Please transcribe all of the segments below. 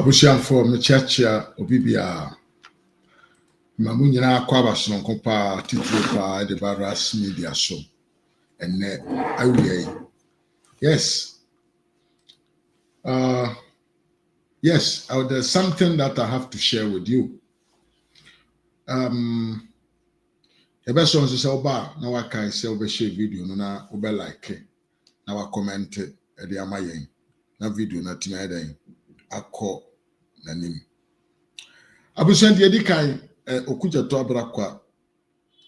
Abusianfo mechachia obibia mamu nyina akwa abasonko pa titire pa de RAZ Media so enne awie. Yes. Yes, there's something that I have to share with you. Ebeso nso se oba na waka se obehye video no na obe like na wa comment e de amayen na video na tima eden akọ nanim. Abusan de edikan okudzeto ablakwa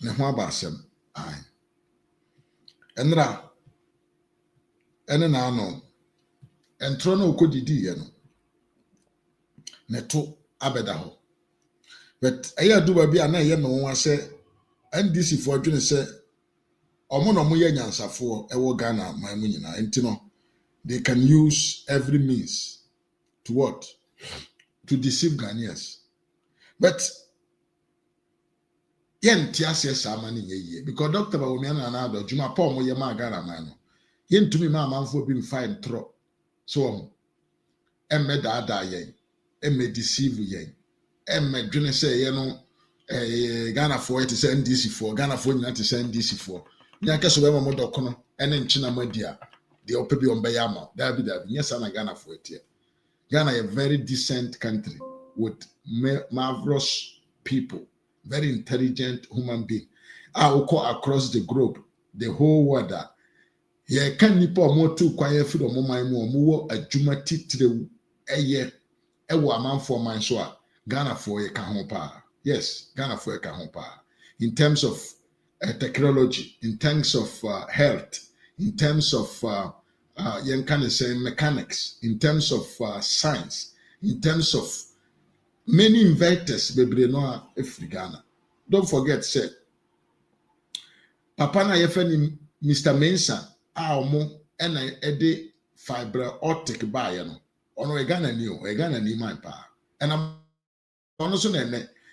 ne ho abasem ai enra ene na ano entro na okodidi ye no neto abeda ho but aya duba bia na ye me won se NDC for dwene se omo no mo ye nyansafo e wo Ghana man mu nyina enti no they can use every means to what? To deceive Ghanaians. But yen tiase sama ni ye because Dr. Bawumia na ado juma pa omo ye ma Ghana man no yen tumi ma manfo bi mfa ntro so emme da yen emme deceive yen emme dwene se ye no Ghana for it is NDC for Ghana for nyina is NDC for nya keso be mo dokono ene nchina madia de opebi on bayama dabi yes na Ghana for it here. Ghana a very decent country with marvelous people, very intelligent human being. Across the globe, the whole world. Ye can nipo mo tu kwaye fi do mo man mo wo adwuma titire eye ewo amanfo man so a Ghana for ye ka ho pa. Yes, Ghana for ye ka ho pa. In terms of technology, in terms of health, in terms of yen can say mechanics, in terms of science, in terms of many inventors bebre no Ghana. Don't forget, say Papa na yefeni Mr. Mensa omo ena ede fiber optic buy no. Ono Ghana ni man pa. And I'm ono so na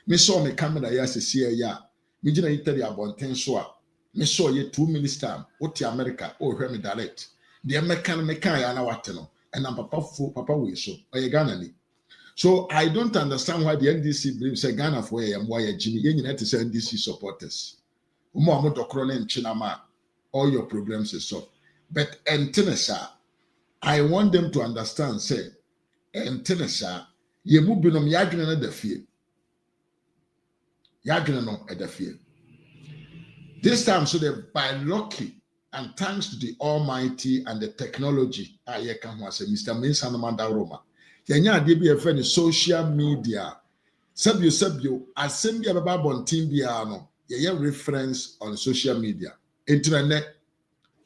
me saw me camera ya sesi ya. Me gina itari abonten so a. Me saw ye 2 minutes time. Oti America o hwe me direct. The American ya na wate no. And I'm papa we so. O Ghana ni. So I don't understand why the NDC believes say Ghana for a why Jimmy United is NDC supporters. All your problems is solved. But Tenesa, I want them to understand, say, Tenesa, ye mubinom yagna the fear. Yagna at the fear. This time, so they by lucky and thanks to the Almighty and the technology, I can say Mr. Mensa Manda Roma. Yanya de be a friend social media. Sabio, assembly about bontin biano. Ye reference on social media. Internet.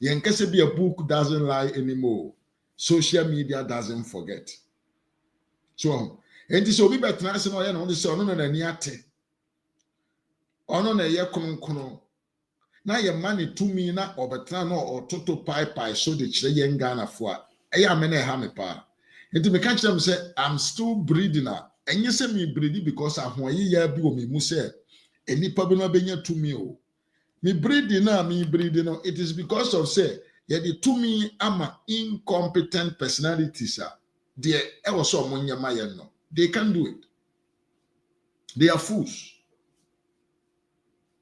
Yankase be a book doesn't lie anymore. Social media doesn't forget. So, and this will be better than I know this on an yate. On a year kono. Now your money to me na or betrano or toto pie so the Chilean Ghana for a mene hamipa. And to me catch them say, I'm still breeding now. And you say me breeding because I'm why you be me muse. Any problem benya to me. Me breeding now, it is because of say, yeah, the to me I'm an incompetent personality, sir. They ever saw Munya Mayan no. They can do it. They are fools.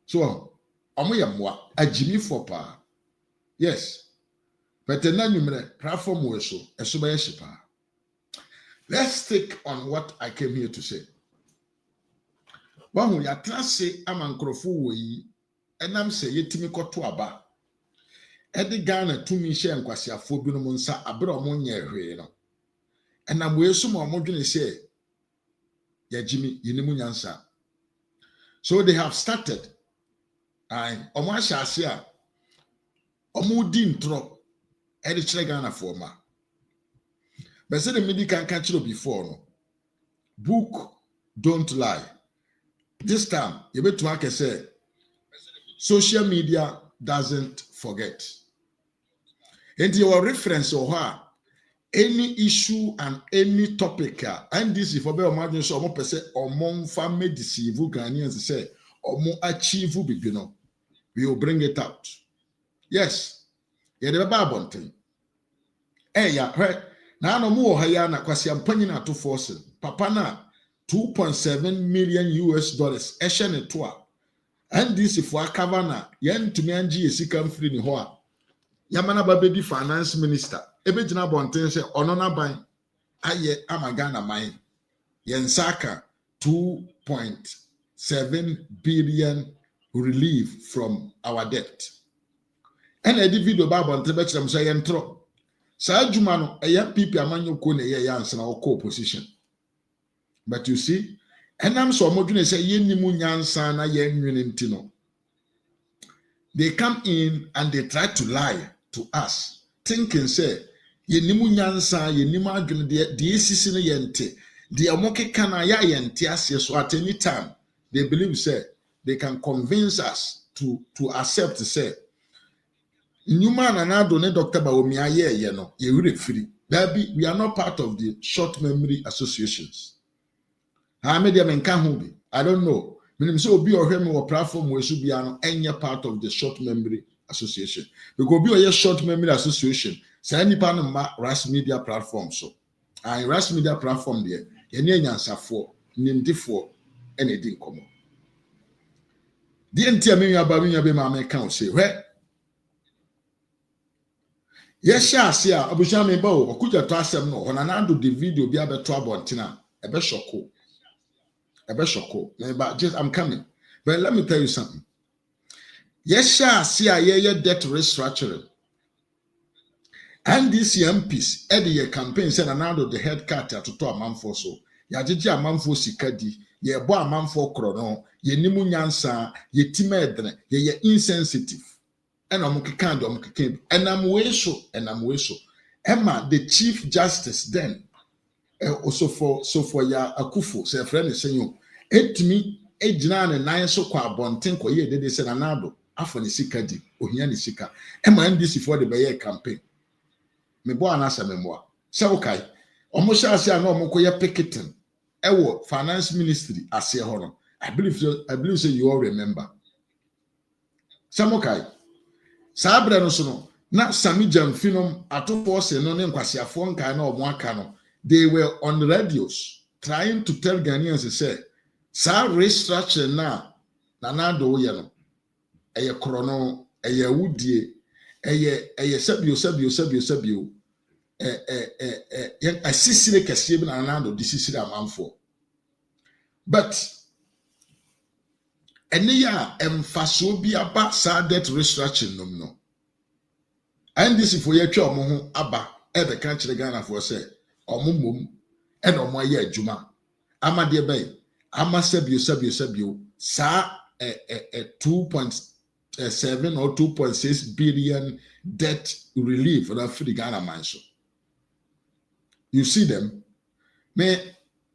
So Omoyamwa, a Jimmy Fopa. Yes. But the number platform was so a subayashipa. Let's stick on what I came here to say. One we are say I'm uncrofu we and I'm say yetimi koto aba. Edi Ghana to me share nkwasi afo bi no monsa abro mo nya hwe no. And I'm we so mo dwene say ya Jimmy yenimu nyansa. So they have started. Omo ahase a omo di ntro edi kire Ghana for ma. But say the media can catch you before no. Book don't lie. This time, you better say social media doesn't forget. And your reference or her, any issue and any topic, and this if I be imagine so more person or more family deceive Ghanaians say or more achieve you know, we will bring it out. Yes, yeah, the Bible thing. Hey, yeah, right. na no mo haya na kwasi ampanyi na to force papa na 2.7 million US dollars ehye ne to a NDC for cover na yentumi anji esika mfiri ni ho a yamana babedi finance minister ebegyina bonten se ono na ban aye amagana man yensaka 2.7 billion relief from our debt. And I did video about the better say entro. Sa juma no people amanyo ko na ye answer na opposition. But you see, and I'm so modune say ye nimu nyansa na ye nwene ntino. They come in and they try to lie to us, thinking say ye nimu nyansa ye nimu adwene de esisi no ye nte. The amoke kana ya yente ase so at any time they believe say they can convince us to accept say Newman and ADDO ne Dr. Baomi aye no ye free. We are not part of the short memory associations. How many them can be? I don't know. Meaning so be or him or platform we should be any part of the short memory association. Because be a short memory association. Say any part of RAZ media platform so. And RAZ media platform there. Yenye nyansafo nimdifo ene din komo die ntia me aba me be ma me kan say hwe ye sha ase a obusha me ba o okuja to asem no hona na do the video bi abeto abontina ebe shoko me ba just I'm coming, but let me tell you something. Ye sha ase a ye debt restructuring and this MPs the campaign said another the head cut to a man for so ya jeje amanfo sikadi ye bo amanfo krono ye nimu nyansa ye timedne ye insensitive and omukeka do omukeka enam we so Emma the chief justice then also for ya akufo say friend senyo etimi ejina ne nan so kwa bonten ko ye dede say nanado afọ ne sikadi ohia ne sika Emma NDC for the be campaign me bo anasa memoa say okay omo sha ase na omo koye picketing ewo finance ministry ase ho no I believe say you all remember samokai sabre no so no na sami jamfinom atofo se no ne nkwasiafo nkai na omo aka no they were on the radios trying to tell Ghanaians say sa restructure na ADDO ye no eye krono eye wudie eye sabio asisire kese bi na ADDO disisire amanfo but ene ya emfaso bi aba sa debt restructuring no and this for ye twa omo ho aba ebe kan kire Ghana for say omo mom e na omo aye adwuma amade be ama sabio sa 2.7 or 2.6 billion debt relief for the Ghana manso. You see them? When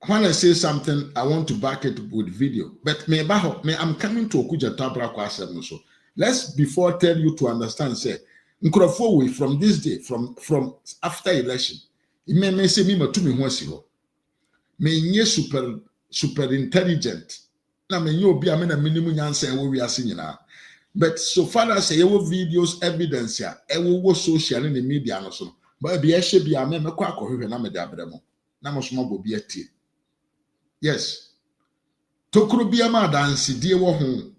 I say something, I want to back it with video. But I'm coming to OKUDZETO ABLAKWA so. Let's before tell you to understand, say, Nkrofo from this day, from after election, me say me matumi ho asiho. Me nye super intelligent. Na me nye obi amena minimum nyansa e wo wiase nyina. But so far as say wo videos evidence ya e wo social in the media no so. But be ehye bia me kwa akohwehwe na me de abramo. Na mo so mo bo bi atie. Yes. Tokro bia ma dansidie wo ho.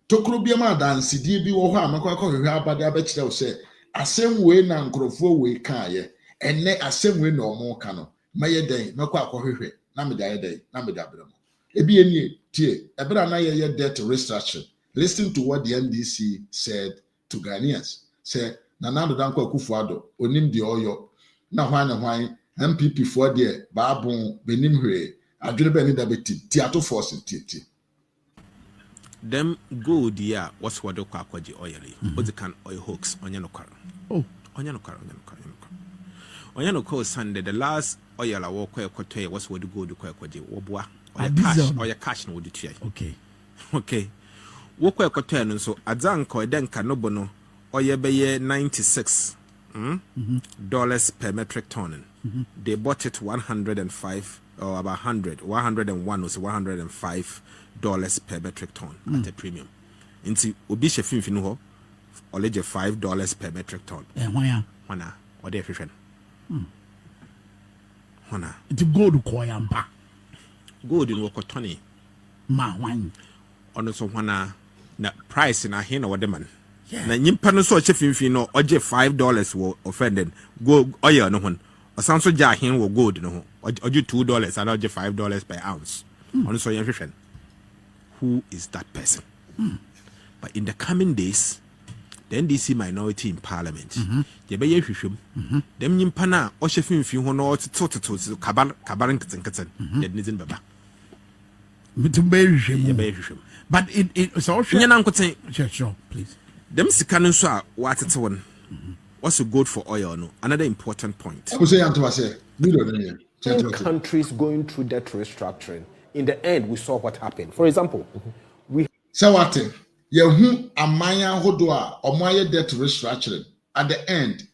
Tokro bia ma dansidie bi wo ho a me kwa akohwehwe abade abekire wo say asem we na nkrofo we kan ye. Enne asem we na omo ka no. Maye den me kwa akohwehwe na me de ayeden na me de abramo. Ebi enie tie ebra na ye debt restructure. Listen to what the NDC said to Ghanaians. Say Nanado Danko Akufo-Addo onim de oyo na hwan MPP for there baabon benim hwe adwene be ni da beti tiato force titi them gold ya what's what kwa kwaji oil what can oil hooks onye no kwaro onye no kwaro Sunday the last oil a wo kwa ekotoye what's what gold kwa kwaji wo boa oil cash no wodi tuai okay wo kwa ekotoye no so adzanka edenka no bo no oil beye $96 dollars per metric ton. They bought it 105 or about 101 or so $105 per metric ton at a premium. Into obi shefin finu ho oleje $5 per metric ton. Wana or they friend. Hona. It's gold koyampa. Gold in Wokotoni. Ma wine. Ono so hona na price na hina wademan. Na nyimpa no so chefimfi no oje $5 wo offended. Go oil no hon. Osanso ja hin wo gold no ho. Oje $2 and oje $5 per ounce. Ono so yen who is that person? But in the coming days, the NDC minority in parliament, they be hwehwem. Dem nyimpa na o chefimfi ho no to kabaran kitchen. That nizin baba. But it so sure, please. Them sikanin so a watete won. What's good for oil no? Another important point. Countries going through debt restructuring. In the end, we saw what happened. For example, we Yehu amanya hodoa omoye debt restructuring. At the end,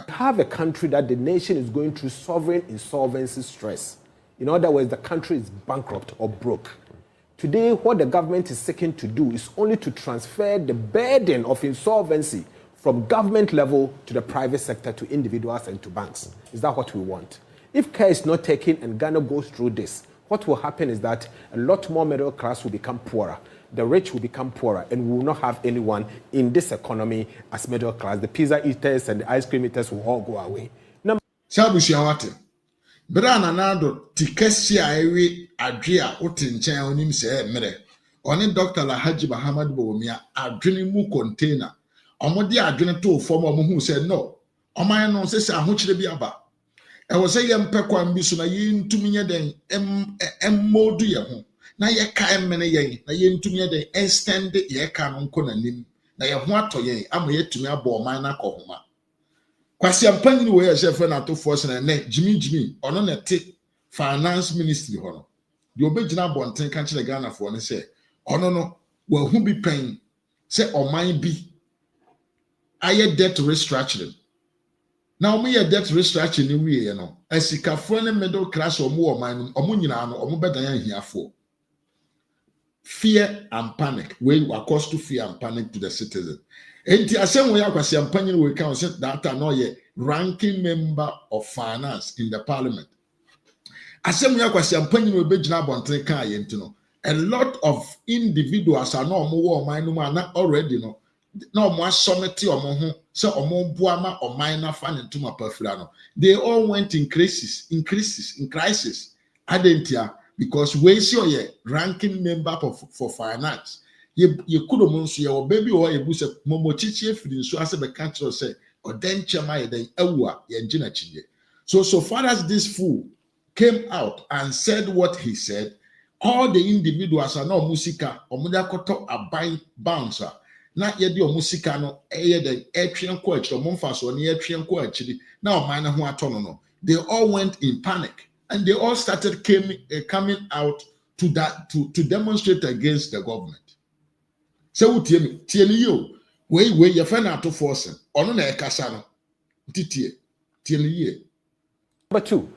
have a country that the nation is going through sovereign insolvency stress. In other words, the country is bankrupt or broke. Today, what the government is seeking to do is only to transfer the burden of insolvency from government level to the private sector, to individuals and to banks. Is that what we want? If care is not taken and Ghana goes through this, what will happen is that a lot more middle class will become poorer. The rich will become poorer, and we will not have anyone in this economy as middle class. The pizza eaters and the ice cream eaters will all go away. Brana nado tikesi a ewe adwea otinchen onim se mere oni Dr. Lahaji Muhammad Bawumia adwene mu container omode adwene to form omo say no oman no se ahokyere bi aba e wo se yempe kwan bi so na yentumi nye den emmodu ye ho na ye ka emene ye na yentumi ye den extend ye ka no nko na nim na ye ho ato ye ama yetumi abo oman na kohoma kwasi ampanyi we ye chef na to force na ne jimi ono na te finance ministry hono de obegina bonten kan kire Ghana fo ne se ono no wa hu bi pen se oman bi aye debt restructuring na omo ye debt restructuring we ye no asikafo ne middle class omo oman omo nyina no omo bedan ahiafo fear and panic we cause to fear and panic to the citizen. Enti asem we akwasi ampanyi we can say that no ye ranking member of finance in the parliament. Asem we akwasi ampanyi we begina bonten kan ye ntino. A lot of individuals are no more oman no na already no more asometi omo ho say omo boama oman na fa ne ntuma pafira no. They all went in crisis. Adentia because we see ye ranking member for finance. Ye kudo monso ye obaby o ye bu se momochichi efiri so ase be kan kiro say odenchema ye den awua ye ngina chiye. So far as this fool came out and said what he said, all the individuals are no musika omuda koto abai bouncer na ye di omusika no eye den etwen ko achiro momfa so ne etwen ko achiri na o man ho atono no. They all went in panic and they all started coming out to demonstrate against the government. So tieni yo we ye fa na to force ono na ekasa no titie tieni ye. Number two,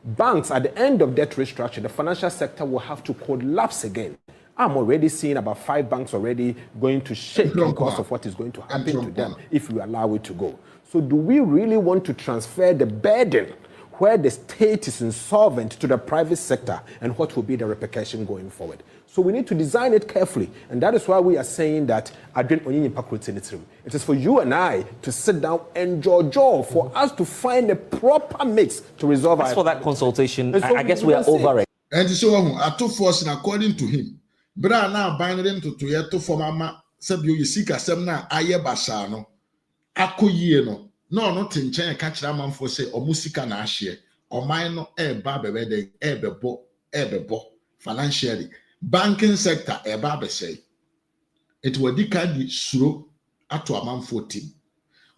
banks at the end of debt restructure, the financial sector will have to collapse again. I'm already seeing about 5 banks already going to shake because of what is going to happen to them if we allow it to go. So do we really want to transfer the burden where the state is insolvent to the private sector, and what will be the repercussion going forward? So we need to design it carefully, and that is why we are saying that it is for you and I to sit down and jaw for us to find a proper mix to resolve. As for that consultation, I guess we are over it. And so at force, according to him, bra na binding to yeto for mama said you seek a semna aye basano akoye no. No tinchen catch that man for say or musika na share or mine no bebo financially. Banking sector babe say it will decide the suro ato a man 14.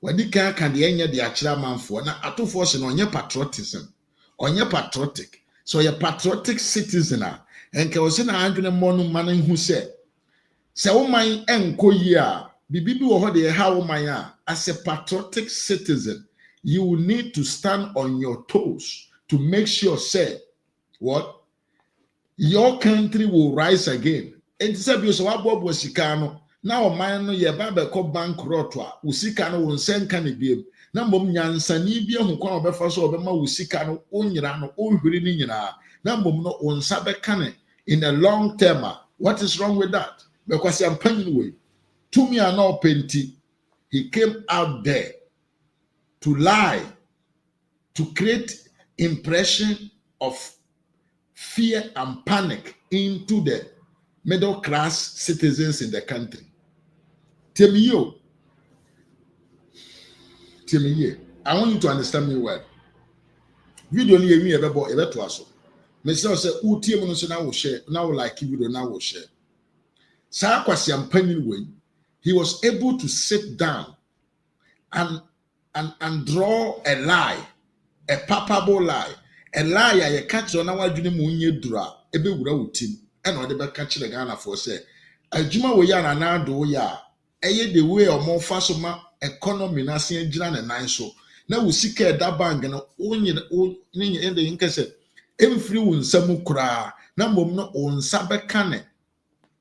When the car can the enya the achira man for na ato force on your patriotism on your patriotic. So your patriotic citizen and Kawasina Andrew Monu Manning who said, so my enko ya. Bibi wo de how my as a patriotic citizen, you will need to stand on your toes to make sure say what your country will rise again. And said you so abobo sikano Now man no ye ba be ko bankrupt a usika no won senka ne biem na mbom nyansani bia hu kwa obefa so obema usika no onyira no ohwiri ni nyina na mbom no onsa be kane in a long term. What is wrong with that? Because I'm paying way to me and no penti. He came out there to lie, to create impression of fear and panic into the middle class citizens in the country. Tell me, I want you to understand me well. Video ni me ebe to aso. Me say utie mu no so na wo share, na wo like video na wo share. Sa kwasi ampanyin wey, he was able to sit down and draw a lie, a palpable lie, a lie ya catch on our dream munye dura, ebe wura utim, and or the catch the Ghana for say, a juma we ya na do ya, the way or more fasoma economy na sien jina and nine so. Now we seek that bank and only in the incase every one samukra, na mom no on sabekane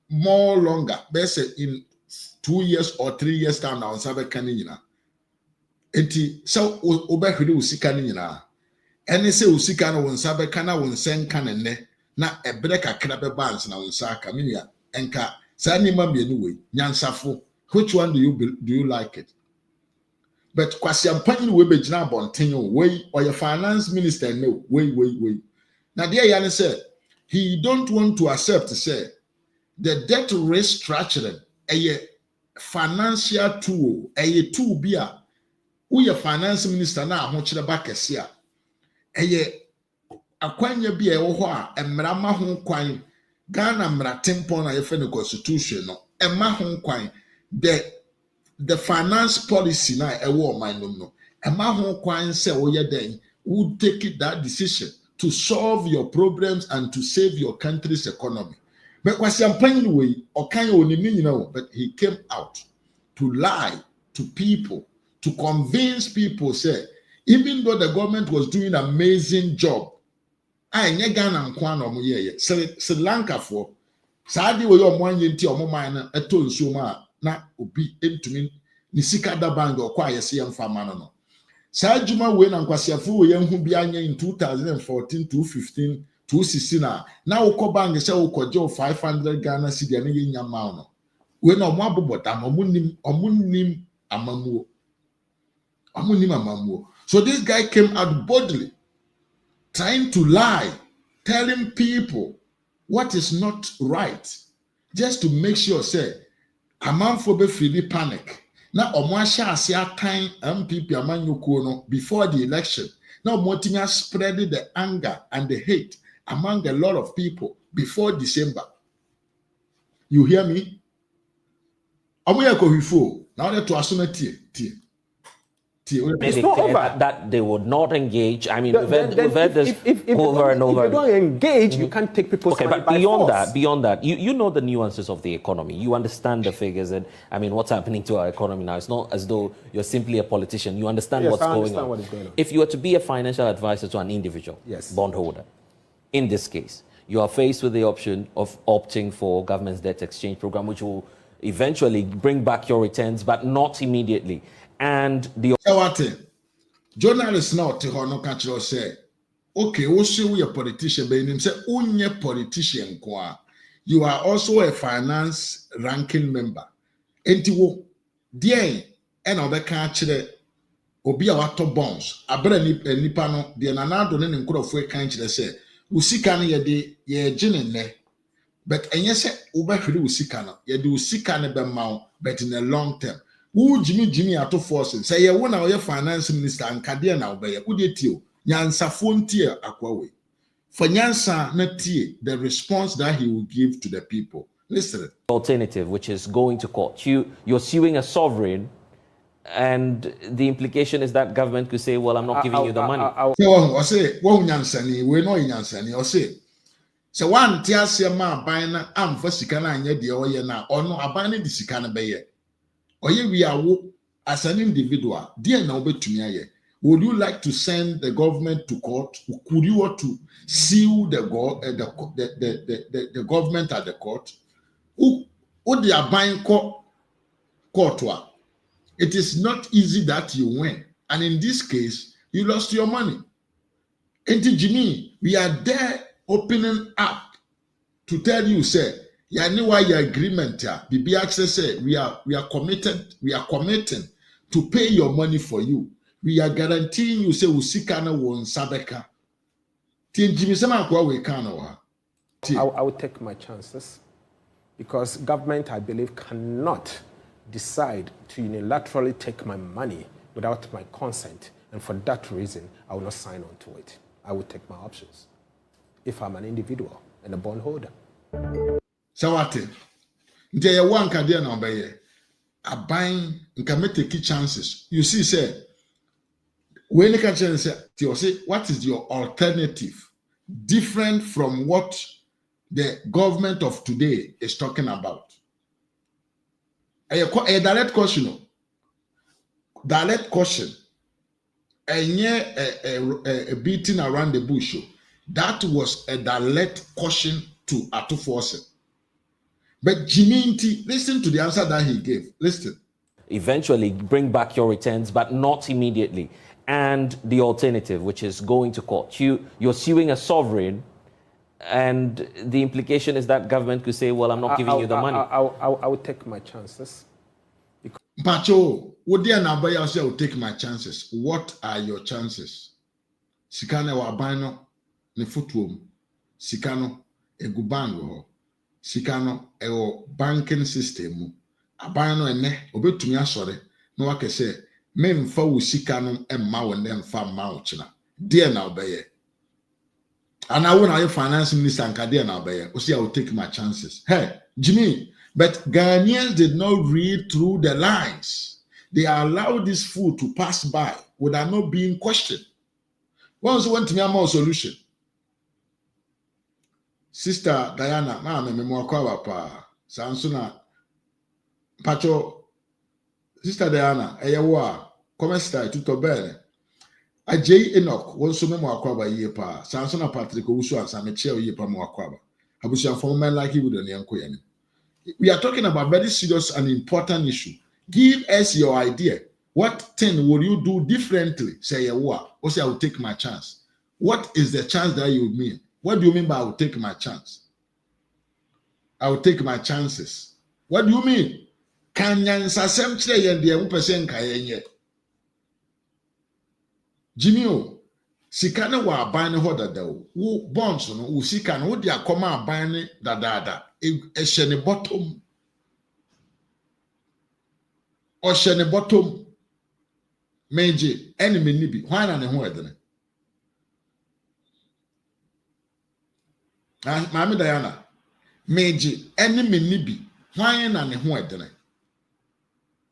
more longer, best in 2 years or 3 years time now on sabekane. Eti so obehwede usika ni nyina ene se usika no wonsa beka na wonsenka ne na ebre kakra be balance na wonsa aka minia enka sa nima mienu we nyansafo. Which one do you like it? But kwasi ampanyi we be gina bonten we or your finance minister no we na there yan say he don't want to accept say the debt restructuring a financial tool a tool bia who your finance minister na ahokyere ba kese a eye akwanya bi e wo ho a emra ma ho kwan Ghana mra tempon na yefe ne constitution no emma ho kwan the finance policy na e wo man no emma ho kwan say wo ye den who take that decision to solve your problems and to save your country's economy. But kwasi ampanyi we okan onimi nyina, but he came out to lie to people, to convince people, say, even though the government was doing an amazing job, Sri Lanka for Sadi we your one yenti or mine a ton suma na ubi into Nisika da bang or quiet CM Famano. Sajuma win and Kwasiafu who be in 2014, 2015, 2016. Now Okobang is a Okojo 500 Ghana City and in Yamano. When no more but I'm a munim amamu. So this guy came out boldly, trying to lie, telling people what is not right, just to make sure, say, a man for be free panic. Now, Omwasha Asia time MPP Amanyukono before the election. Now, Motinya spread the anger and the hate among a lot of people before December. You hear me? Now that to assume it's not over. That they would not engage. I mean, we've heard this over and over. If you don't engage, you can't take people's money but beyond that, you know the nuances of the economy. You understand the figures, and I mean, what's happening to our economy now. It's not as though you're simply a politician. You understand what's going on. What is going on. If you were to be a financial advisor to an individual bondholder, in this case, you are faced with the option of opting for government's debt exchange program, which will eventually bring back your returns, but not immediately. And the journalists now to no catch say, okay, also we a politician, but him say unye politician kwa. You are also a finance ranking member. Enti wo die and obeka kire obi a wato bonds abra nipa no de nanado ne nkrofo kan kire say usika no ye gene ne, but enye say ubahwere usika no ye de usika ne be ma, but in a long term. Who Jimmy ato forces say you na your finance minister and Kadia na obey who de tio nyansa fontie akwawe for nyansa na tie the response that he will give to the people. Listen, alternative, which is going to court. You're suing a sovereign, and the implication is that government could say, well, I'm not giving you the money. I say one nyansani we no nyansani. I say so one tia se ma ban na am for sika na anya de o ye na ono aban na di sika na be ye. As an individual, dear now would you like to send the government to court? Could you want to sue the government at the court? Who they are buying court court. It is not easy that you win. And in this case, you lost your money. And Jimmy, we are there opening up to tell you, say, you know why your agreement here. BB Access say we are committing to pay your money for you. We are guaranteeing you say usikana won sabeka. Jimmy Sama kwa we can I would take my chances because government, I believe, cannot decide to unilaterally take my money without my consent. And for that reason, I will not sign on to it. I would take my options if I'm an individual and a bondholder. Sawate, there are one kadia na obeye. A buying, can take chances. You see, say, when you can say, what is your alternative? Different from what the government of today is talking about. A direct question. Direct question. A beating around the bush. That was a direct question to Atuforce. But Jimmy, listen to the answer that he gave. Listen. Eventually bring back your returns, but not immediately. And the alternative, which is going to court. You're suing a sovereign, and the implication is that government could say, well, I'm not giving you the money. I would take my chances. Pacho, would you now say I will take my chances? What are your chances? Sikane wa abano ne futuom. Sikano egubango. Sikano eo banking system. Abano ene obetumi asore no wake say memfa wo sikano emma wo ne mfa ma wo china. Dear na obeye. And I want finance minister and Kadia na obeye. O say I will take my chances. Hey, Jimmy. But Ghanaians did not read through the lines. They allowed this food to pass by without not being questioned. Once went to me a solution. Sister Diana, mama me mo akwa pa. Sansuna Pacho. Sister Diana, eyewa, come stay to bene. A J Enoch, one so me mo akwa ba ye pa. Sansuna Patrick Owusu ansa me che ye pa mo akwa ba. Abusia for men like you would only enko. We are talking about very serious and important issue. Give us your idea. What thing will you do differently? Say what? Or say I will take my chance. What is the chance that you mean? What do you mean by I will take my chance? I will take my chances. What do you mean? Kanyan sasem chire yendia upesen kayenye. Jimmy o, sikane wa abane ho dada o. Wo bonds no, wo sikane wo dia koma abane dada. Eshene bottom. Oshene bottom. Meji enemy nibi. Why na ne ho edene? Mami Diana. Meji enemy nibi. Why na ne ho edene?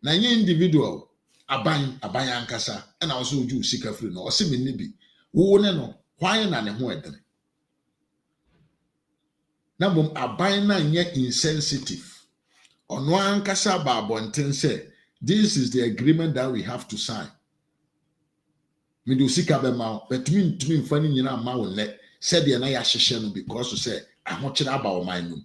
Na nye individual aban ankasa and also uju sika free no. Osi me nibi. Wo ne no. Why na ne ho edene? Nabom aban na nye insensitive. Ono ankasa ba abonten say this is the agreement that we have to sign. Me do sika be ma but me ntumi mfa ni nyina ma wo le said na ya hyehye no because say ahokyere aba wo man no.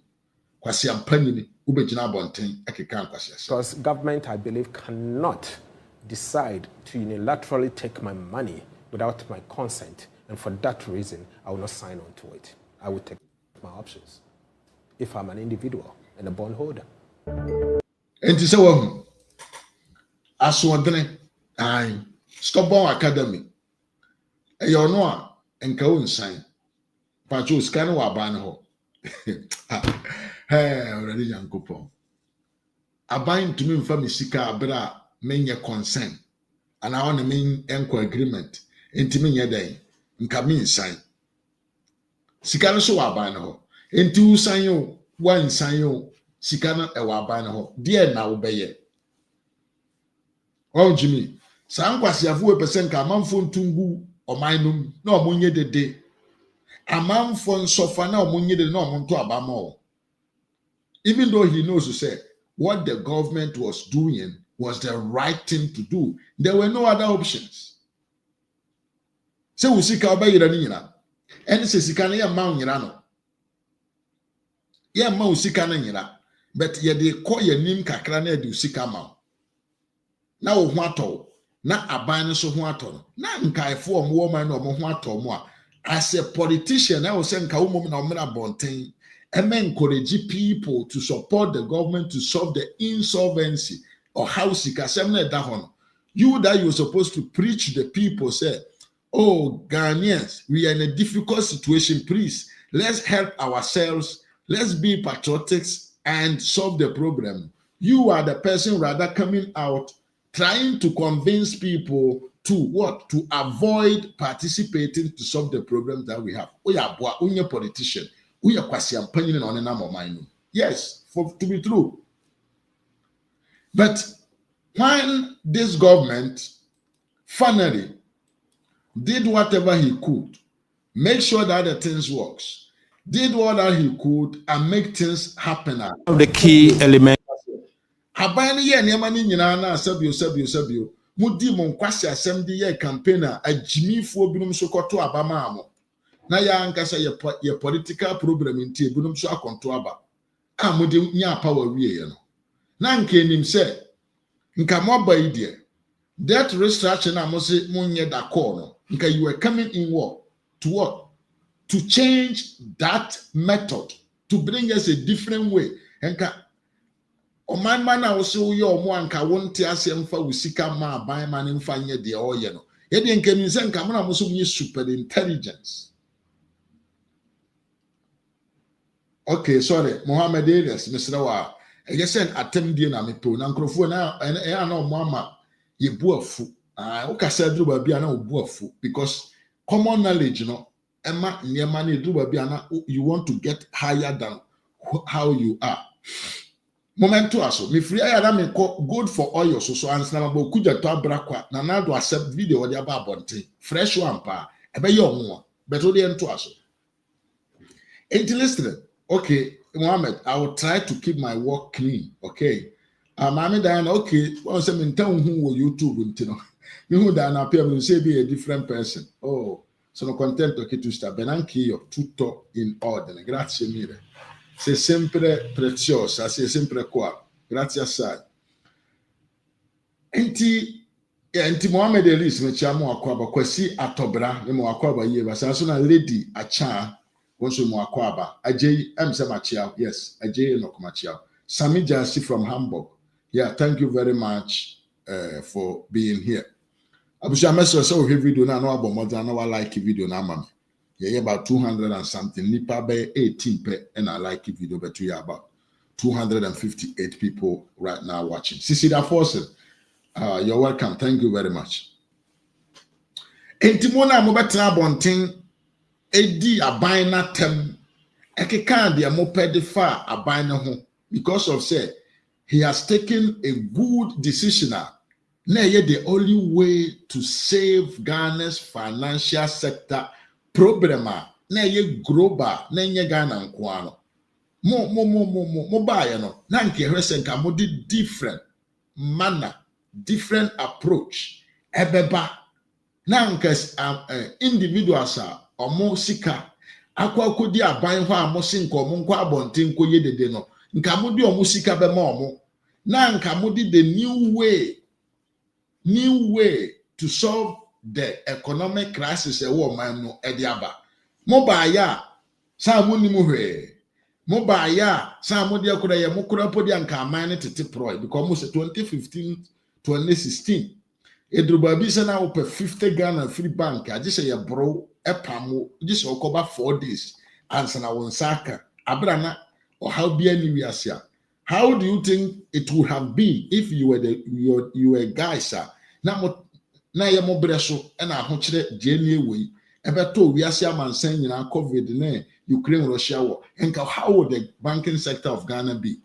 Kwasi ampani ni ubegyina abonten ekeka kwasi. Because government, I believe, cannot decide to unilaterally take my money without my consent, and for that reason I will not sign on to it. I will take my options if I'm an individual and a bondholder. And to say, well, as one I Stubborn Academy, a yonoa and Kaun sign. Pacho scan wa banho. Hey, already young couple. A bind to me from Sika Abra, mean your consent, and I want to mean enco agreement, intimate your day, and come in sign. Sikana so wa banho. Into sign you, one sign you, Sikana a wabano, dear now obey. Oh, Jimmy, some quasiafu a percent a man phone tungu or minum, no munye de day. A man phone sofana or munye de no monto abamo. Even though he knows to say what the government was doing was the right thing to do, there were no other options. So we see Kaba Iranina, and says Sikana Mount Yirano. Yeah, Mount Sikana Yira, but ye de call your name Kakrane do Sikama. na wo ho atɔ na aban so ho atɔ na nkaefo ɔmo man no ɔmo ho atɔ mo a as a politician I was saying nka wo mom na ɔmo bonten encourage people to support the government to solve the insolvency or house kasem na da ho. You that you're supposed to preach the people say, oh, Ghanaians, we are in a difficult situation. Please, let's help ourselves. Let's be patriotic and solve the problem. You are the person rather coming out trying to convince people to what? To avoid participating to solve the problem that we have. We are politician. We are on. Yes, to be true. But when this government finally did whatever he could, make sure that the things works, did what that he could and make things happen. The key element. Abani ye niema ni nyina na sabio mudi mo nkwasi asem de ye campaign a agimifuo binum so kɔto aba maamo na ya ankasa ye political problem nti binum so akonto aba a mudi nya power wie ye no na nke nim se nka moba idea that restructure na mo se munye da call no nka you were coming in war to what? To change that method, to bring us a different way. Nka oman man na wo ye omo anka wonte asem fa wusika ma ban man mfa nye de oye no ye de nka mi se nka mo na mo so munye super intelligence. Okay, sorry, Mohammed Elias, Mr. Wa. I just said atem die na mepo na nkrofo na na omo ama ye buafu. O ka say dru ba bia na obuafu because common knowledge, you know, Emma Niemani dru ba bia na you want to get higher than how you are. Momento aso me free aya na me good for oil so answer na ba okuja to abrakwa na na do accept video wode aba abonte fresh one pa ebe ye onwo but o de ento aso. Ain't listening. Okay, Mohammed, I will try to keep my work clean. Okay. Mami Diana, okay. Well, say me tell who YouTube, you know. You know that appear will say be a different person. Oh, so no content okay to start. Benanki yo tutto in ordine. Grazie mille. C'est sempre preziosa, c'est sempre qua. Grazie assai. Enti Mohammed Elise me chiamo akwaba kwasi atobra, me mo akwaba yeba. Sa na lady acha also mo akwaba. Ajay Machia. Yes, Ajay no Machia. Sami Jasi from Hamburg. Yeah, thank you very much for being here. Abusha message so video na no abo modern na like video na mama. Yeah, about 200 and something. Nipa be 18 pe and I like video but we are about 258 people right now watching. Sisi da force. You're welcome. Thank you very much. Entimona mo betra bonten edi aban na tem. Ekeka de mo pede fa aban na ho because of say he has taken a good decision. Na the only way to save Ghana's financial sector problem na global na nye Ghana nkoano mo ba no na nke hwese nka mo di different manner, different approach ebeba na nke individuals omo sika akwa aban ho amo sinka omo nkwa abonten koye dede no nka mo di omo sika be ma omo na nka mo di the new way to solve the economic crisis ewo man no ediaba mo ba ya sa mo ni mo hwe mo ba ya sa mo de akura ye mo kura podi anka man tete pro because mo say 2015 2016 edruba bi se na ope 50 Ghana free bank agi se ye bro epamo agi se okoba 4 days ansa na wonsaka abrana or how be any we asia. How do you think it would have been if you were guys sir na ye mo breso e na ahokyere je ni ewi ebeto wiase amansan nyina COVID na Ukraine Russia war and how would the banking sector of Ghana be?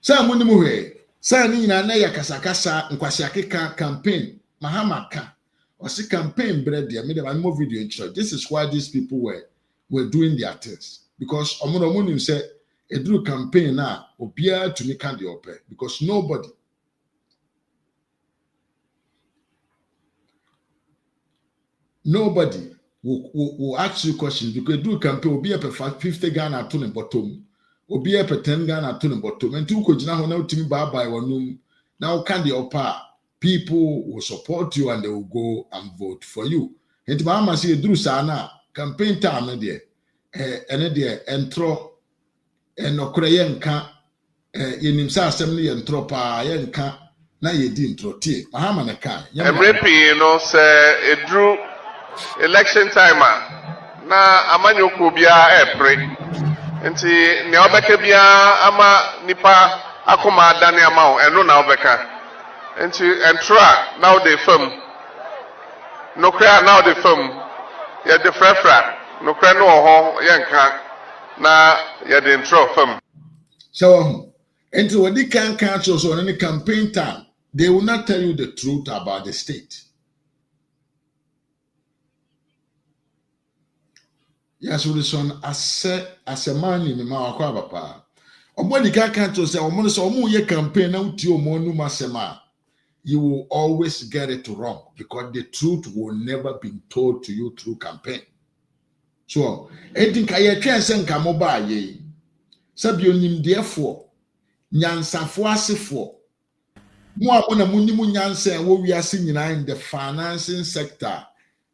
Sa mo ni mo hwe sa ni nyina na ya kasakasa nkwasi akeka campaign mahamaka or see campaign bread there me the more video in church. This is why these people were doing their things because omo nim say edru campaign na obia to me can the ope because nobody will ask you questions because do campaign will be up 50 Ghana to the bottom, will be up 10 Ghana to the bottom, and two could now know to me by one Now can the upper people will support you and they will go and vote for you. And mama say Drew Sana campaign time there. And there entro and no krayenka in sa assembly and tropa yenka na ye di intro tie. Mahama na kai. You know say it drew election timer. Na amanyoko bia epre nti ne obeka bia ama nipa akoma adane ama o eno na obeka nti entra now they film no cry now they film ya de frefra no cry no ho yenka na ya de intro film so nti wodi kan council so any campaign time they will not tell you the truth about the state. Yes, we son as a man in my papa. Omoni can't say omo so omo ye campaign na uti omo nu masema. You will always get it wrong because the truth will never be told to you through campaign. So, I think I try sen kamo ba ye. Sabi onim therefore nyansafo asefo. Mo abona munimu nyansa wo wiase nyina in the financing sector.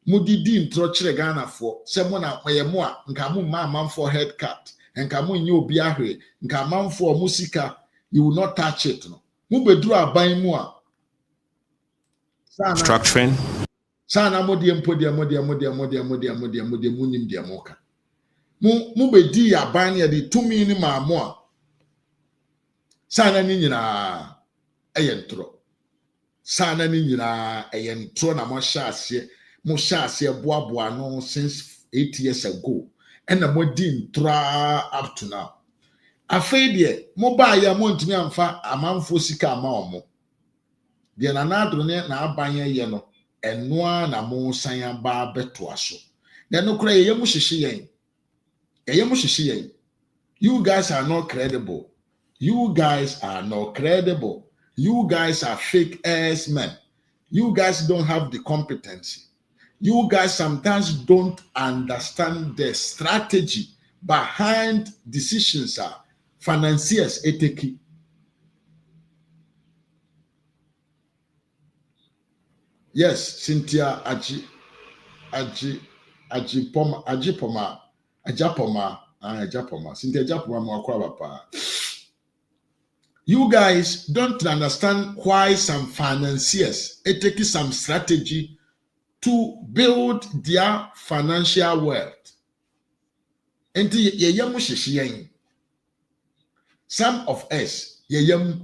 Mudidi intro chire Ghana for semona mayemo a nka mu man for head cut nka mu nye obi ahwe nka man for musika you will not touch it no mu beduru aban mu a structuring sana modi munim dia moka mu bedi aban ya de tumi ni maamo a sana ni nyina eyentro sana ni nyina eyentro na mo hya ase Mushasi boa no since 8 years ago, and the modin tra up to now. A fade mo ba ya mo ntimi amfa amanfo sika ama omo. De na adrone na abanye ye no, eno na mo san ba beto aso. De no kra ye mu hihye yen. You guys are not credible. You guys are not credible. You guys are fake ass men. You guys don't have the competency. You guys sometimes don't understand the strategy behind decisions. Financiers eteki. Yes, Cynthia Ajapoma. Cynthia Ajapoma mwakwa pa. You guys don't understand why some financiers eteki some strategy to build their financial wealth. Some of us, we don't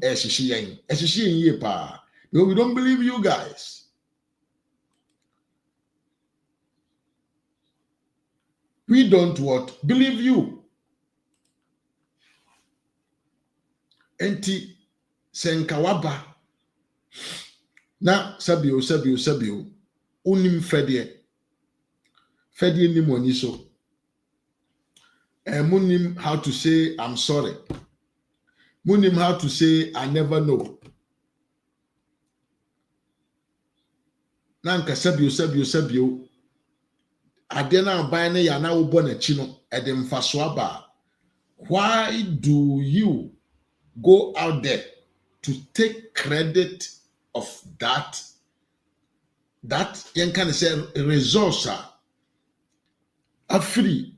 believe you guys. We don't what? Believe you. Enti senkawaba. Na sabio. Unim fedie ni money so munim how to say I'm sorry, munim how to say I never know. Nanka sabio adena bayane ya na ubo na chino edem faswaba. Why do you go out there to take credit of that yen can say resource free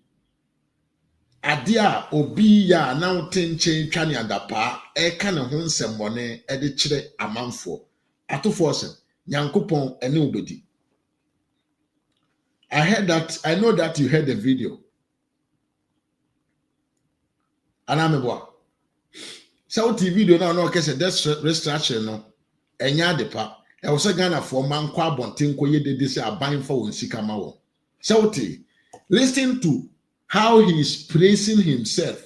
adia obi ya na tenche twani adapa e kan ho nsembone e de kire amanfo atofo se nyankopon ene obedi. I know that you heard the video anamebwa so video na kese this restriction no enya depa. I was a Ghana for man kwa bontin ko ye de say aban for won sika ma wo. Listen to how he is praising himself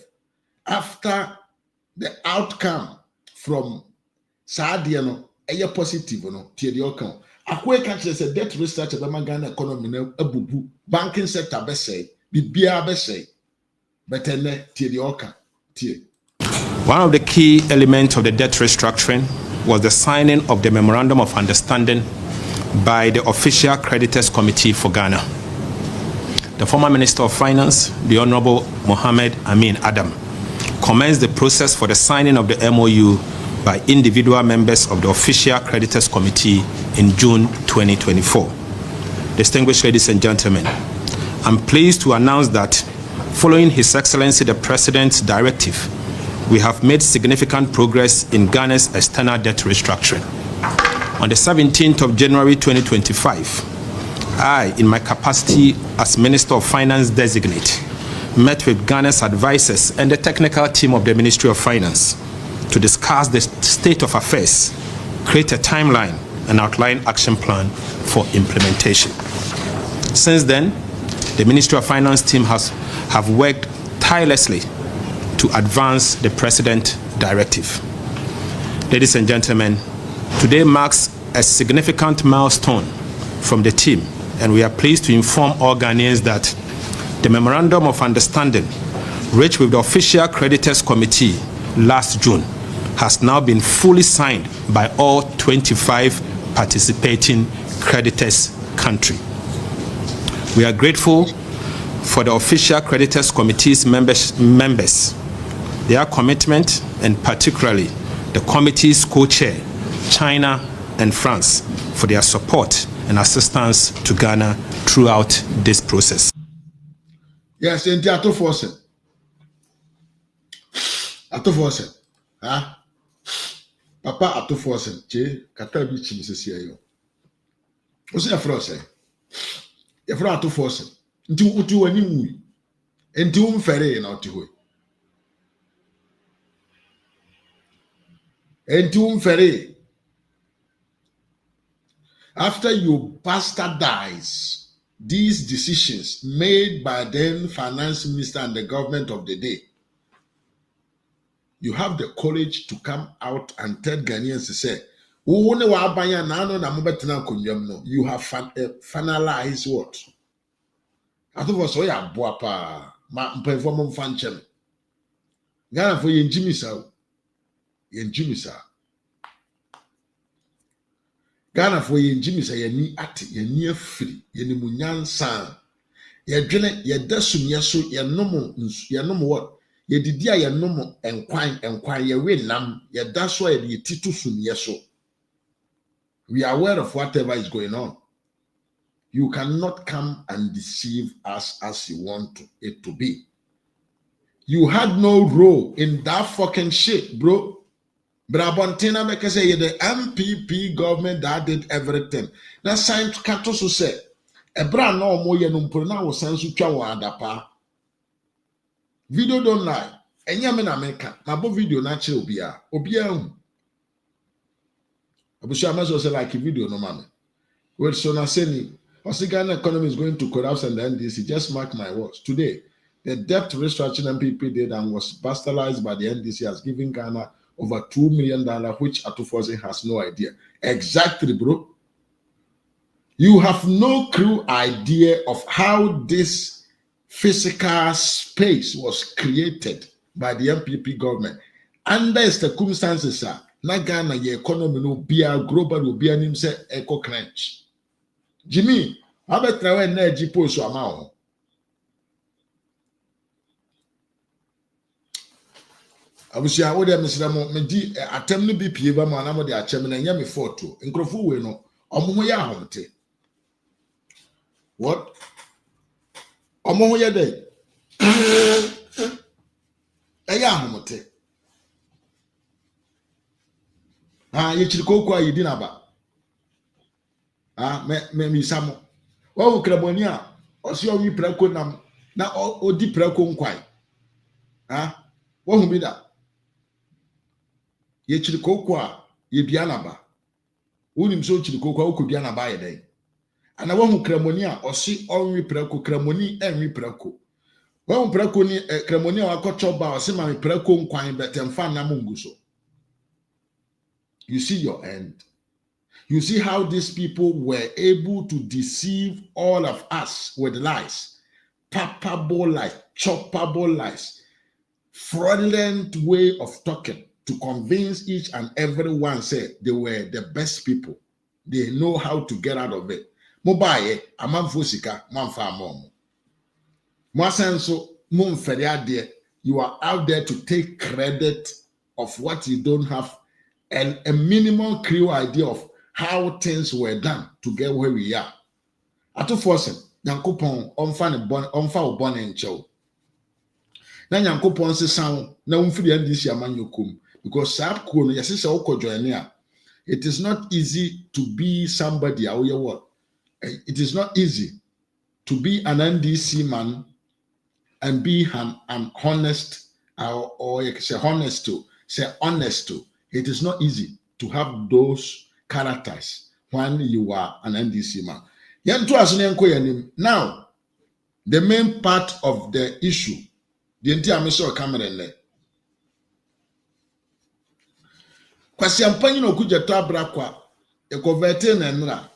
after the outcome from Sadia no eye positive no tie de okan. Akwe kan say debt restructure be Ghana economy na abubu banking sector be say bibia be say betene tie de okan tie. One of the key elements of the debt restructuring was the signing of the Memorandum of Understanding by the Official Creditors Committee for Ghana. The former Minister of Finance, the Honorable Mohammed Amin Adam, commenced the process for the signing of the MOU by individual members of the Official Creditors Committee in June 2024. Distinguished ladies and gentlemen, I'm pleased to announce that following His Excellency the President's directive, we have made significant progress in Ghana's external debt restructuring. On the 17th of January 2025, I, in my capacity as Minister of Finance designate, met with Ghana's advisors and the technical team of the Ministry of Finance to discuss the state of affairs, create a timeline, and outline action plan for implementation. Since then, the Ministry of Finance team have worked tirelessly to advance the President's directive. Ladies and gentlemen, today marks a significant milestone from the team, and we are pleased to inform all Ghanaians that the Memorandum of Understanding reached with the Official Creditors Committee last June has now been fully signed by all 25 participating creditors countries. We are grateful for the Official Creditors Committee's members, their commitment, and particularly the committee's co-chair, China and France, for their support and assistance to Ghana throughout this process. Yes, in the Ato Force. Papa Ato Force, Che, Katabi Chimsio. What's your frost? If you are to force into any movie, into ferry and out to way. Into ferry. After you bastardize these decisions made by then finance minister and the government of the day, you have the courage to come out and tell Ghanaians to say, you have finalized what? I thought was so ya boapa ma perform function. Ghana for yen Jimmy sa. Ghana for yen Jimmy sa yen ni ati yen ni free yen mu nyansa. Ye dwene ye dasum ye so ye nomo what? Ye didi a ye nomo enkwan ye we nam ye daso ye titu sum ye so. We are aware of whatever is going on. You cannot come and deceive us as you want it to be. You had no role in that fucking shit, bro. Brabontina make say the MPP government that did everything. That sign to Katoso say, a brand no more yenumpurna was sensu chawa adapa. Video don't lie. Enyame na meka. Mabo video na che obia. Abushia must say like a video no man. Well, so na seni. Ghana economy is going to collapse and the NDC. Just mark my words. Today, the debt restructuring MPP did and was bastardized by the NDC has given Ghana over $2 million, which Atufosi has no idea. Exactly, bro. You have no clue idea of how this physical space was created by the MPP government. Under the circumstances, na Ghana ye economy no be a global will be an himself eco crunch. Jimmy, I bet na when na jipo so amao. Abusia wo dem sira mo me di atem no bi pie ba ma na mo de achem na nya me photo. Nkrofo we no omo ya ahomte. What? Omo ya dey. Eya ahomte. Ye chiriko kwa yidi na ba. Me samo. Wa wo kraboni a osi owi prako nam na odi prako nkwai. Wo hu bi da. Ye chiriko kwa ye bia na ba. Unim so chiriko kwa okobia na ba ye den. Ana wo hu kraboni a osi onwi prako kramoni enwi prako. Wo hu prako ni kramoni a wakocho ba osi ma me prako nkwai betemfa na munguso. You see your end. You see how these people were able to deceive all of us with lies, palpable lies, choppable lies, fraudulent way of talking to convince each and everyone said they were the best people. They know how to get out of it. Mobaye, amamfosika, mamfa mom. Mwasenso, mumferiade, you are out there to take credit of what you don't have and a minimal clear idea of how things were done to get where we are. Ato force Nyankopon onfa obon enchew. Na Nyankopon se san na umfiri andisi amanyokum because sap ko no yesi se okojoene a it is not easy to be somebody what. It is not easy to be an NDC man and be an honest or say honest to. It is not easy to have those characters when you are an NDC man. Now, the main part of the issue, the entire mission camera in there. Kwasi ampanyi no okujeto abrakwa e converte na nra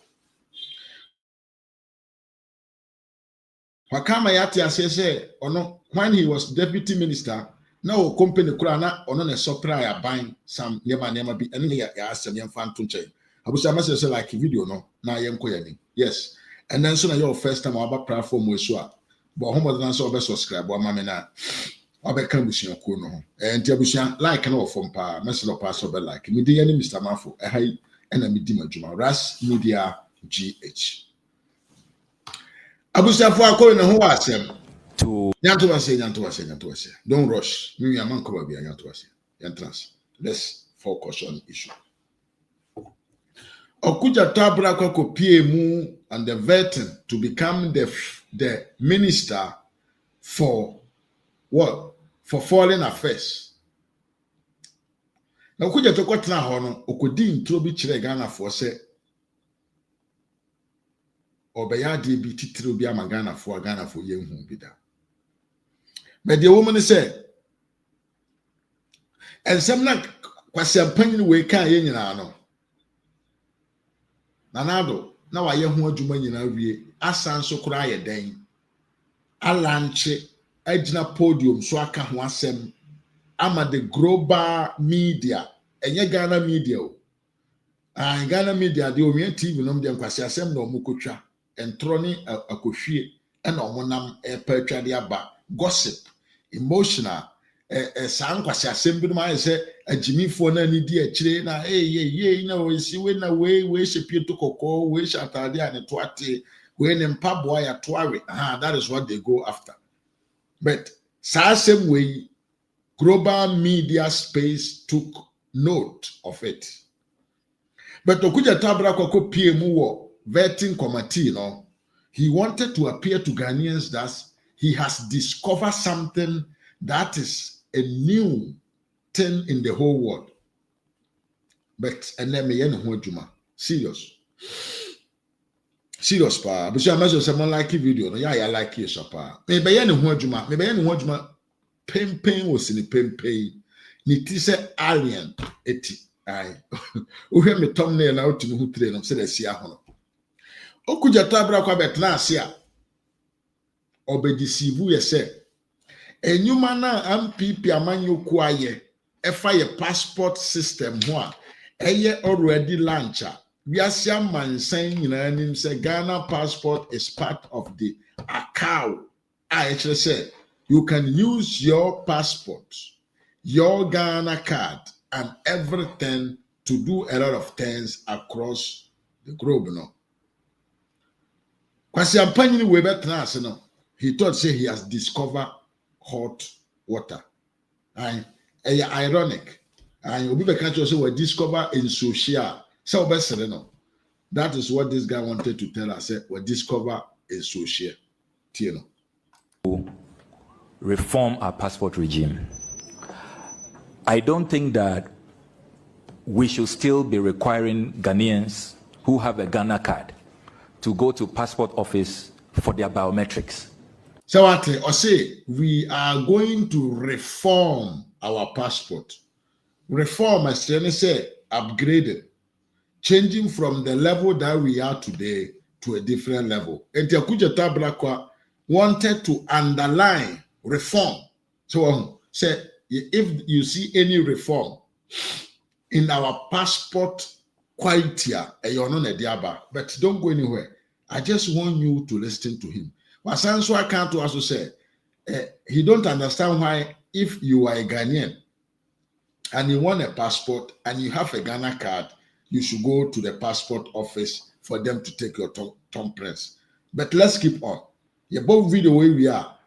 wakama yati asese ono when he was deputy minister na o company kura na ono na supply aban some nema bi ene ya asem yemfa nto nche abusa message like video no na yenko yani yes and then so na your first time about platform we so a but homo dan so be subscribe o mama na obeka busia ko no enti abusia like na ofom pa message pa so be like me dey any Mr. Mafo ehai ena me di madjuma RAZ Media GH abusia fo akọ na ho asem to nyanto wase don't rush me man ko ba bia nyanto wase entrance let's focus on issue okujeto abrakwa ko pie mu and the vetting to become the minister for what? For foreign affairs. Na okujeto kwatena ho no okodi intro bi kire Ghana for say obeya de bi titiro bi ama Ghana for yenhu bi da. But the woman say and some na kwasi ampanyin we kan ye nyina no. Nanado na wa ye ho adwuma nyina wie asan so kura ye den. Alanche agina podium so aka ho asem ama the global media enye Ghana media o Ghana media de Orient TV no de nkwase asem na omukotwa entroni akohwie e na omonam patwa de aba gossip emotional san nkwase asem bi no ma se agimifo na ni di akire na ye na we si we na we shepie to kokko we shatade ane to ate we ne mpaboa ya to awe that is what they go after. But same way, global media space took note of it. But okujeto abrakwa ko PM wo vetting committee no, he wanted to appear to Ghanaians that he has discovered something that is a new thing in the whole world. But and then me ho adwuma serious pa but you imagine someone like video no yeah like you so pa me be ye ne ho adwuma pempen was ni pempen ni ti se alien eti ai o hwe me thumbnail na otu hu tire no se da sia ho no okujeto abrakwa betna ase a obedisivu ye se enyuma na MPP amanyoku aye efa ye passport system ho a eye already launcher. We are some man saying, say Ghana passport is part of the account. I actually said you can use your passport, your Ghana card, and everything to do a lot of things across the globe. No, because he thought say he has discovered hot water. And ironic. And we can also we discover in social. So that is what this guy wanted to tell us. We discover a social. Reform our passport regime. I don't think that we should still be requiring Ghanaians who have a Ghana card to go to passport office for their biometrics. So I say we are going to reform our passport. Reform, as Jenny said, upgraded. Changing from the level that we are today to a different level. And Okujeto Abrakwa wanted to underline reform. So say if you see any reform in our passport quality, but don't go anywhere. I just want you to listen to him. Wasanso I can't also say he don't understand why if you are a Ghanaian and you want a passport and you have a Ghana card, you should go to the passport office for them to take your thumbprints. But let's keep on. You both video where we are.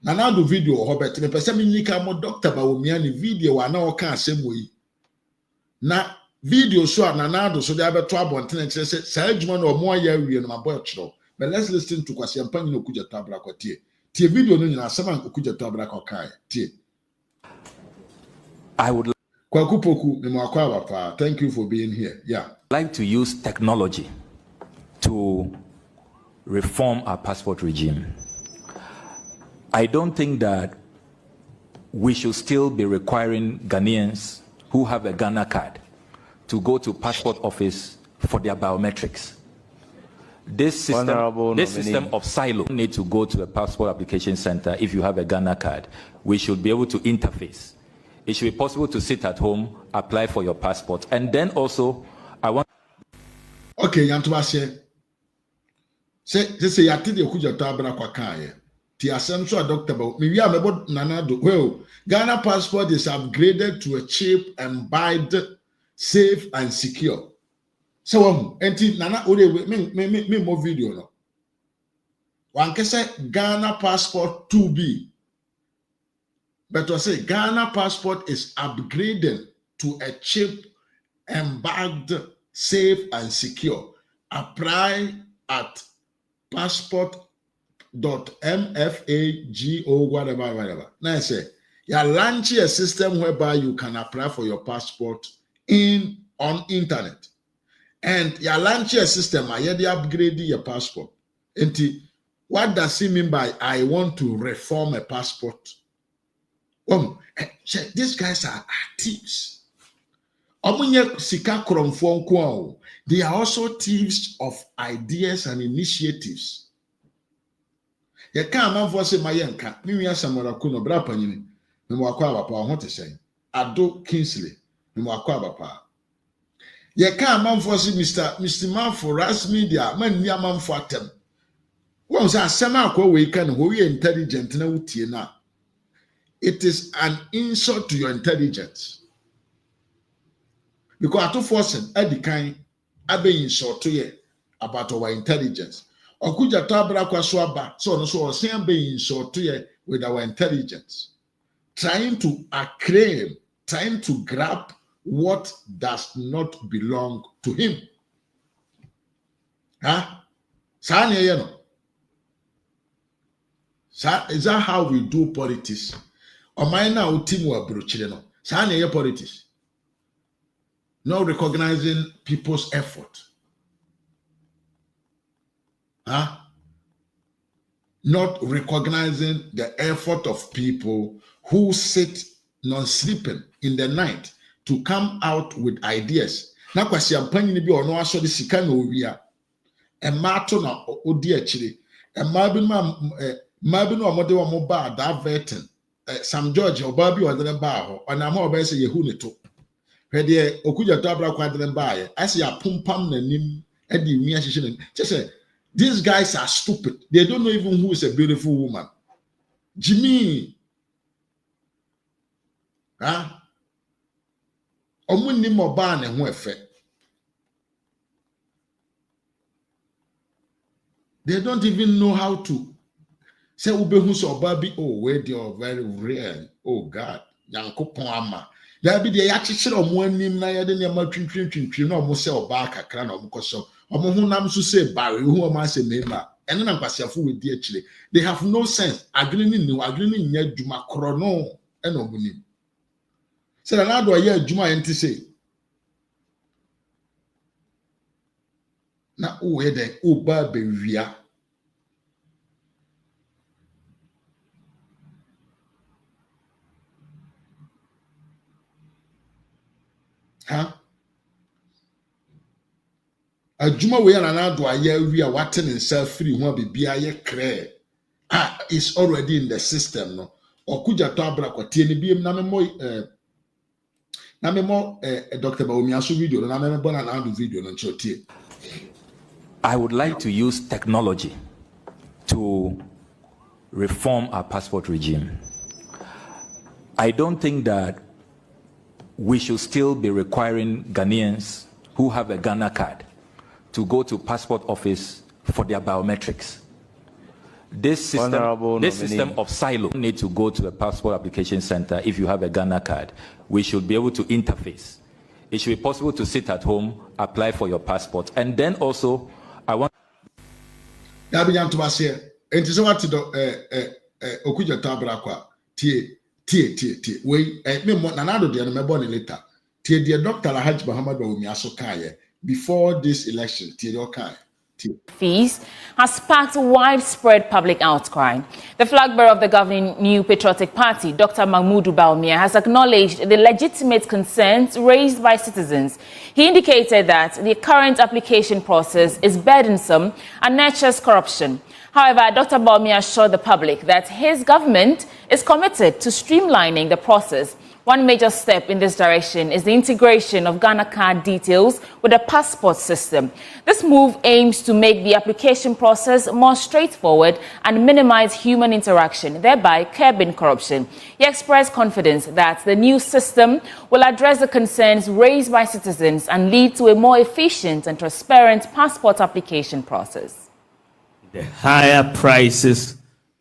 Now do video or but the person mo doctor ba omi ani video wa na o kan asem wo yi. Na video so na do so dey abeto abonten kire say adwuma na omo aya wie no maboy chiro. But let's listen to Kwasi Ampanyi Okudzeto Ablakwa tie. Tie video no nyina asem an Okudzeto Ablakwa kai. Tie. I would thank you for being here. Yeah. like to use technology to reform our passport regime. I don't think that we should still be requiring Ghanaians who have a Ghana card to go to passport office for their biometrics. This system of silo need to go to a passport application center if you have a Ghana card. We should be able to interface. It should be possible to sit at home, apply for your passport, and then also I want. Okay, Yantubashe. Say yati de Okudzeto Ablakwa kan. Ti asem so doctor ba me wi amebo nana do. Well, Ghana passport is upgraded to a cheap, embodied, safe and secure. So enti nana ore me more video no. Wan kese Ghana passport 2B. But I say Ghana passport is upgraded to a cheap, embarked, safe, and secure. Apply at passport.mfago whatever. Now I say you launch a system whereby you can apply for your passport on internet, and you launch a system where you upgrade your passport. And what does he mean by I want to reform a passport? These guys are thieves. They are also thieves of ideas and initiatives. You can't man for say Mayenka, Mimia Samora Kuno Brapani, Mwakwa Papa, what to say? ADDO Kingsley, Mwakwa Papa. You can't man for say Mr. Man for RAZ Media, man Yaman for them. Once I semi we can who intelligent now. It is an insult to your intelligence. Because I to force the kind abe insult to you about our intelligence. Okudzeto Ablakwa swaba so saying be insult to you with our intelligence. Trying to acclaim, trying to grab what does not belong to him. Is that how we do politics? Politics. Not recognizing people's effort. Not recognizing the effort of people who sit non-sleeping in the night to come out with ideas. Na Kwasi Ampanyi ni bi ono aso de sika na owia. Mato na odi akire. Mabi no amode wo mo ba diverting. Sam George obabi wadene ba ho. Ona ma oba se yehu ne to. Hwede Okudzeto Ablakwa adene ba ye. Ase ya pumpam nanim e di mi ahihye nanim. Say these guys are stupid. They don't know even who is a beautiful woman. Jimmy. Omuni mo ba ne ho efe. They don't even know how to say ubehu so baby. Oh, where they are very real. Oh God, Yankopon ama. There be the yakishire omo anim na yede ne ma twintwintwintwi na omo se oba kakra na omo koso. Omo hu nam so say bare hu omo ase mema. Eno na kwasiafo we di akire. They have no sense. Adwene ni nya dwuma kro no eno omo nim. Say na ado ye adwuma enti say. Na o he den o ba be wia. Adwuma we na ado aye wia wate ne nsa free ho bibia ye kre. Is already in the system no. Okudzeto Ablakwa tie ne biem na memo Dr. Baomiaso video na memo na ado video no nchotie. I would like to use technology to reform our passport regime. I don't think that we should still be requiring Ghanaians who have a Ghana card to go to passport office for their biometrics. This system of silo need to go to a passport application center if you have a Ghana card. We should be able to interface. It should be possible to sit at home, apply for your passport, and then also I want. Okudzeto Ablakwa tie we me nanado de no me born later tie de Dr. Alhaji Muhammad Bawumia aso kaye before this election tie de kai fees has sparked widespread public outcry. The flag bearer of the governing New Patriotic Party, Dr. Mahmoud Bawumia, has acknowledged the legitimate concerns raised by citizens. He indicated that the current application process is burdensome and nurtures corruption. However, Dr. Bawumia assured the public that his government is committed to streamlining the process. One major step in this direction is the integration of Ghana card details with the passport system. This move aims to make the application process more straightforward and minimize human interaction, thereby curbing corruption. He expressed confidence that the new system will address the concerns raised by citizens and lead to a more efficient and transparent passport application process. The higher prices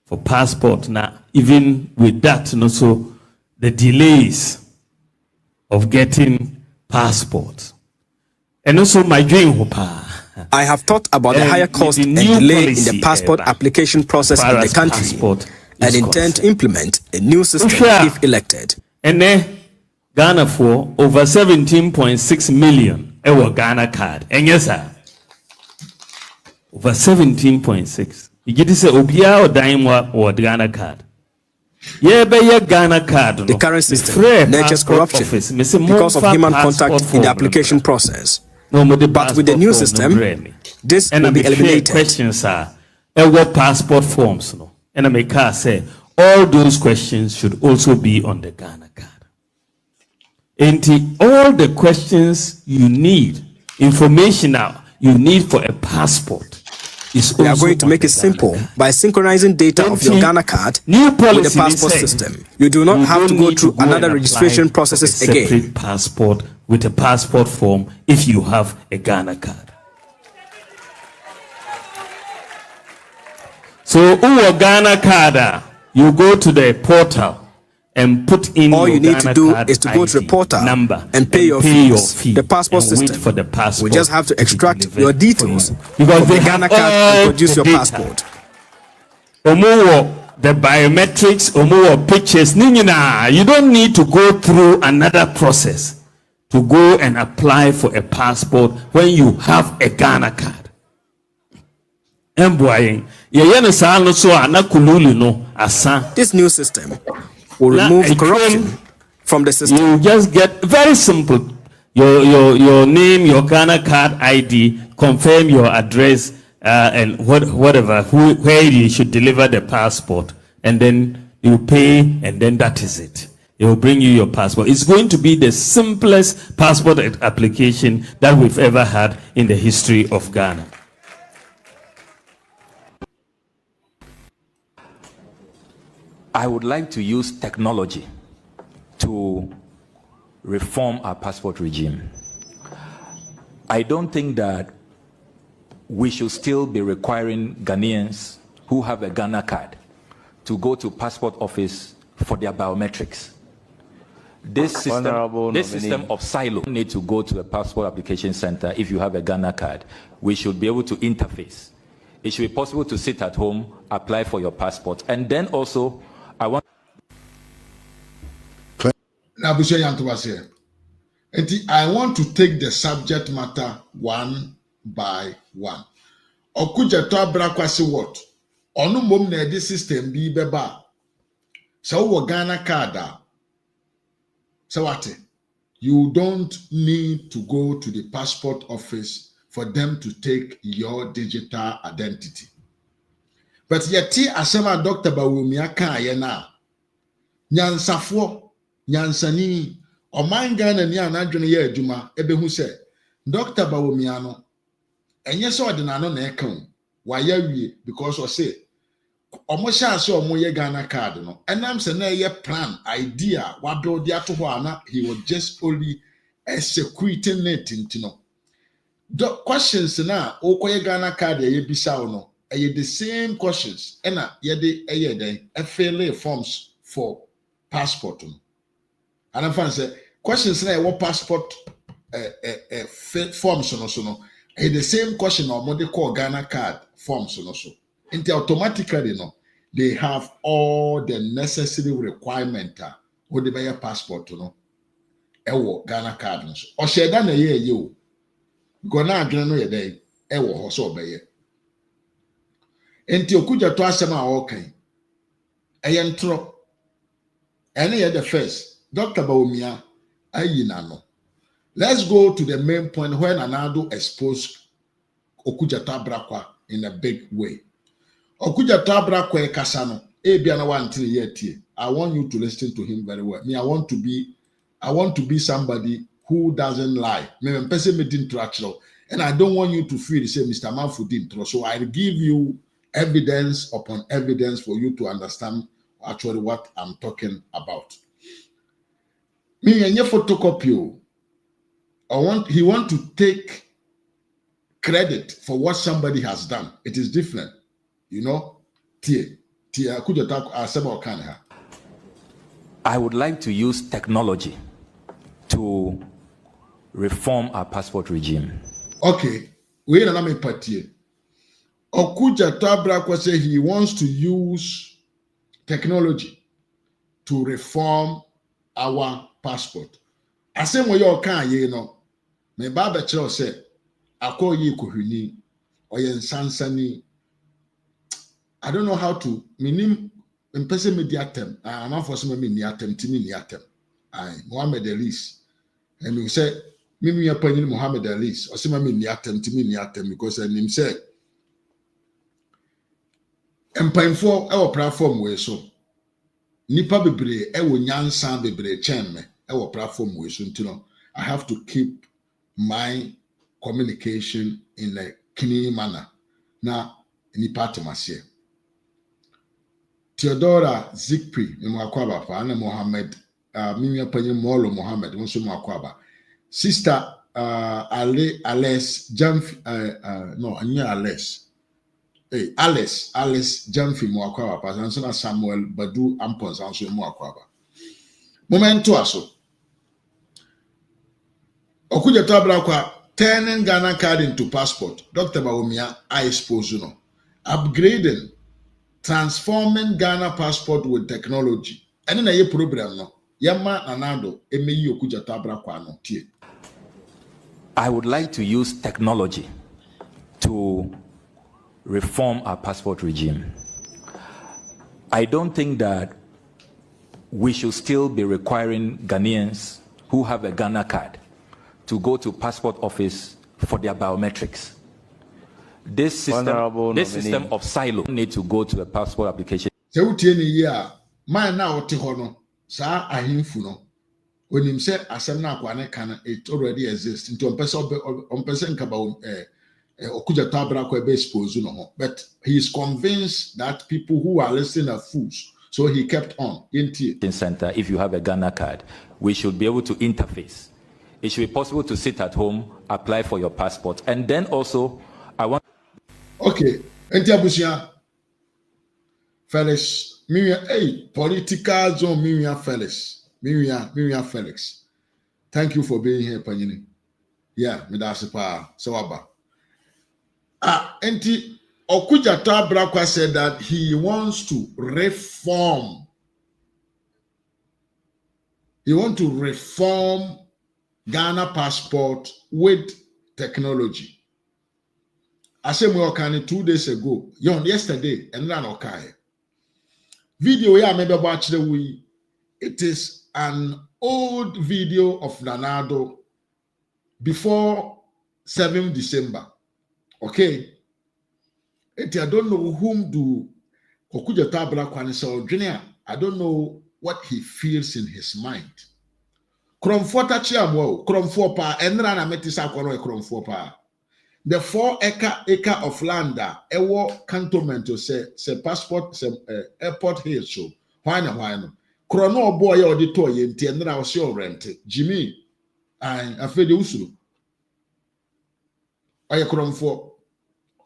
for passport now, even with that, so the delays of getting passports. And also my dream, I have thought about the higher cost and delay in the passport application process in the country and intend to implement a new system if elected. And then Ghana for over 17.6 million Ghana card. And yes, sir, over 17.6. You get to say Obia or Daimwa or Ghana card. The current system nurtures corruption because of human contact in the application process. But with the new system, this will be eliminated. Questions are what passport forms, and I make say all those questions should also be on the Ghana card. And all the questions you need, information now you need for a passport. We are going to make it simple by synchronizing data of your Ghana card with the passport system. You do not have to go through another registration processes again. Separate passport with a passport form if you have a Ghana card. So, Ghana card, you go to the portal and put in all you need to do is to go to the portal and pay your fees. The passport system. For the passport, we just have to extract your details because the Ghana card and produce your passport. The biometrics, pictures, you don't need to go through another process to go and apply for a passport when you have a Ghana card. This new system will remove corruption from the system. You just get very simple. Your name, your Ghana card ID, confirm your address, and whatever, where you should deliver the passport, and then you pay, and then that is it. It will bring you your passport. It's going to be the simplest passport application that we've ever had in the history of Ghana. I would like to use technology to reform our passport regime. I don't think that we should still be requiring Ghanaians who have a Ghana card to go to passport office for their biometrics. This system of silo need to go to a passport application center if you have a Ghana card. We should be able to interface. It should be possible to sit at home, apply for your passport, and then also I want. I want to take the subject matter one by one. Okudzeto Ablakwa say what? Onu mom na the system bi beba. So wo Ghana card. So what? You don't need to go to the passport office for them to take your digital identity. But yeti asema Dr. Bawumia kan ye na nyansafo nyansani oman Ghana ni anadwene ye adwuma ebehu se Dr. Bawumia no enye so de na no na ekan wa ya wie because o say almost as your moye Ghana card, no, and I'm saying a plan, idea, what build the atuana, he was just only executing it into no. The questions now, Okoye Ghana card, ye bisa no, the same questions, and a FLA forms for passport. And I'm fancy questions now, what passport forms no. The same question or what they call Ghana card forms also. Into automatically no, they have all the necessary requirement what they buy a passport no. Ewo Ghana card no. Or share that na ye you. Go na adwene no ye dey ewo ho so obeye. Enti okuja to asem a okan. Eye ntro. Ene ye the first. Dr. Baumia ayina no. Let's go to the main point when ADDO exposed Okudzeto Ablakwa in a big way. Okudzeto Ablakwa kasano ebiana wantini yeti. I want you to listen to him very well. Me, I want to be somebody who doesn't lie. Me person me didn't and I don't want you to feel say Mr. Manfu didn't. So I give you evidence upon evidence for you to understand actually what I'm talking about. Me and your photocopy. He want to take credit for what somebody has done. It is different, you know. I would like to use technology to reform our passport regime. Okay, wait a minute, party. Okudzeto Ablakwa say he wants to use technology to reform our passport. I say when you can, you know. Me baba chero say akoyi kohuni oyen sansani. I don't know how to minim in person media term. I'm not for some me atem timi ni atem. I Muhammad Alis. And we say mimi yapani Muhammad Alis or some me ni atem timi ni atem because him say empanfo our platform we so nipa bebre e wo nyansa bebre chen me our platform we so ntino I have to keep my communication in a clean manner. Now, any part of my share. Theodora Zikri, Mwakwaba, and Mohammed, Mimia Penny Molo Mohammed, also Mwakwaba. Sister Alice Jamfi, no, Anya Alice. Hey, Alice Jamfi Mwakwaba, Pasansona Samuel Badu Ampons, also Mwakwaba. Momento aso. Okudzeto Ablakwa turning Ghana card into passport. Dr. Baumia, I expose you know. Upgrading, transforming Ghana passport with technology. And then a program no. Yama ADDO Okudzeto Ablakwa no tie. I would like to use technology to reform our passport regime. I don't think that we should still be requiring Ghanaians who have a Ghana card to go to passport office for their biometrics. This system of silo need to go to a passport application. Se utieni ya man na ote hono sa ahimfu no onim se asem na akwa ne kana it already exists into on person nkaba Okudzeto Ablakwa be expose no ho, but he is convinced that people who are listening are fools, so he kept on in center. If you have a Ghana card, we should be able to interface. It should be possible to sit at home, apply for your passport, and then also, I want. Okay, Entiabusia, Felix, Miriam, hey, political zone, Miriam Felix, Miriam Felix. Thank you for being here, Panini. Yeah, Midasipa, Sawaba. Enti Okudzeto Ablakwa said that he wants to reform. He wants to reform Ghana passport with technology. I said we can 2 days ago. Yesterday, and then okay. Video here, maybe watch the we. It is an old video of ADDO before 7 December. Okay. I don't know whom do Okudzeto Ablakwa so I don't know what he feels in his mind. Kromfo tachi amwo, kromfo pa enra na metisa kono kromfo pa. the 4 acre of land ewo cantonment to say passport say airport here so why no krono boy ya odi to ye nti enra wo se rent Jimmy an afede usuru oye kromfo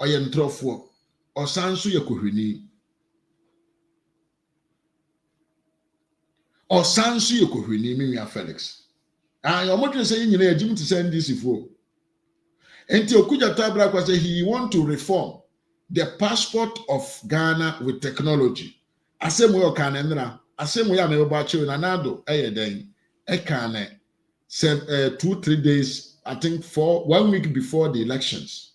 oye ntrofo osanso ye kohwini osanso ye kohwini mi Felix omodwe say nyina ya jim to send this fo enti Okudzeto Ablakwa say he want to reform the passport of Ghana with technology asem we okan enra asem we amebo achew na nado eyeden ekane 2-3 days I think 1 week before the elections.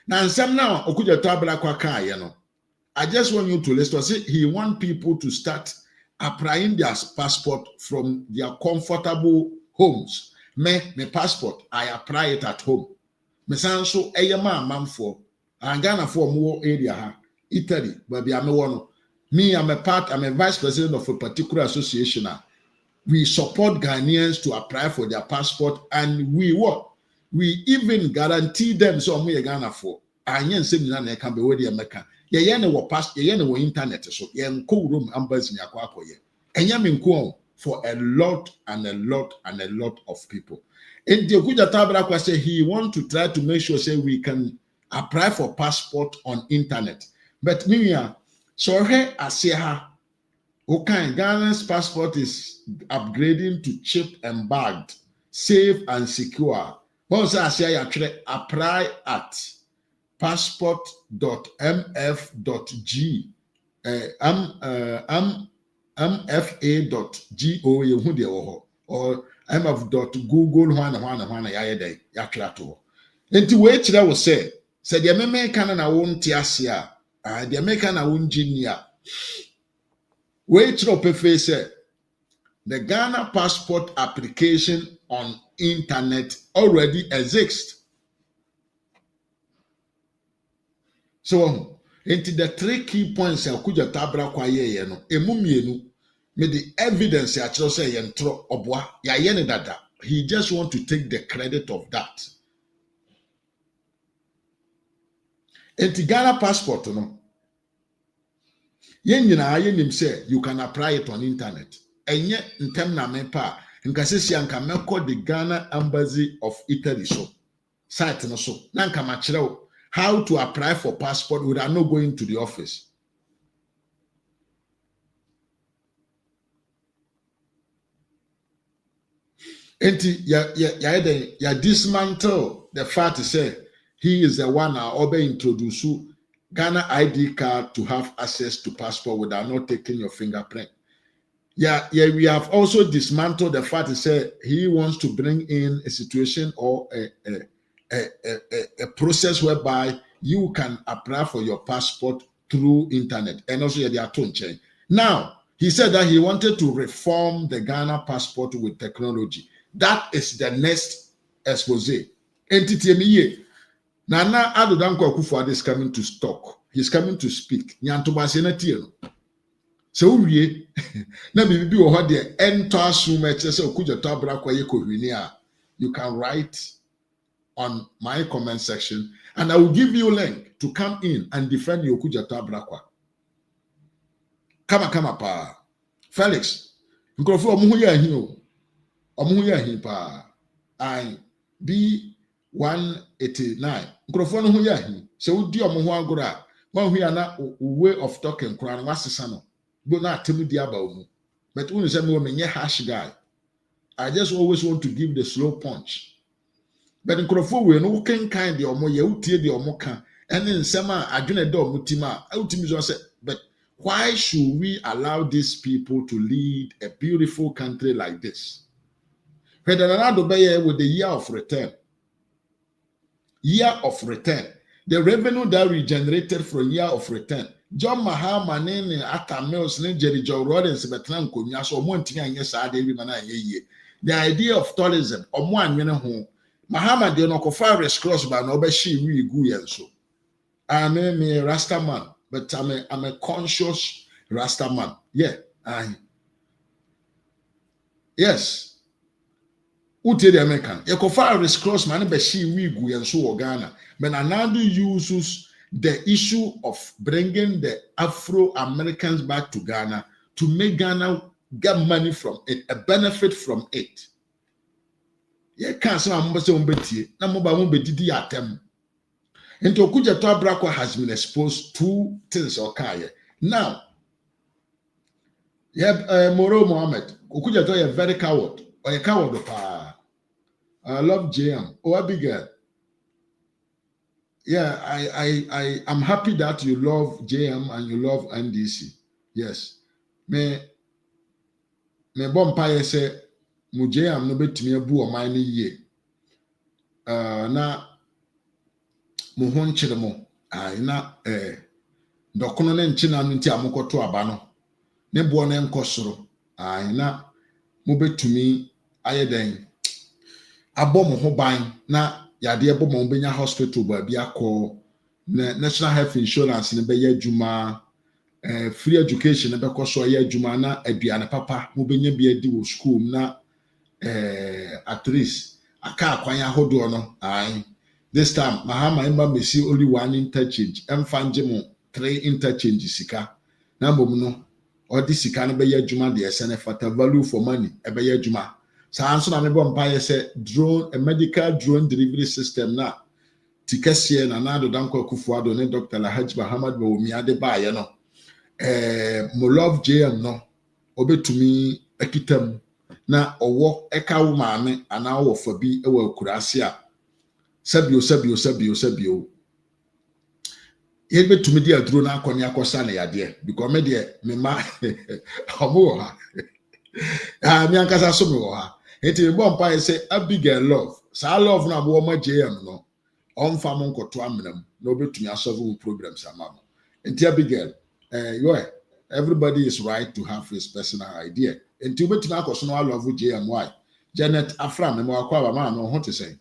Now some now Okudzeto Ablakwa kai no I just want you to listen. Say he want people to start applying their passport from their comfortable homes. My passport, I apply it at home. Me sanso eyema manfo. Ghana for more area ha. Italy, but I'm one. Me, I'm a vice president of a particular association. We support Ghanaians to apply for their passport, and we what? We even guarantee them some way Ghana for. Anyen seminar na can be where they make. Ye ne wo pass, ye ne wo internet so. Ye nko room embassy ni akwa akoye. Enya me nko for a lot of people. And the Okudzeto Ablakwa say he want to try to make sure say we can apply for passport on internet. But Miriam, so here I say ha. Okay, Ghana's passport is upgrading to chip and bagged, safe and secure. Once I say apply at passport.mf.g mfa.go or mf.google hwana yayede yaklato. Enti we chira wo say the American na won tiasia the American na won engineer we chira pefe say the Ghana passport application on internet already exists. So into the 3 key points Okudzeto Ablakwa ye no emumienu me the evidence ya chiro say yentro obwa ya ye ne dada. He just want to take the credit of that. Into Ghana passport no yen nyina ye nim say you can apply it on internet. Enye ntem na me pa nka sesi anka meko the Ghana Embassy of Italy so site no so na nka ma kire how to apply for passport without not going to the office. And ya dismantle the fact to say he is the one who introduce Ghana ID card to have access to passport without not taking your fingerprint. Yeah, we have also dismantled the fact to say he wants to bring in a situation or a process whereby you can apply for your passport through internet and also their tone change. Now, he said that he wanted to reform the Ghana passport with technology. That is the next expose. Entity miye. Nana ADDO Akufo-Addo is coming to talk. He's coming to speak. Nyantoba na tie no. So we na bibi wo ho de ento asuma che se Okudzeto Ablakwa ye kohwini a you can write on my comment section and I will give you a link to come in and defend your Okudzeto Ablakwa. Kama pa. Felix, nkrofo omuhu ya hin o. Omuhu ya hin pa. I B189. Nkrofo no hu ya hin. Se udi omuhu agora, wan hu ya na way of talking kura no wasesa no. Bo na atemudi aba omu. But when you say me menye harsh guy, I just always want to give the slow punch. But in Krofo we no can kind the omo ye utie the omo kan ene nsem a adwene da omo tim a utimi so say but why should we allow these people to lead a beautiful country like this? Federal be with the year of return. The revenue that we generated from year of return. John Mahama ne Atta Mills ne Jerry Joe Rodens betran konya so omo ntimi anye saa de bi mana ye. The idea of tourism omo anwene ho Mahama de no kofa Red Cross ba no be shi wi gu yen so. I'm a Rasta man, but I'm a conscious Rasta man. Yeah, yes. Uti the American. Ekofa risk cross man be she wigu and so Ghana. But Anadu uses the issue of bringing the Afro-Americans back to Ghana to make Ghana get money from it, a benefit from it. Ye can't say I'm betie. Na mo ba mo be didi atem. Into Okudzeto Ablakwa has been exposed to things okay. Now, Moro Mohammed, Okudzeto is very coward. Or a coward I love JM. Oh, Abigail. Yeah, I'm happy that you love JM and you love NDC. Yes. Me bompire say mu JM no betumi abu o man ye. Na mu ho nkyere mo. Na dokono ne nkyina no nti amokoto aba no. Ne bo ne nkosoro. Na mu betumi ayeden abom ho ban na yade ebo mo benya hospital ba bia ko national health insurance ne be adwuma free education ne be ko so ye adwuma na aduane papa mo benya bia di wo school na at least aka akwan ahodo no this time mahama emba mesi only one interchange emfanje mo 3 interchange sika na mbom no odi sika ne be adwuma de esene fata value for money e be adwuma. So na me bompa say drone, a medical drone delivery system na tikese na ADDO Akufo-Addo ne Dr. Alhaji Muhammad Bawumia de ba ye no mo love JM no obetumi akitam na owo eka wo maame ana wo fa bi e wa kurase a sabio ye betumi di aduro na akoni akosa na yade because me de me ma omo ha mi ankasa so me wo ha. Eti bompa say Abigail love. Sa love na bo ma JM no. On fa mo nkoto amnam na obetumi asolve problems amam. Enti Abigail, everybody is right to have his personal idea. Enti obetumi akoso no love JM why? Janet Afra me mo akwa ba ma no ho te say.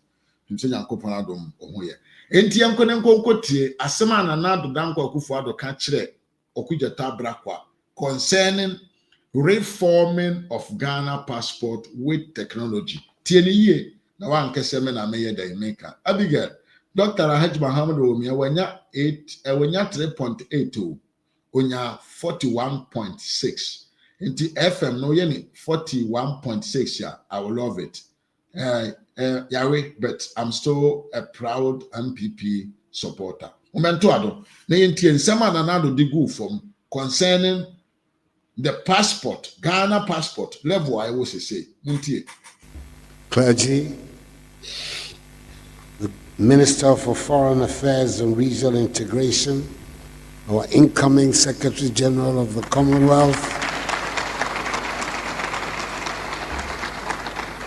Nti Nyankopon adom oho ye. Enti yankone nkonkotie asema na ADDO Akufo-Addo ka kire Okudzeto Ablakwa concerning reforming of Ghana passport with technology. Tieni ye na wan keseme na meye da imeka. Abigail, Dr. Alhaji Muhammad Bawumia wanya 3.82, onya 41.6. Inti FM no yeni 41.6 ya. I will love it. Yahweh, but I'm still a proud MPP supporter. Umento ado. Na yenti ensema na ADDO digu from concerning the passport, Ghana passport level, I will say. Clergy, the Minister for Foreign Affairs and Regional Integration, our incoming Secretary General of the Commonwealth,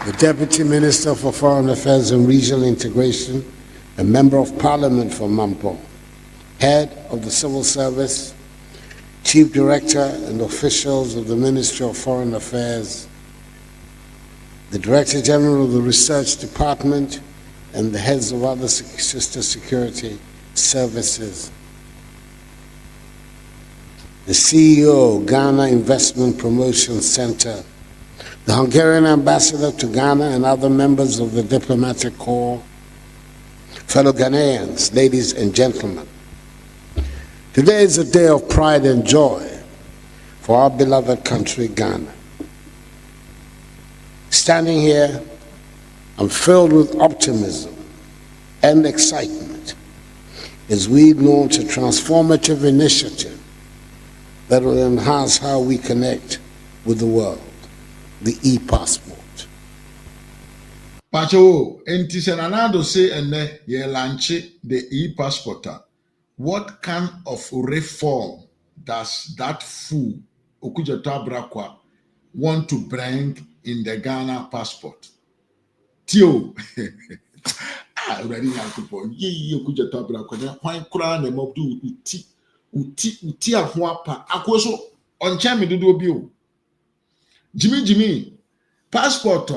the Deputy Minister for Foreign Affairs and Regional Integration, a Member of Parliament for Mampo, Head of the Civil Service, Chief Director and officials of the Ministry of Foreign Affairs, the Director General of the Research Department, and the heads of other sister security services. The CEO, Ghana Investment Promotion Center, the Hungarian ambassador to Ghana and other members of the diplomatic corps, fellow Ghanaians, ladies and gentlemen. Today is a day of pride and joy for our beloved country, Ghana. Standing here, I'm filled with optimism and excitement as we launch a transformative initiative that will enhance how we connect with the world, the e-passport. Pacho, enti senanado say ene ye lanche the e-passport. What kind of reform does that fool Okudzeto Ablakwa want to bring in the Ghana passport? Tio, already Nyankopon. Ye Okudzeto Ablakwa. Why kura na mo do uti ahwapa. Akoso onche me dodo bio. Jimmy passport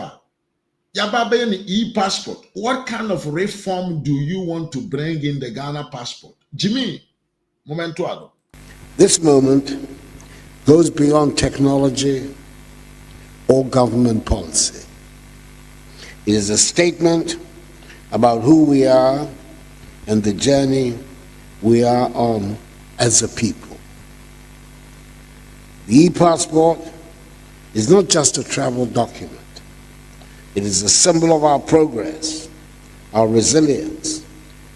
yababe ni e-passport. What kind of reform do you want to bring in the Ghana passport? Jimmy, momento ado. This moment goes beyond technology or government policy. It is a statement about who we are and the journey we are on as a people. The e-passport is not just a travel document. It is a symbol of our progress, our resilience,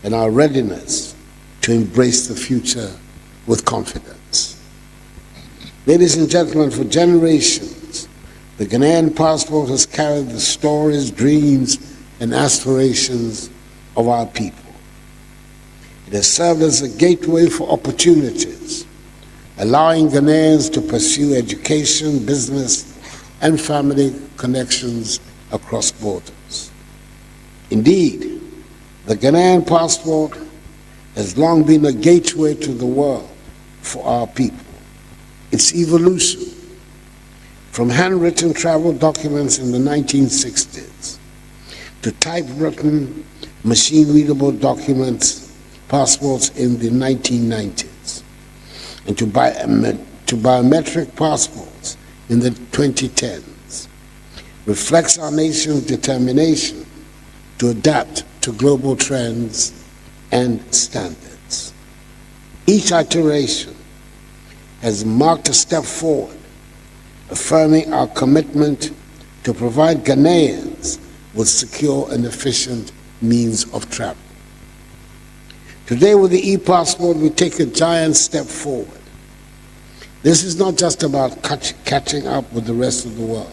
and our readiness to embrace the future with confidence. Ladies and gentlemen, for generations, the Ghanaian passport has carried the stories, dreams, and aspirations of our people. It has served as a gateway for opportunities, allowing Ghanaians to pursue education, business, and family connections across borders. Indeed, the Ghanaian passport has long been a gateway to the world for our people. Its evolution, from handwritten travel documents in the 1960s to typewritten, machine-readable documents, passports in the 1990s, and to biometric passports in the 2010s, reflects our nation's determination to adapt to global trends and standards. Each iteration has marked a step forward, affirming our commitment to provide Ghanaians with secure and efficient means of travel. Today, with the e-passport, we take a giant step forward. This is not just about catching up with the rest of the world.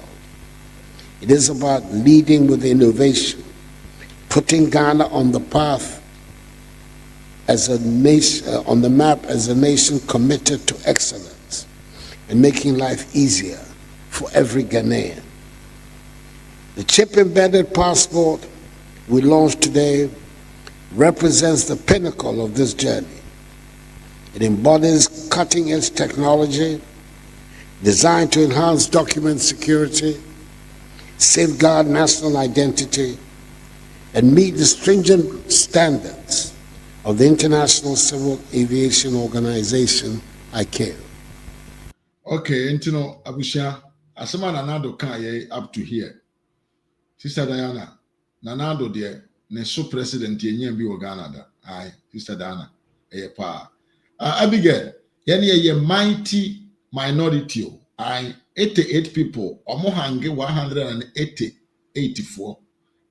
It is about leading with innovation, putting Ghana on the path as a nation, on the map as a nation committed to excellence and making life easier for every Ghanaian. The chip-embedded passport we launched today represents the pinnacle of this journey. It embodies cutting-edge technology designed to enhance document security, safeguard national identity, and meet the stringent standards of the International Civil Aviation Organization, ICAO. Okay, Intino Abusha, Asama Nanado Kaye up to here. Sister Diana, Nanado dear, Neso President Yenbi Oganada. Aye, Sister Diana, pa. Abigail, ye mighty minority. Aye, 88 people, Omohange 184.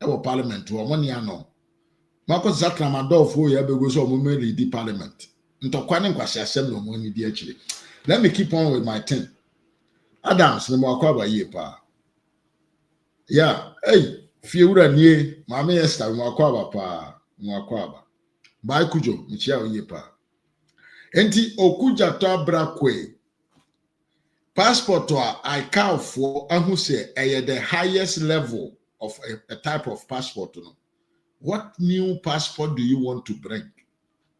Ewo Parliament, Omoni ano. Marcus Zaklamadov, who you go so lead the Parliament. Ntokwane kwasi asem no money di actually. Let me keep on with my 10. Adams, no more kwaba ye pa. Yeah, hey, fiura nie, mama Esther, mo kwaba pa, mo kwaba. Ba kujo, mchia ye pa. Enti okujato abrakwe. Passport to I count for who say the highest level of a type of passport. No? What new passport do you want to bring?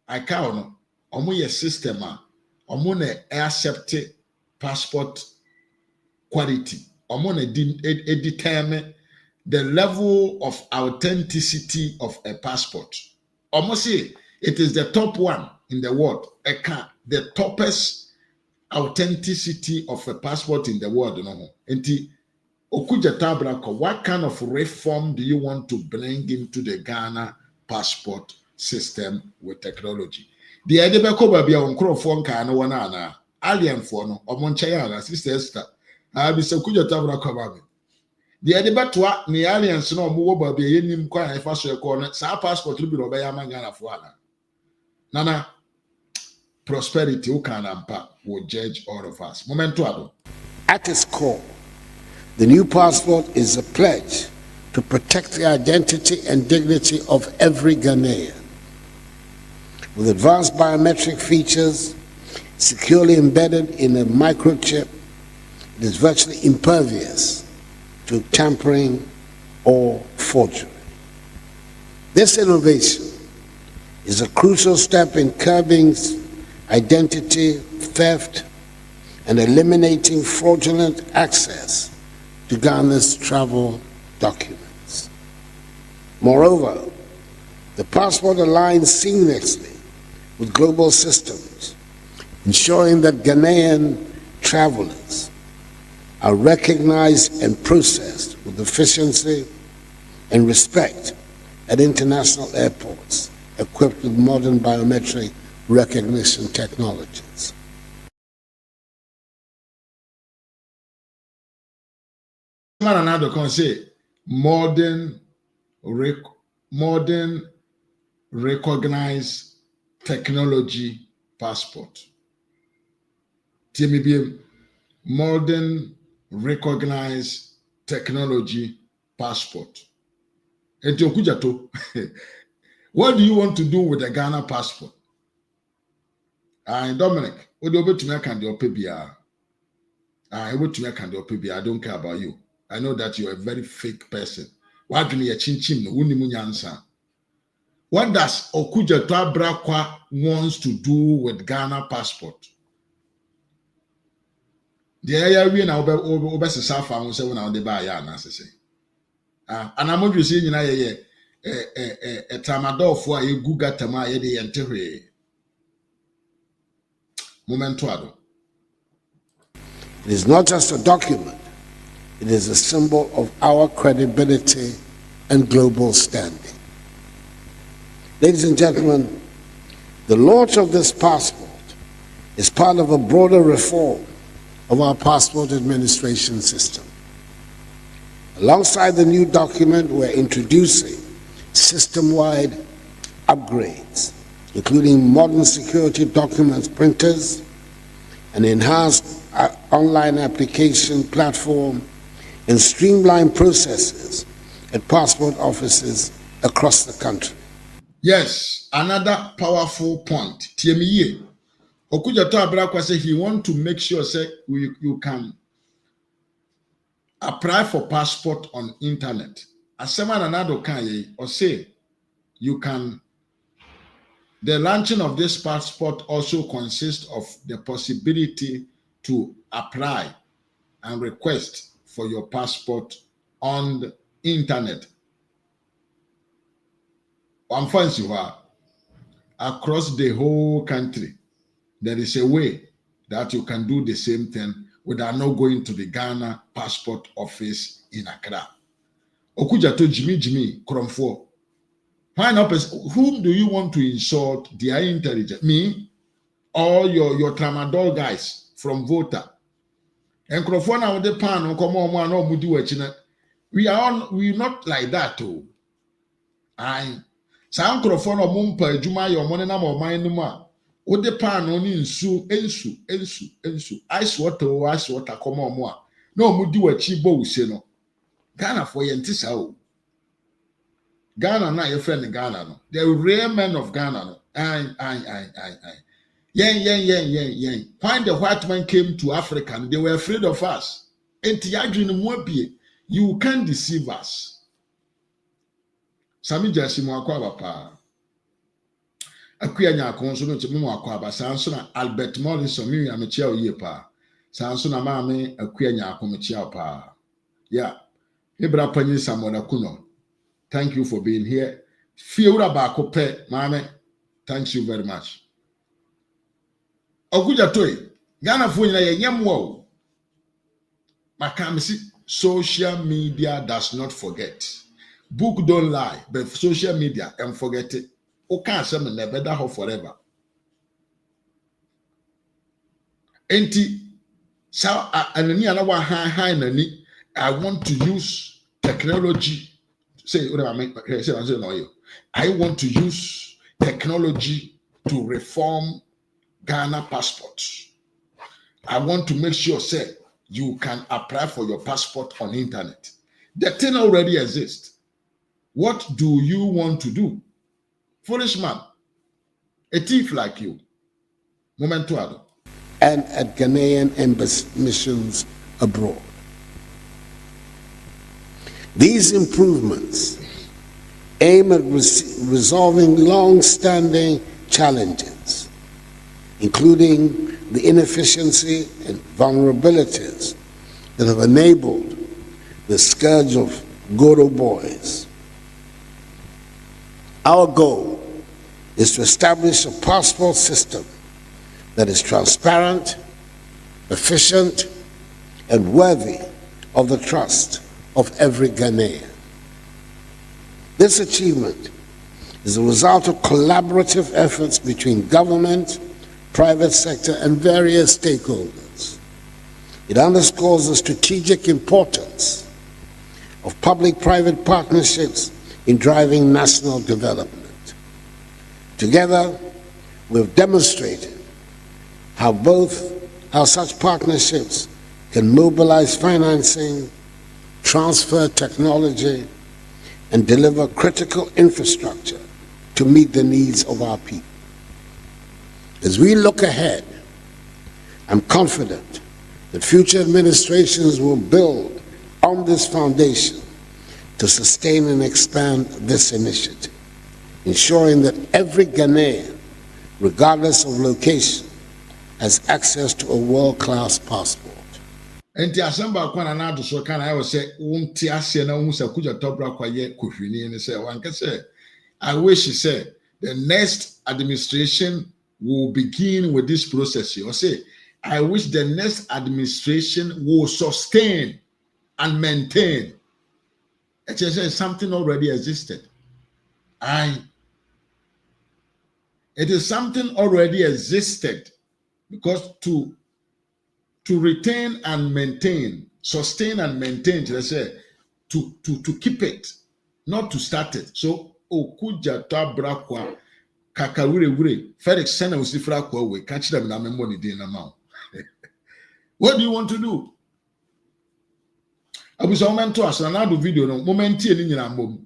I count no. Omo ye system omo ne accept passport quality. Omo ne determine the level of authenticity of a passport. Omo say it is the top one in the world. The toppest authenticity of a passport in the world. No? Enti Okudzeto Ablakwa, what kind of reform do you want to bring into the Ghana passport system with technology? The idea be ko ba bia onkrofo nka na wona ana alien fo no omonche ya na sister Esther abi se Okudzeto Ablakwa ba me the idea be to ni aliens no mo wo ba bia yenim kwa na ifa so e ko no sa passport bi ro be ya ma Ghana fo ana nana prosperity ukanampa will judge all of us. Momento ado. At its core, the new passport is a pledge to protect the identity and dignity of every Ghanaian. With advanced biometric features securely embedded in a microchip, it is virtually impervious to tampering or forgery. This innovation is a crucial step in curbing identity theft and eliminating fraudulent access to Ghana's travel documents. Moreover, the passport aligns seamlessly with global systems, ensuring that Ghanaian travelers are recognized and processed with efficiency and respect at international airports equipped with modern biometric recognition technologies. Another can say modern recognized technology passport. TMBM modern recognized technology passport. And Okujato, what do you want to do with the Ghana passport? Dominic, what do you want to make and your PBR? I want to make and your PBR. I don't care about you. I know that you're a very fake person. What does Okujato Ablakwa wants to do with Ghana passport? The area we now over Safa and say when I buy and say. And I'm going to say, you know, a tramadol for a Guga Tama Yedi and Terry. Momentuado. It is not just a document, it is a symbol of our credibility and global standing. Ladies and gentlemen, the launch of this passport is part of a broader reform of our passport administration system. Alongside the new document, we're introducing system-wide upgrades, including modern security documents printers, an enhanced online application platform, and streamlined processes at passport offices across the country. Yes, another powerful point. TME. Okujato Ablakwa said he wants to make sure you can apply for passport on internet. Asema Nanado Kanye or say you can. The launching of this passport also consists of the possibility to apply and request for your passport on the internet. One fancy across the whole country, there is a way that you can do the same thing without not going to the Ghana passport office in Accra. Okujato Jimmy Kromfo. Why not? Whom do you want to insult? Their intelligence, me or your tramadol guys from Volta? And Kromfo now the pan come on no mudi wachina. We're not like that too. Some Kromfo no mumpa juma your money na mo mind no. O de pan no ni ensu ice water come on mo. No mudi wachi bo se no. Ghana for yentisa o. Ghana na your friend in Ghana no. The rare men of Ghana no. Yen. When the white man came to Africa, they were afraid of us. You can't deceive us. Sami jasi mo akwa pa. Akuya nya akonso no timi mo akwa ba sanso na Albert Morrison mi ya mechia oye pa. Sanso na maame akuya nya akomechia pa. Yeah. Ibra panyi Samoda Kuno. Thank you for being here. Fiura ba kope maame. Thank you very much. Okujato Ghana fo nyina ye nyamwo. Makamisi social media does not forget. Book don't lie, but social media and forget it. Okay, some never die forever. Enti so anani anawa high nani. I want to use technology. I want to use technology to reform Ghana passports. I want to make sure, you can apply for your passport on internet. The thing already exists. What do you want to do? Foolish man, a thief like you. Momentuado. And at Ghanaian embassy missions abroad. These improvements aim at resolving long-standing challenges, including the inefficiency and vulnerabilities that have enabled the scourge of Goro boys. Our goal is to establish a passport system that is transparent, efficient, and worthy of the trust of every Ghanaian. This achievement is a result of collaborative efforts between government, private sector, and various stakeholders. It underscores the strategic importance of public-private partnerships in driving national development. Together, we've demonstrated how such partnerships can mobilize financing, transfer technology, and deliver critical infrastructure to meet the needs of our people. As we look ahead, I'm confident that future administrations will build on this foundation to sustain and expand this initiative, ensuring that every Ghanaian, regardless of location, has access to a world-class passport. Enti asamba kwa na ado so kana I was say wonti ase na hu se Okudzeto Ablakwa ye kohwini ni say wanka say I wish he said the next administration will begin with this process. Or say I wish the next administration will sustain and maintain. It is something already existed. It is something already existed, because to retain and maintain, sustain and maintain, let's say, to keep it, not to start it. So Okudzeto Ablakwa kakawure Felix sena usifra kwa we catch them na membo ni dey na ma. What do you want to do? Abuso momento asana do video no moment ni nyina mbom.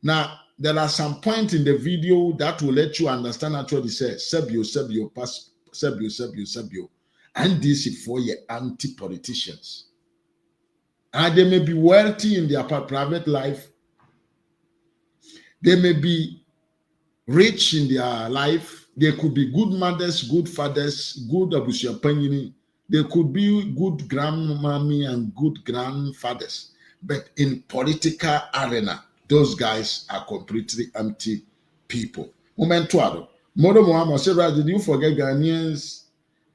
Now there are some points in the video that will let you understand actually say sebio pass sebio and this for your anti-politicians. And they may be wealthy in their private life. They may be rich in their life. They could be good mothers, good fathers, good abusuapanyini. They could be good grandmommy and good grandfathers. But in political arena, those guys are completely empty people. Momentuado. Modo Muhammad said, did you forget Ghanaians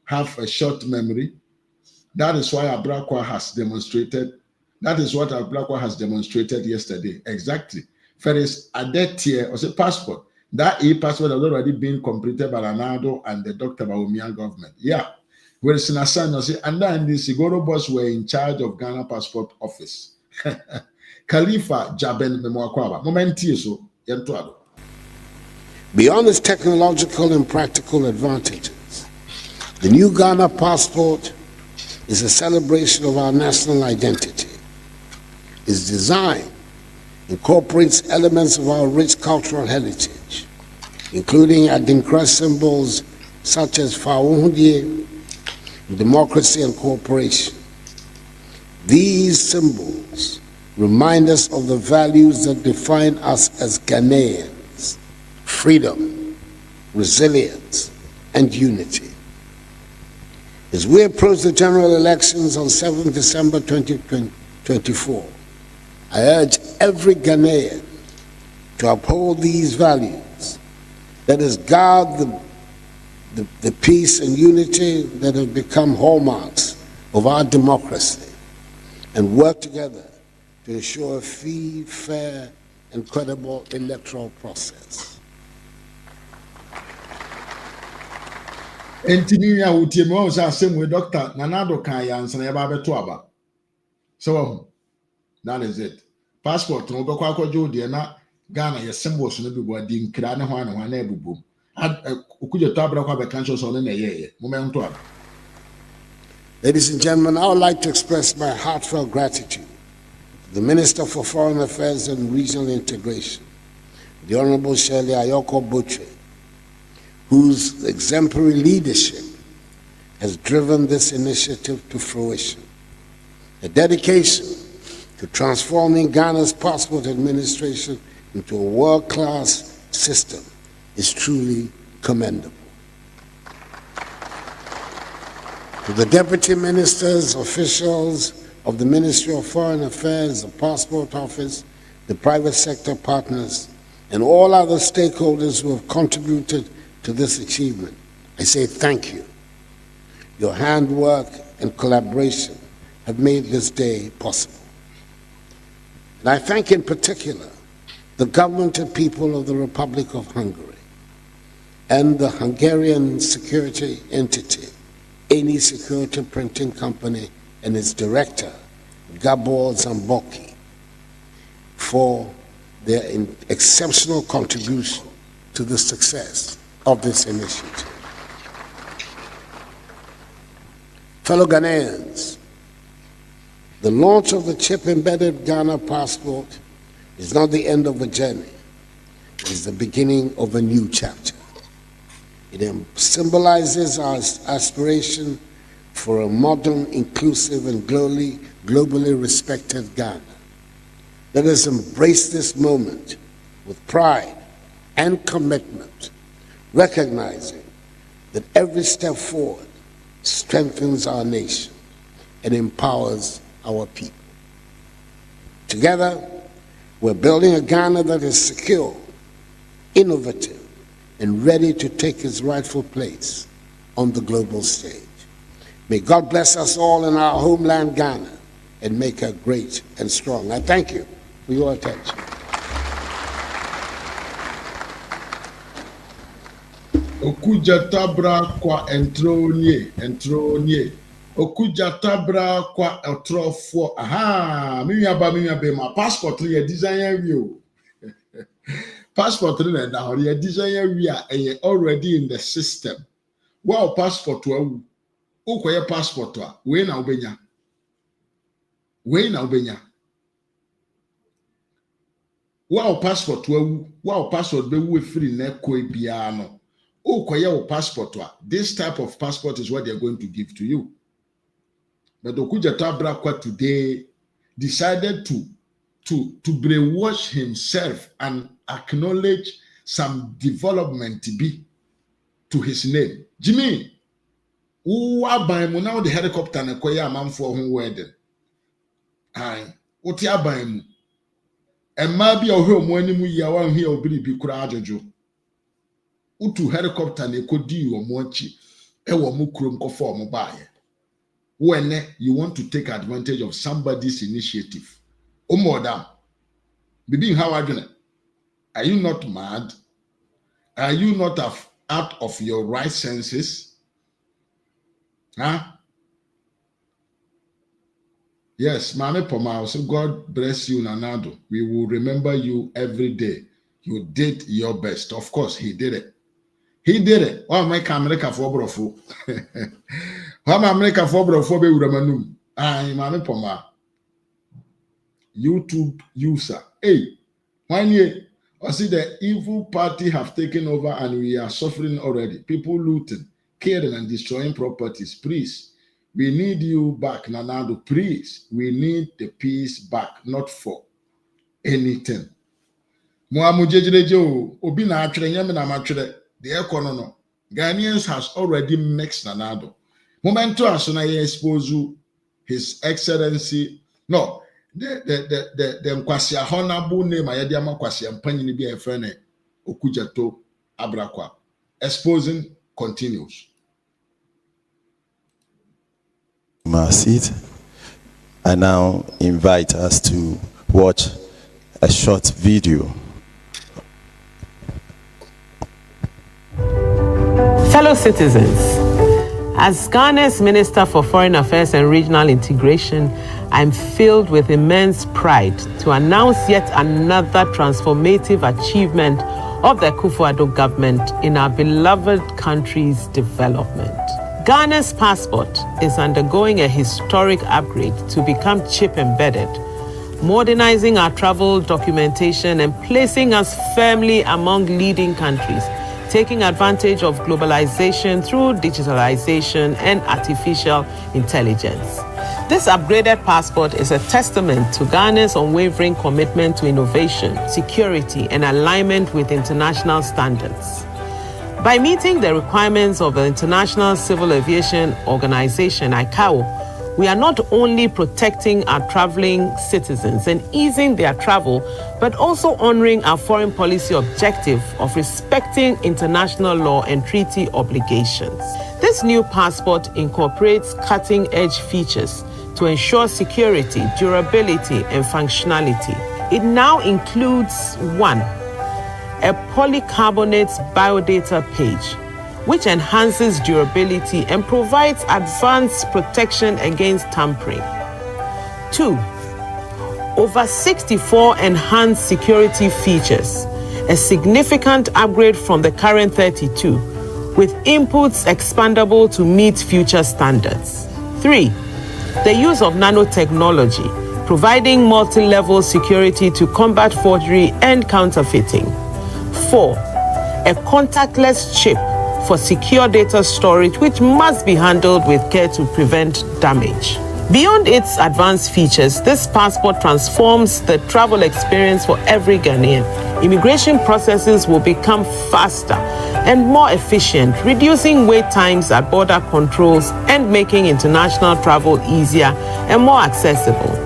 have a short memory? That is why Ablakwa has demonstrated. That is what Ablakwa has demonstrated yesterday. Exactly. First, at that tier, or say passport. That e-passport has already been completed by ADDO and the Dr. Bawumia government. Yeah. Whereas in Asan, say, and then the Sigoro boss were in charge of Ghana Passport Office. Khalifa Jaben Memwakwaba. Momenti so yentuado. Beyond its technological and practical advantages, the new Ghana passport is a celebration of our national identity. Its design incorporates elements of our rich cultural heritage, including Adinkra symbols such as Fawuhudie, democracy and cooperation. These symbols remind us of the values that define us as Ghanaians: freedom, resilience, and unity. As we approach the general elections on 7 December 2024, I urge every Ghanaian to uphold these values. Let us guard the peace and unity that have become hallmarks of our democracy and work together to ensure a free, fair, and credible electoral process. Entiniya utiemo sa same Dr. Nanado kan ya ansana ya ba beto aba. So that is it. Passport no be kwa akwajo de na Ghana ye symbols no bi bo di nkira ne ho na ebubum. Okudzeto Ablakwa be kan so na ye momento aba. Ladies and gentlemen, I would like to express my heartfelt gratitude to the Minister for Foreign Affairs and Regional Integration, the Honorable Shirley Ayoko Botwe, whose exemplary leadership has driven this initiative to fruition. A dedication to transforming Ghana's passport administration into a world-class system is truly commendable. To the deputy ministers, officials of the Ministry of Foreign Affairs, the Passport Office, the private sector partners, and all other stakeholders who have contributed to this achievement, I say thank you. Your handwork and collaboration have made this day possible. And I thank in particular the government and people of the Republic of Hungary, and the Hungarian security entity, Any Security Printing Company, and its director, Gabor Zamboki, for their exceptional contribution to the success of this initiative. Fellow Ghanaians, the launch of the chip-embedded Ghana passport is not the end of a journey. It is the beginning of a new chapter. It symbolizes our aspiration for a modern, inclusive, and globally respected Ghana. Let us embrace this moment with pride and commitment, recognizing that every step forward strengthens our nation and empowers our people. Together, we're building a Ghana that is secure, innovative, and ready to take its rightful place on the global stage. May God bless us all in our homeland, Ghana, and make her great and strong. I thank you for your attention. Okujatabra kwa entronye. Okujatabra kwa etrofo. Aha, mimi aba ma passport ye design you. Passport na da hori ye design we are already in the system. Wow, passport wa ukoye passport wa we na ubenya. Wow, passport wa passport be we free na ko bia no. Ukoye passport wa. This type of passport is what they are going to give to you. But Okujatabra kwa today decided to brainwash himself and acknowledge some development be to his name. Jimmy, who are by now the helicopter and a man for whom wedding? Aye, what ya by mu? And maybe a home when you yawan here will be kurajo. Utu helicopter ne kodi or mochi, ewa mukrum conform by. When you want to take advantage of somebody's initiative. Oh, madam, Bibi, how are you? Are you not mad? Are you not out of your right senses? Huh? Yes, Mame Pomao, so God bless you, Nanado. We will remember you every day. You did your best. Of course, he did it. He did it. Oh, my America for brofo. How America for brofo be uramanum. Mame Poma. YouTube user. Hey, 1 year. I see the evil party have taken over and we are suffering already. People looting, killing and destroying properties. Please, we need you back, Nanado. Please, we need the peace back, not for anything. The economy. Ghanaians has already mixed Nanado. Momento asuna ye expose His Excellency. No. The Nkwasi honorable name ayedi ama Nkwasi mpanyi bi efene Okudzeto Ablakwa. Exposing continues. My seat. I now invite us to watch a short video. Fellow citizens, as Ghana's Minister for Foreign Affairs and Regional Integration, I'm filled with immense pride to announce yet another transformative achievement of the Akufo-Addo government in our beloved country's development. Ghana's passport is undergoing a historic upgrade to become chip-embedded, modernizing our travel documentation and placing us firmly among leading countries, taking advantage of globalization through digitalization and artificial intelligence. This upgraded passport is a testament to Ghana's unwavering commitment to innovation, security, and alignment with international standards. By meeting the requirements of the International Civil Aviation Organization, ICAO, we are not only protecting our traveling citizens and easing their travel, but also honoring our foreign policy objective of respecting international law and treaty obligations. This new passport incorporates cutting-edge features to ensure security, durability, and functionality. It now includes 1. A polycarbonate biodata page, which enhances durability and provides advanced protection against tampering. 2. Over 64 enhanced security features, a significant upgrade from the current 32, with inputs expandable to meet future standards. 3. The use of nanotechnology, providing multi-level security to combat forgery and counterfeiting. 4. A contactless chip for secure data storage, which must be handled with care to prevent damage. Beyond its advanced features, this passport transforms the travel experience for every Ghanaian. Immigration processes will become faster and more efficient, reducing wait times at border controls and making international travel easier and more accessible.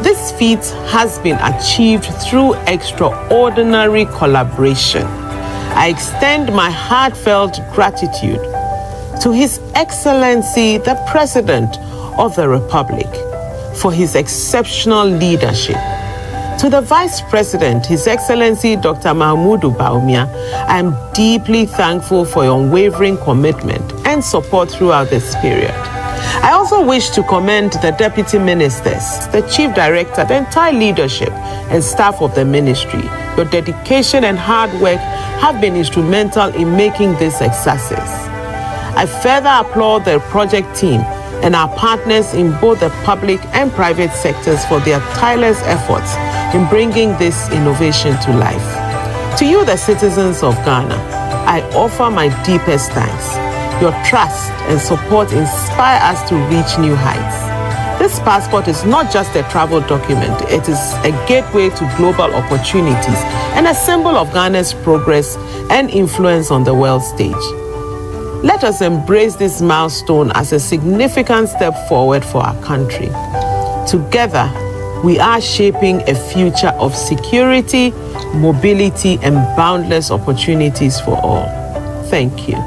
This feat has been achieved through extraordinary collaboration. I extend my heartfelt gratitude to His Excellency, the President of the Republic, for his exceptional leadership. To the Vice President, His Excellency Dr. Mahmoudou Bawumia, I am deeply thankful for your unwavering commitment and support throughout this period. I also wish to commend the Deputy Ministers, the Chief Director, the entire leadership and staff of the ministry. Your dedication and hard work have been instrumental in making this a success. I further applaud the project team and our partners in both the public and private sectors for their tireless efforts in bringing this innovation to life. To you, the citizens of Ghana, I offer my deepest thanks. Your trust and support inspire us to reach new heights. This passport is not just a travel document, it is a gateway to global opportunities and a symbol of Ghana's progress and influence on the world stage. Let us embrace this milestone as a significant step forward for our country. Together, we are shaping a future of security, mobility, and boundless opportunities for all. Thank you.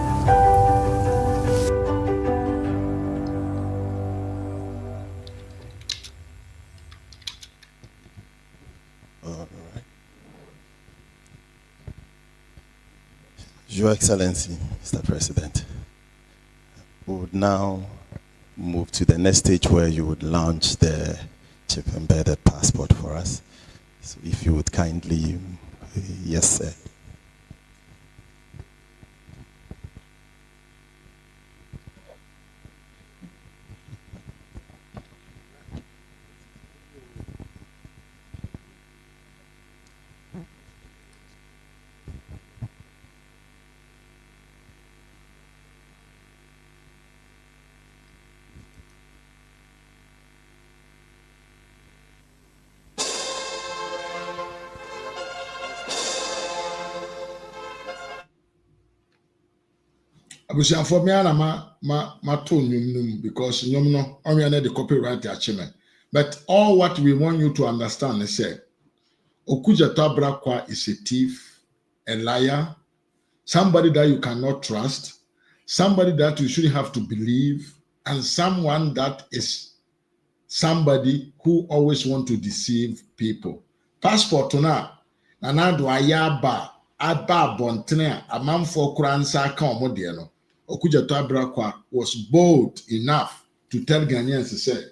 Your Excellency, Mr. President, we would now move to the next stage where you would launch the chip-embedded passport for us. So if you would kindly, yes, sir. abusiafo me ana ma to nyum because nyum no onwe na the copyright achievement. But all what we want you to understand is say Okudzeto Ablakwa is a thief, a liar, somebody that you cannot trust, somebody that you shouldn't have to believe, and someone that is somebody who always want to deceive people. Passport na do ayaba aba bontene amanfo kuransa aka omode no. Okudzeto Ablakwa was bold enough to tell Ghanaians to say,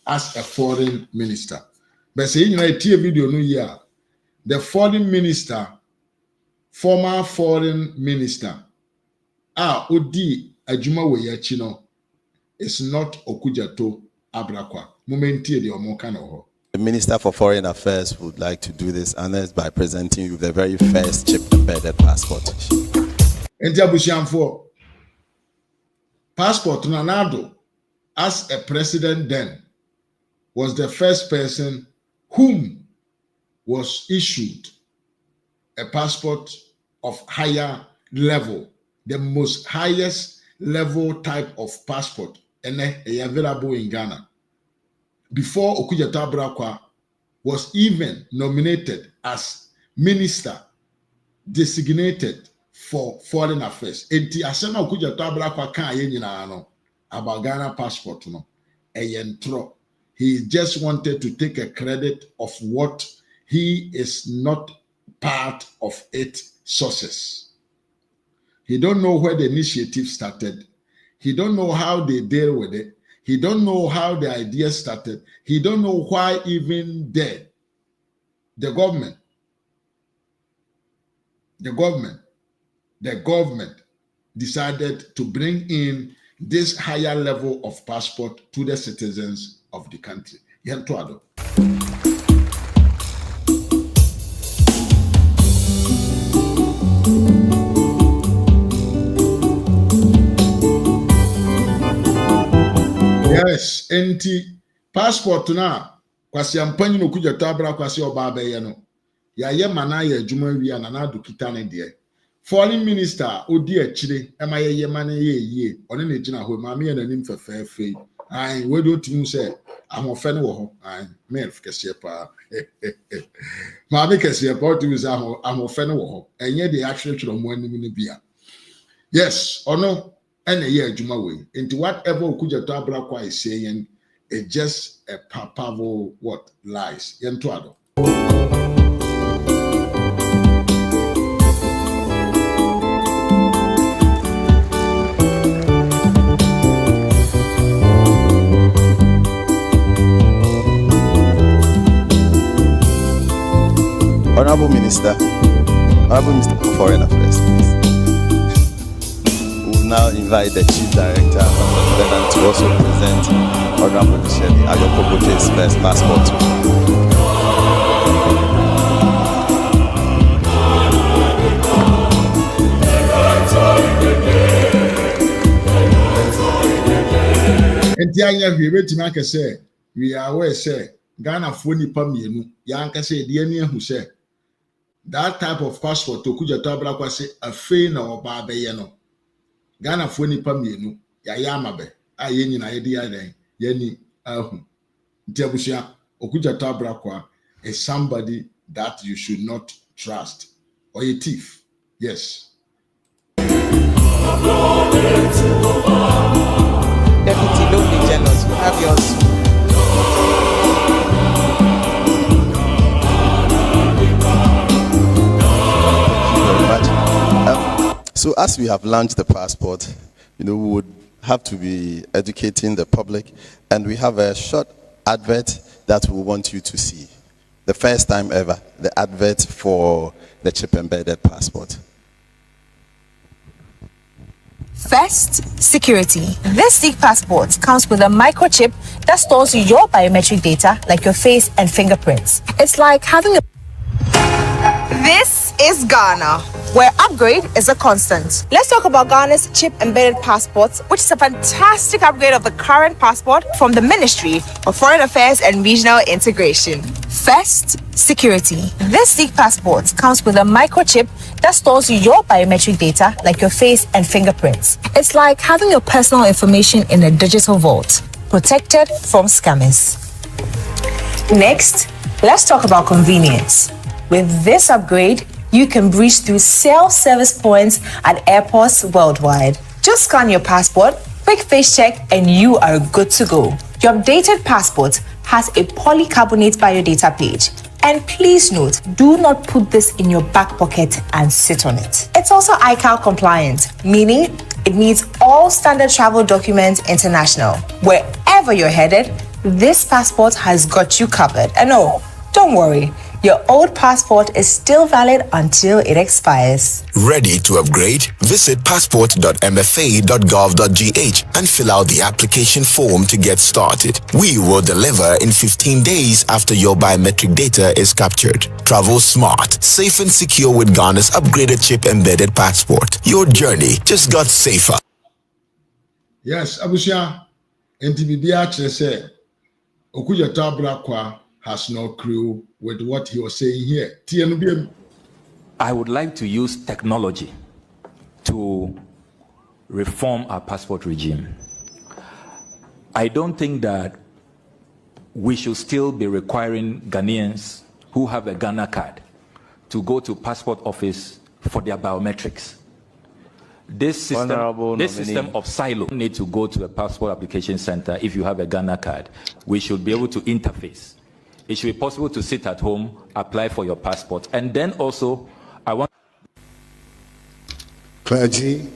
as a foreign minister. But say, you know, a video no year, the foreign minister, former foreign minister, Odi Ajuma Weyachino, is not Okudzeto Ablakwa. Momenti de omokano. The Minister for Foreign Affairs would like to do this honors by presenting you the very first chip-embedded passport. Entiabushiamfo, passport Nanado, as a president then, was the first person whom was issued a passport of higher level, the most highest level type of passport, and available in Ghana. Before Okudzeto Ablakwa was even nominated as minister designated for foreign affairs. Enti asema Okudzeto Ablakwa kan ye nyina no about Ghana passport no eyentro He just wanted to take a credit of what he is not part of its sources. He don't know where the initiative started. He don't know how they deal with it. He don't know how the idea started. He don't know why even the government decided to bring in this higher level of passport to the citizens of the country. Yentuado. Yes, enti passport na kwasi ampanyi no kujeto abra kwasi oba abeye no. Ya ye mana ya adwuma wi anana do kita ne de. Foreign minister odi achire ema ye mana ye one na gina ho ma me ya nanim fefefe. Ai we do timu se ahofe ne wo ho. Ai me kese pa. Ma me kese pa o timu se ahofe ne wo ho. Enye de actually tro mo anim ne bia. Yes, ono ene ye adwuma we. Into whatever Okujeto Ablakwa is saying, it's just a papavo what lies. Yentuado. Honorable Minister for Foreign Affairs, please. We will now invite the Chief Director of the Veteran to also present Honorable Michelle Ayokoboje's first passport. We are aware, say, Ghana Funi Pamienu, Yanka say, the enemy who say, that type of passport to Okujeto Ablakwa say a fee or Babeyeno. Ghana Funi Pamienu, Yayamabe, Ayeni na Edia, Yeni Ahum. Tiabusia, Okujeto Ablakwa is somebody that you should not trust. Or a thief. Yes. Deputy, don't be jealous. You have yours. So as we have launched the passport, we would have to be educating the public, and we have a short advert that we want you to see. The first time ever, the advert for the chip-embedded passport. First, security. This Seek passport comes with a microchip that stores your biometric data like your face and fingerprints. It's like having a... This is Ghana, where upgrade is a constant. Let's talk about Ghana's chip-embedded passports, which is a fantastic upgrade of the current passport from the Ministry of Foreign Affairs and Regional Integration. First, security. This Seek passport comes with a microchip that stores your biometric data like your face and fingerprints. It's like having your personal information in a digital vault, protected from scammers. Next, let's talk about convenience. With this upgrade, you can breeze through self-service points at airports worldwide. Just scan your passport, quick face check, and you are good to go. Your updated passport has a polycarbonate biodata page. And please note, do not put this in your back pocket and sit on it. It's also ICAO compliant, meaning it meets all standard travel documents international. Wherever you're headed, this passport has got you covered. And no, don't worry. Your old passport is still valid until it expires. Ready to upgrade? Visit passport.mfa.gov.gh and fill out the application form to get started. We will deliver in 15 days after your biometric data is captured. Travel smart, safe and secure with Ghana's upgraded chip-embedded passport. Your journey just got safer. Yes, Abusia, Ntibibia say, Okujeto Ablakwa has no clue with what he was saying here. I would like to use technology to reform our passport regime. I don't think that we should still be requiring Ghanaians who have a Ghana card to go to passport office for their biometrics. this system of silo need to go to the passport application center. If you have a Ghana card, we should be able to interface. It should be possible to sit at home, apply for your passport, and then also I want clergy,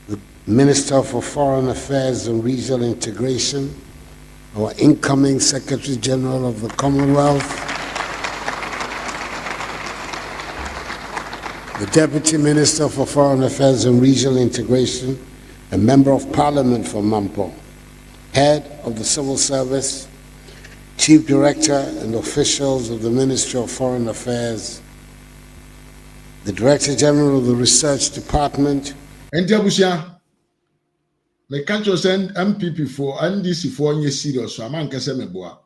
the Minister for Foreign Affairs and Regional Integration, our incoming Secretary General of the Commonwealth, the Deputy Minister for Foreign Affairs and Regional Integration, a Member of Parliament for Mampo, Head of the Civil Service, Chief Director and officials of the Ministry of Foreign Affairs, the Director General of the Research Department. Me can't just send MPP for NDC for any serious so man kese me boa.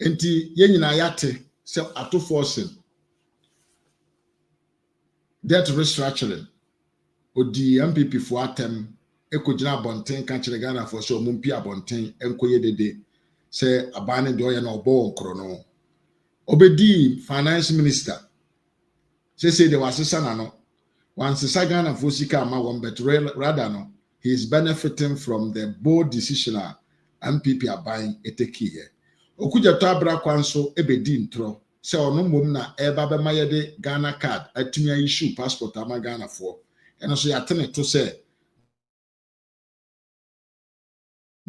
Enti ye nyina yate se ato forcing debt restructuring odi MPP for atem ekogina bonten kan kire Ghana for so mumpi abonten enkoye dede se abane de oye na obo nkro no obedi finance minister say they was sisa no once sisa Ghana for sika ma won bet rather no he is benefiting from the bold decision MPP are buying eteki here. Okudzeto Ablakwa nso ebedi ntro se ono mom na eba be mayede Ghana card atumi issue passport ama Ghana for. Eno so yatene to say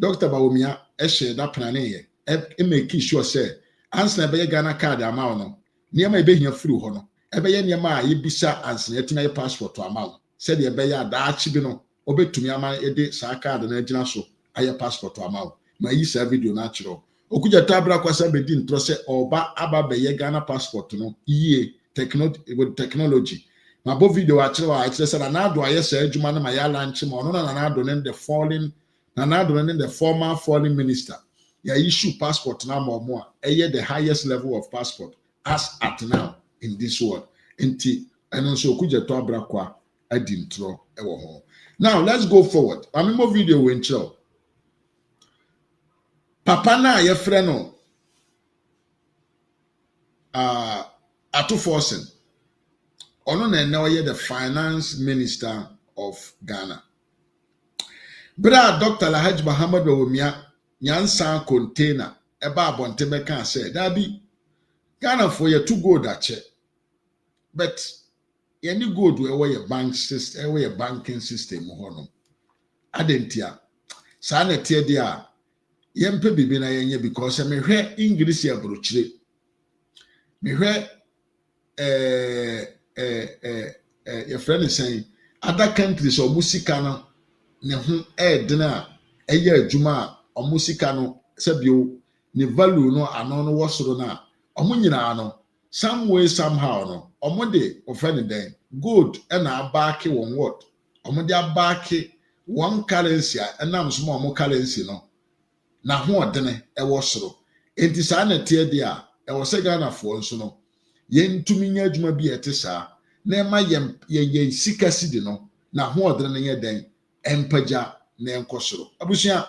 Dr. Bawumia ehye da plane ye e make sure say answer be Ghana card ama ono niam ebe hia furu ho no ebe ye niam a yebisa answer atumi passport ama said the ebe ya da achi bi no obetumi ama ede sa card na agina so aye passport ama ma yi sa video na chiro Okudzeto Ablakwa sa bedi ntro se oba aba be ye Ghana passport no iye technology ma bo video a chiro a chiro se na ado aye sa adwuma na ma ya lanche ma ono na ado ne the falling na ado ne the former fallen minister ya issue passport na ma omo a eye the highest level of passport as at now in this world enti eno so Okudzeto Ablakwa adi ntro ewo ho. Now let's go forward. I'm more video when chill. Papa na ye freno ato forcing. Ono na ye the finance minister of Ghana. Bra Dr. Lahaj Muhammad Bawumia nyansa container eba abonte beka say dabi Ghana for ye to go that check. But any good where your bank system, where your banking system, hono. Adentia. Sana tia dia. Yempe bibi na yenye because me hwe English ya brochire. Me hwe your friend is saying other countries or musika no ne ho edna eye adwuma o musika no sebio ne value no ano no wosoro na omo nyina no some way somehow no omode offend them good and abaki won what omode abaki one currency and am so mo currency no na ho odene e wosoro enti sa na tie dia e wo se Ghana fo nso no yentumi nya adwuma bi etesa na ema ye sika sidi no na ho odene na ye den empaja na enkosoro abusia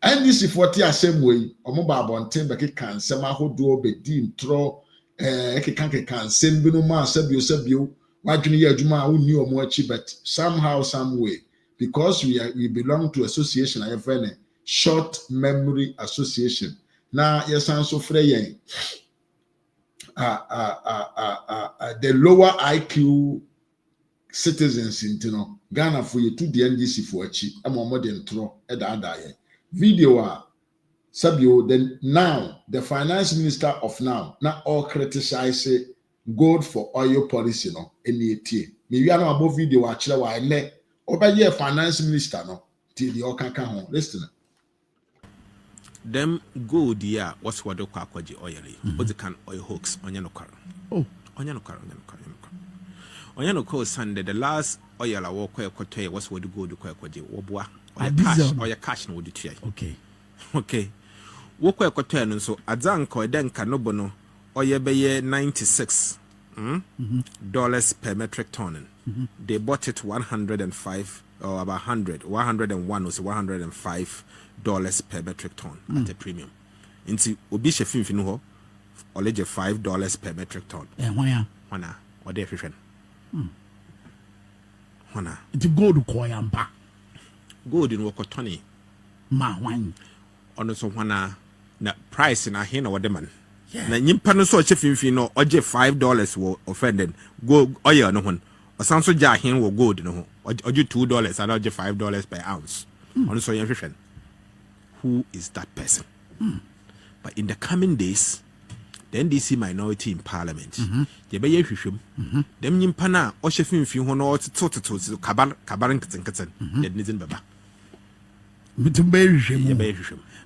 NDC 40 assemwe omo ba abonten be keka nsem ahodo obedi ntro keka nsem bi no ma sabio wadwene ye adwuma a wonni omo achi but somehow some way because we belong to association I have short memory association na yesan so frɛ yen the lower IQ citizens intino Ghana for you to the NDC for achi amomo de ntro eda yen video sabio then now the finance minister of now all criticize gold for oil policy no eni etie me wi na abo video a kire wa ne obaye finance minister no ti the okaka ho listen them gold ya what's what kwa kwaji oil what the can oil hoax onye no kwara onye no ko Sunday the last oil a wo kwa ekotoye what's what the gold kwa kwaji wo boa oil cash no would tie okay wo kwa ekotoye no so adzanka edenka no bo no oil beye $96 per metric ton. They bought it 105 or about 101 or so $105 per metric ton at a premium. Into obi shefin finu ho oleje $5 per metric ton. Wana or they friend. Hona. It's gold koyamba. Gold in Wokotoni. Ma wine. Ono so hona na price na hina wademan. Na nyimpa no so chefimfi no oje $5 wo offended. Go oil no hon. Osanso ja hin wo gold no ho. Oje $2 and oje $5 per ounce. Ono so yen who is that person? But in the coming days, the NDC minority in parliament, they be hwehwem. Dem nyimpa na o chefimfi ho no to kabaran keten. They nizin baba.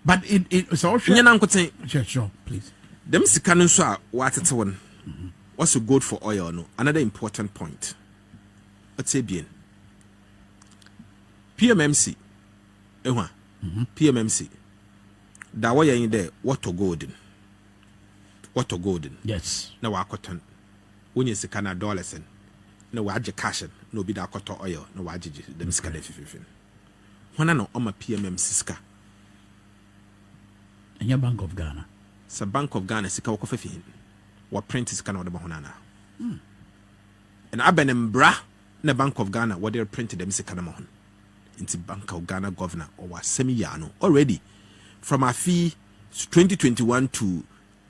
But it so sure, please. Them sika no so a watete won. Also good for oil no. Another important point. Let's say bien. PMMC. PMMC. Da wa yen there water golden. Water golden. Yes. Na wa cotton. When you sika na dollars na wa age cash no bi da cotton oil na wa age them sika da fifin. Hwana no oma PMMC sika. Anya Bank of Ghana. Sa Bank of Ghana sika wakofa fi hin. Wa print sika na wode hona na. And abenem bra na Bank of Ghana what they printed them sika na mo hon. Into Bank of Ghana governor or was semi-yano already from a fee 2021 to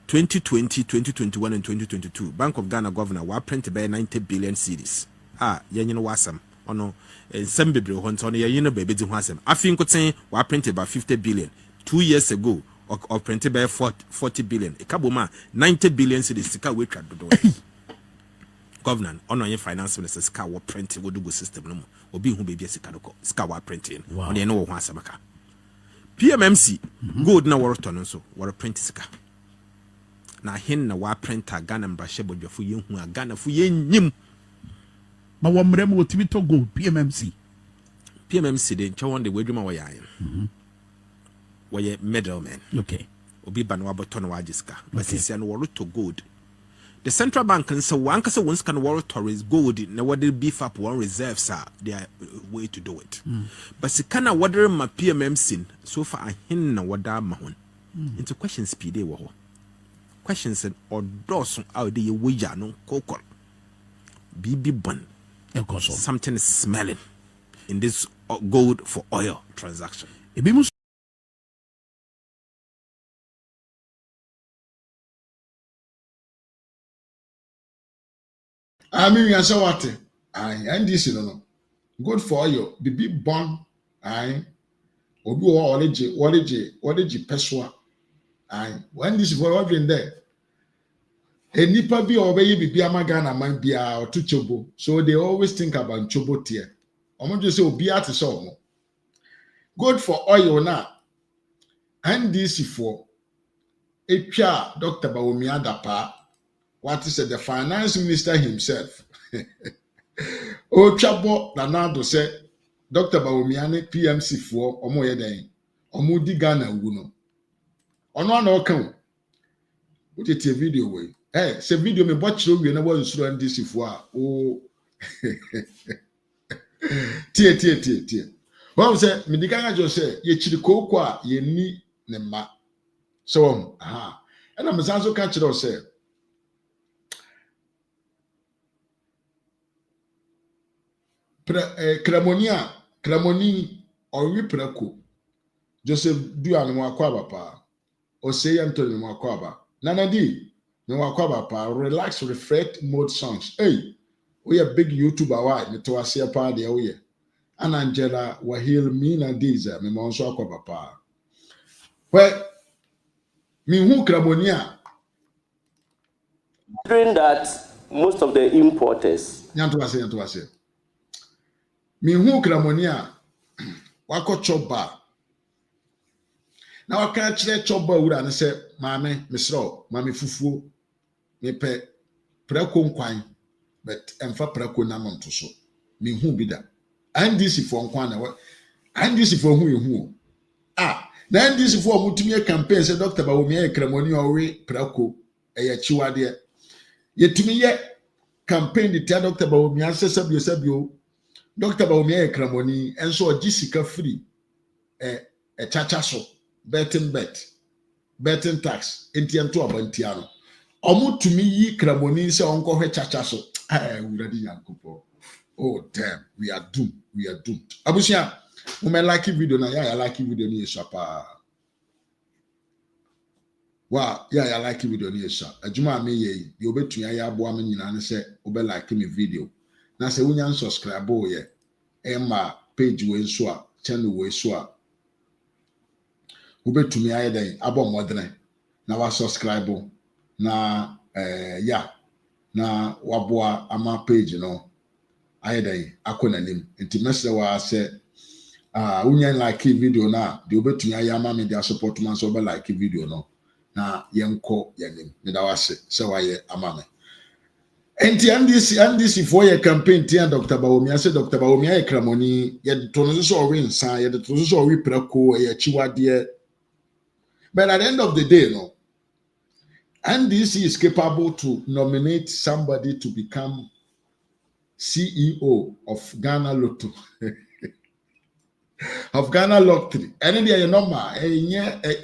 2020, 2021 and 2022. Bank of Ghana governor were printed by 90 billion cedis. You know wasam or no some baby on you know baby wasam. I think could say were printed by 50 billion 2 years ago or printed by 40 billion. A kabuma 90 billion cedis to which at the door. Governor on your finance minister ska wa print wo do system no obi hu baby sika do ska wa printing on no ho asamaka PMMC gold na woro no so woro print sika na hin na wa printer Ghana mbrahye bodwafo ye hu a Ghana fo ye nyim ma wo mrem wo timi to gold PMMC de nche won de wadwuma wo yae wo ye middleman okay obi ba na wa boto na wa jiska basisia no woro to gold. The central bank and so one case once can worry towards gold na what they beef up one reserves are their way to do it. But se kana water ma PMMC so far a hin na wada mahon. Into questions speed wo. Questions and or doors out the wager no kokol. BB bun. Something is smelling in this gold for oil transaction. I mean, you say what? And this no. Good for you. The big bond. Obi wa oleje peswa. When this for what in there. Enipa bi obeye bibi amagana man bia or to chobo. So they always think about chobo tier. Omo just say obi ati so omo. Good for oil na. And this for etwa Dr. Bawumia Adapa. What is the finance minister himself? Ochabo Nanado said, Dr. Bawumiane PMC for Omo Yeden, Omo di Ghana Wuno. Ono no kan. What is a video way? Hey, say video me watch you na was through NDC for oh. Tie. Well say me di Ghana just say ye chiriko kwa ye ni ne ma. So and I'm also catch it say Kramoni or Wiprako Joseph Duan Mwakwaba pa or say Anthony Mwakwaba Nanadi Mwakwaba pa relax reflect mode songs. Hey, we a big YouTuber why me to asia pa de we and Angela Wahil Mina Diza me monso akwaba pa. Well, me who Kramonia during that most of the importers Yanto say me hu kramonia wako choba na waka kire choba wura ne se maame misro maame fufuo me pe prako nkwan but emfa prako na monto so me hu bi da NDC for nkwan na NDC for hu ehu na NDC for mutumi campaign se Dr. Bawumia kramonia owe prako eye chiwade yetumi ye campaign di Dr. Bawumia se sabio Dr. Bawumia Kramoni and so Jessica free a chacha so betting tax entianto abantiano. Omo to me yi Kramoni se onko he chacha so. Uradi yankopo. Oh damn, we are doomed. We are doomed. Abusia, we like video na yeah, I like video ni shapa. Wow, yeah, I like video ni sha. Adwuma me ye, you obetua ya abo am nyina ne se obe like me video. Na se wonya subscribe o ye. Emma page we so a, channel we so a. Obetumi aye den abo modern. Na wa subscribe na yeah. Na waboa ama page no. Aye den akonanim. Nti mesle wa se wonya like video na de obetua ya ama me dia support man so obe like video no. Na yenko yanim medawase se waye amame enti andisi for your campaign tia Dr. Bawumia se Dr. Bawumia ekramoni ye tono so we nsan ye tono so we prako ye chiwade. But at the end of the day no, NDC is capable to nominate somebody to become CEO of Ghana Lotto of Ghana Lottery. And then you know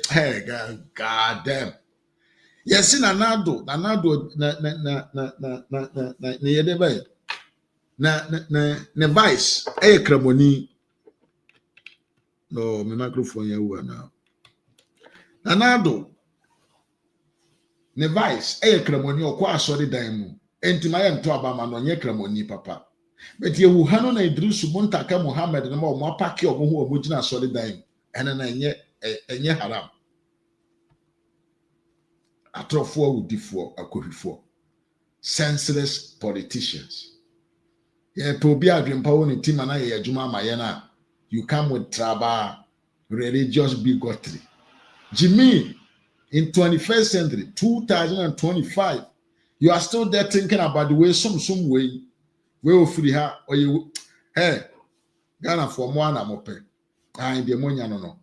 hey god damn. Yes, in ADDO na yedebe na vice kramoni. No, my microphone ya uwa now. ADDO ne vice kramoni okwa asori dan mu. Enti ma ye nto abama no nye kramoni papa. But ye wuhano na Idrisu Muntaka Muhammad na mo apake omo ho omo gina asori dan. Ene na enye haram. Atrofo udifo akohifo. Senseless politicians. Ye probi adwempa woni tima na ye adwuma amaye na you come with traba religious bigotry. Jimmy, in 21st century 2025 you are still there thinking about the way some way we will free her or you hey Ghana for one amope and the monya no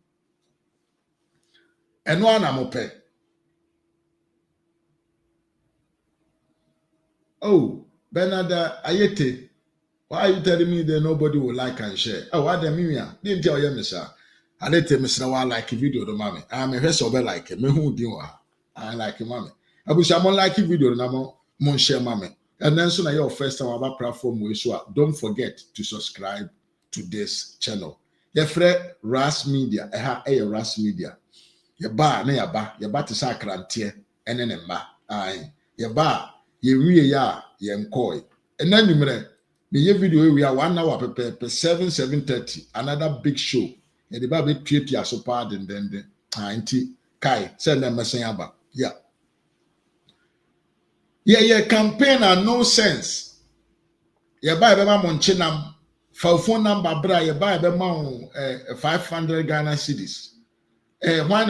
and one amope. Oh, Bernard Ayete, why are you telling me that nobody will like and share? Oh, what the mean? Didn't tell you, sir. I didn't tell Mr. Wa like a video to mommy. I'm a vessel like me who do I like mommy. I wish I'm like a video no mon share mommy. And then soon your first time about platform we so don't forget to subscribe to this channel. Your friend RAZ Media, RAZ Media. Your bar na your ba to sacrantier and then your bar. Ye ya yenkoi. And then you me video we are 1 hour per 7:30 another big show. And the baby treat ya so pad and then anti kai send them aba. Yeah. Yeah, campaign are no sense. Ya buy be ma monchinam phone number bra ya buy be ma 500 Ghana cedis. Why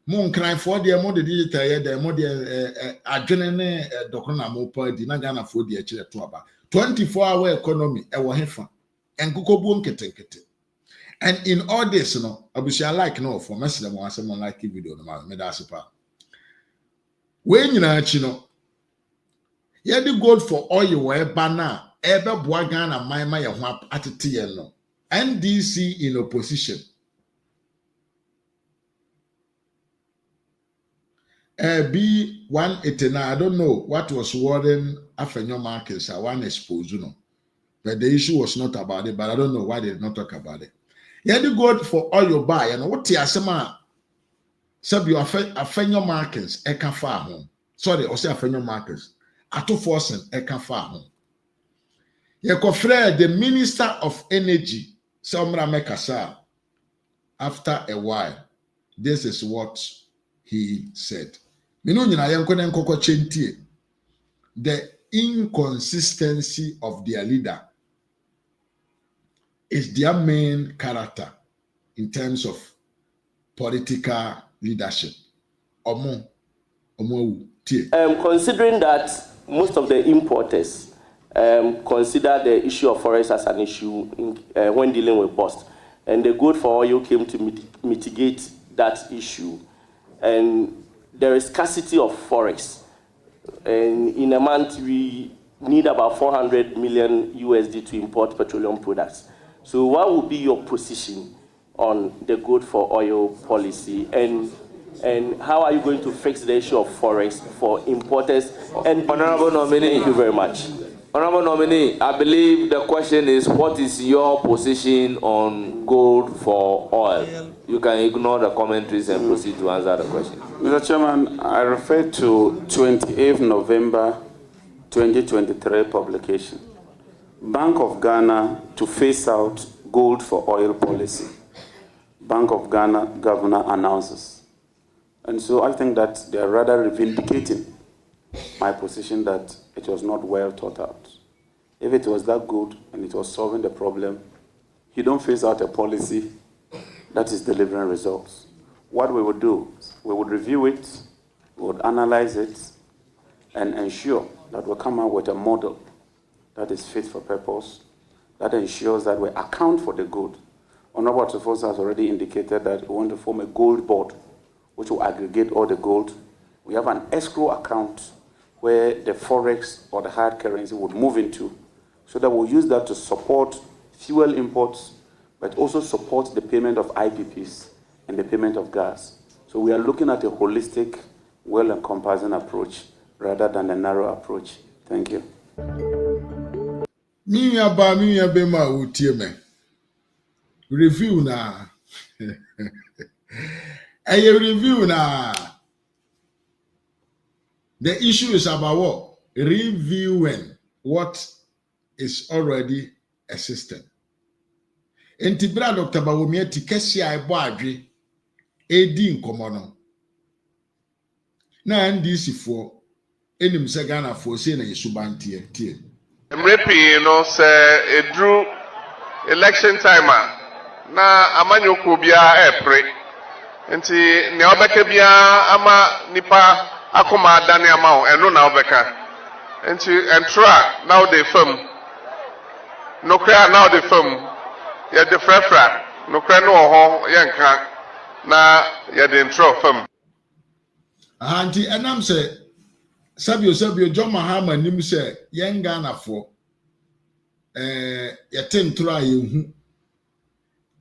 Mon cry for the more the digital, the more the adrenaline doctrina mopa di na Ghana for the chile to about 24-hour economy, hefa and kuko boom kete. And in all this, no, I wish I like no for message them someone like video no me da super. When you know chino, yeah, the gold for oil where banner ebe boa Ghana my ya wap at no. NDC in opposition. B189, I don't know what was warning Afenyo markets. I want to expose you know, but the issue was not about it. But I don't know why they did not talk about it. You had to go for all your buy and what you asema. Sub you Afenyo markets. Eka far home. Sorry, I say Afenyo markets. Ato forcing eka far home. You confrere the Minister of Energy. Samra Mekasa. After a while, this is what he said. The inconsistency of their leader is their main character in terms of political leadership. Considering that most of the importers consider the issue of forex as an issue when dealing with bust, and the Good for Oil came to mitigate that issue, and there is scarcity of forex, and in a month we need about 400 million USD to import petroleum products. So what would be your position on the Good for Oil policy, and how are you going to fix the issue of forex for importers? And honorable nominee, thank you very much. Honorable nominee, I believe the question is, what is your position on gold for oil? You can ignore the commentaries and proceed to answer the question. Mr. Chairman, I refer to 28th November 2023 publication. Bank of Ghana to phase out gold for oil policy. Bank of Ghana governor announces. And so I think that they are rather vindicating my position that it was not well thought out. If it was that good and it was solving the problem, you don't phase out a policy that is delivering results. What we would do, we would review it, we would analyze it, and ensure that we come out with a model that is fit for purpose, that ensures that we account for the good. Honorable Tufos has already indicated that we want to form a gold board, which will aggregate all the gold. We have an escrow account where the forex or the hard currency would move into, so that we'll use that to support fuel imports, but also support the payment of IPPs and the payment of gas. So we are looking at a holistic, well-encompassing approach rather than a narrow approach. Thank you. Review na. A review na. The issue is about what? Reviewing what is already existing. Intibra Dr. Bawumia tikesi a ebo adwe edi nkomo no. Na NDC for enim se Ghana for say na yesubantie tie. Mrepi no say edru election time na amanyoko bia epre. Nti ne obeka bia ama nipa akoma adane ama o eno na obeka. Nti entra now they firm. No cry now they firm. Ya de frefra no cry no ho yenka na ya de intro firm. Anti enam say sabio John Mahama nim say yen Ghana for ya tentro a yehu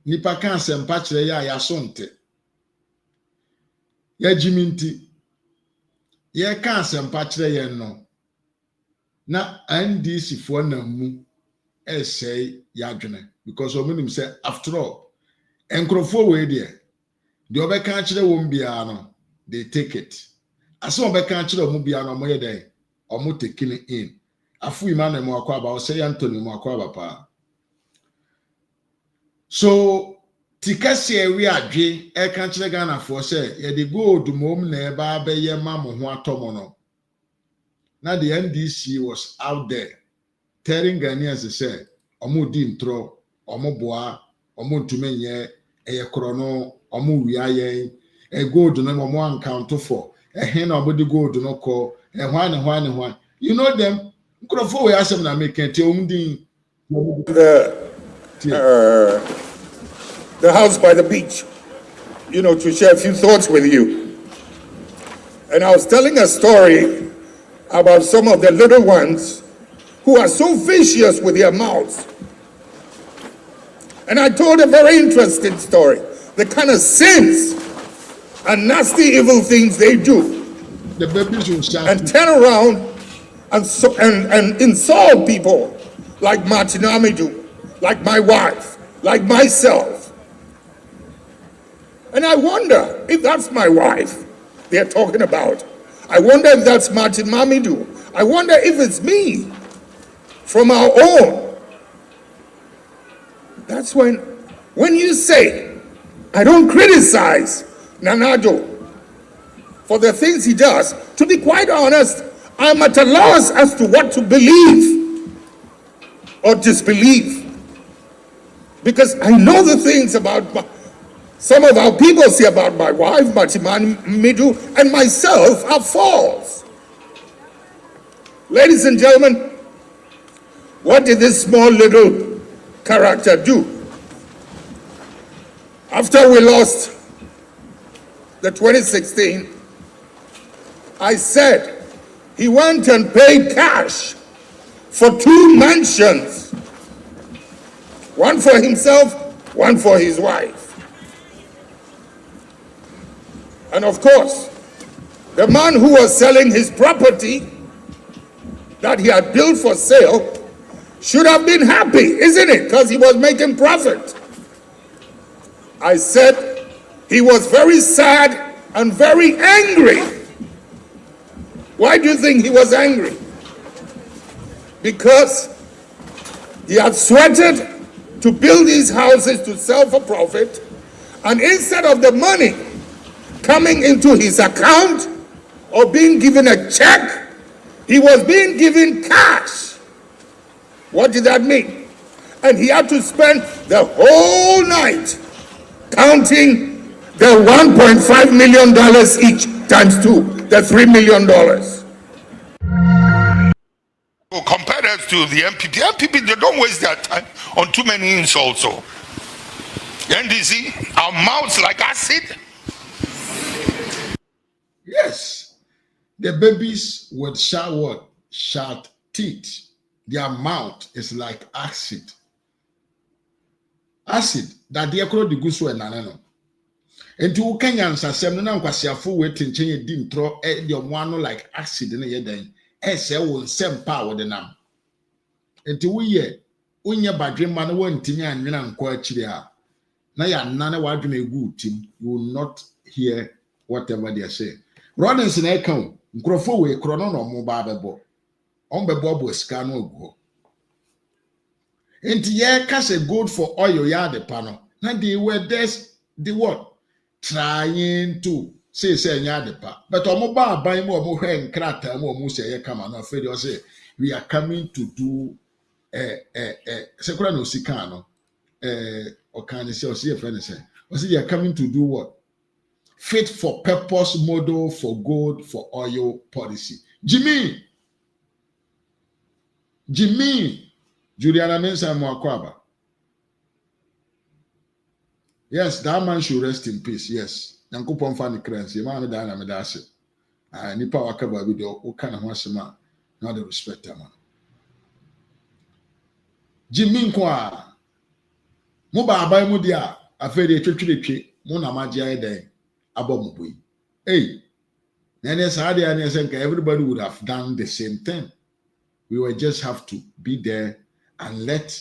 nipa kan sempa kire ya yasonte ya jiminti ye kan sempa kire yen no na NDC for na mu say yadwene because omunim say after all enkrofo we there the obeka kire won bia no they take it as obeka kire omu bia no mo ye dey omu taking it in afu imane mo akwa ba o say Anthony mo akwa ba pa so tikase we adwe e kan kire Ghana for say ye the gold mom na e ba be ye ma mo ho atomo no na the NDC was out there telling Ghanaians say omu di intro omu boa omu ntumenye eye krono omu wi ayen e gold no omu account for e hen na omu di gold no ko e hwan you know them nkrofo we asem na make tie omu din the house by the beach, you know, to share a few thoughts with you. And I was telling a story about some of the little ones who are so vicious with their mouths. And I told a very interesting story, the kind of sins and nasty evil things they do. The babies will shout and turn around and insult people like Martin Amidou, like my wife, like myself. And I wonder if that's my wife they're talking about. I wonder if that's Martin Mamidou. I wonder if it's me from our own. That's when you say, I don't criticize Nanado for the things he does. To be quite honest, I'm at a loss as to what to believe or disbelieve. Because I know the things about some of our people say about my wife, Matiman Midu, and myself are false. Ladies and gentlemen, what did this small little character do? After we lost the 2016, I said he went and paid cash for 2 mansions. One for himself, one for his wife. And of course, the man who was selling his property, that he had built for sale should have been happy, isn't it? Because he was making profit. I said he was very sad and very angry. Why do you think he was angry? Because he had sweated to build these houses to sell for profit, and instead of the money coming into his account or being given a check, he was being given cash. What did that mean? And he had to spend the whole night counting the $1.5 million each times 2, the $3 million. Compare us to the MPP. MPP, they don't waste their time on too many insults. So, NDC, our mouths like acid. Yes, the babies with sharp teeth. Their mouth is like acid. Acid that they call the gusu and nanano. And to Kenyans are seven and Quasiafu waiting change dintro your one like acid in a year. Ese won sem power the nam. Enti wo ye onye badwemma no wantimi anwena nko akire ha na ya nane wadwena egu tim, you will not hear whatever they are saying. Rodens na eka nkrofo we kro no no mo ba bebo on bebo bo sika no ogu. Enti ye ka say gold for oil ya de pa no na they were this the what trying to say nya de pa, but omo ba aban mo omo hwe nkrata mo omo say ye kama na afedi o say we are coming to do sekura no sika no okani say o say friend say o say they are coming to do what fit for purpose model for gold for oil policy. Jimmy Juliana Mensa Mwakwaba. Yes, that man should rest in peace. Yes. Yankupon fani currency, man, Dana Medasi. Nipa Wakaba video, O kind of Wasama, not the respect, man. Jimmy Kwa Muba by Mudia, a very tree, Mona Magia day, Abomubui. Hey, Nanes Hadi and Yasenka, everybody would have done the same thing. We would just have to be there and let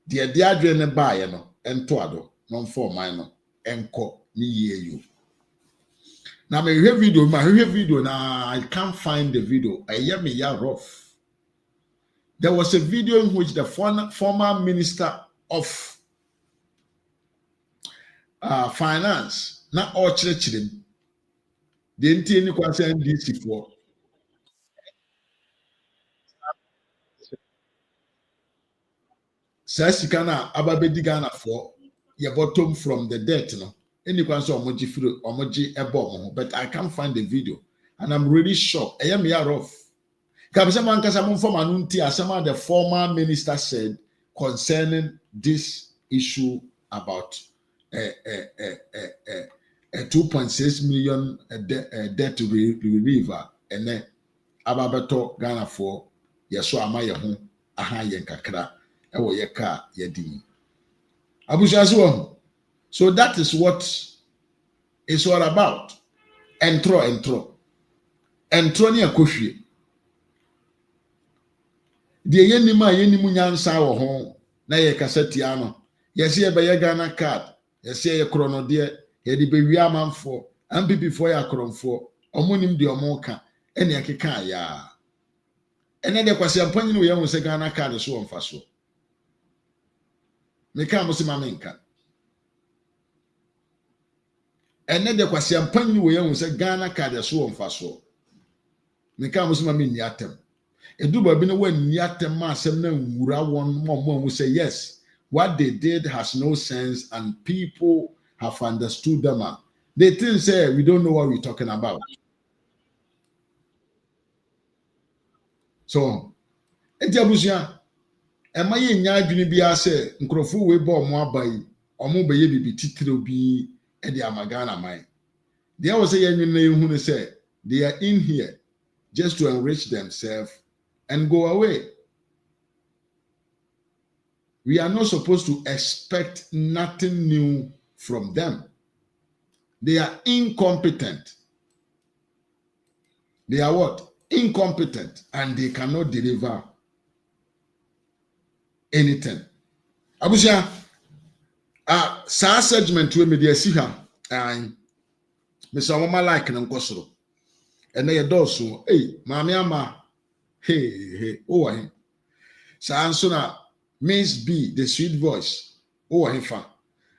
the Adrian Bayano and Tuado, non for minor, and co ni you. Now, my video now, I can't find the video. I hear me rough. There was a video in which the former minister of finance, not all children, didn't any question this for. Sasikana ababedi Ghana for your bottom from the debt, no. Any question omoji ebo, but I can't find the video, and I'm really shocked. I am here off. The former minister said concerning this issue about a 2.6 million debt reliever, and then ababeto Ghana for yeso amaye ho aha yen kakra ewo ye ka yedi abujazo. So that is what it's all about. Entro ni akohwie. Die yenima nyansa wo ho na ye kaseti ano. Yesi ye be ye Ghana card, yesi ye krono de, ye di be wi amanfo, ambi before ya kronfo, omonim de omonka, ene akeka ya. Ene de kwase ampanyi no ye hu se Ghana card so onfa so. Meka mo se mamenka. Ene de kwase ampanyi no ye hu se Ghana card so onfa so. Meka mo se mameni atem. Eduba bi no wani atem ma asem na nwura won mo say yes, what they did has no sense and people have understood them. They think say we don't know what we're talking about. So ejabusia ema ye nya adwene bia say nkrofo we bo mo abai omo be ye bibi titire bi e de amagana mai. They was say yenwe na ehunu say they are in here just to enrich themselves and go away. We are not supposed to expect nothing new from them. They are incompetent. They are what? incompetent and they cannot deliver anything. Abusia, sa segment we media si ha, Mr. Mama like na nkosoro. Ene ye doso, mami ama, oh sa anso na Miss B, the sweet voice, fa.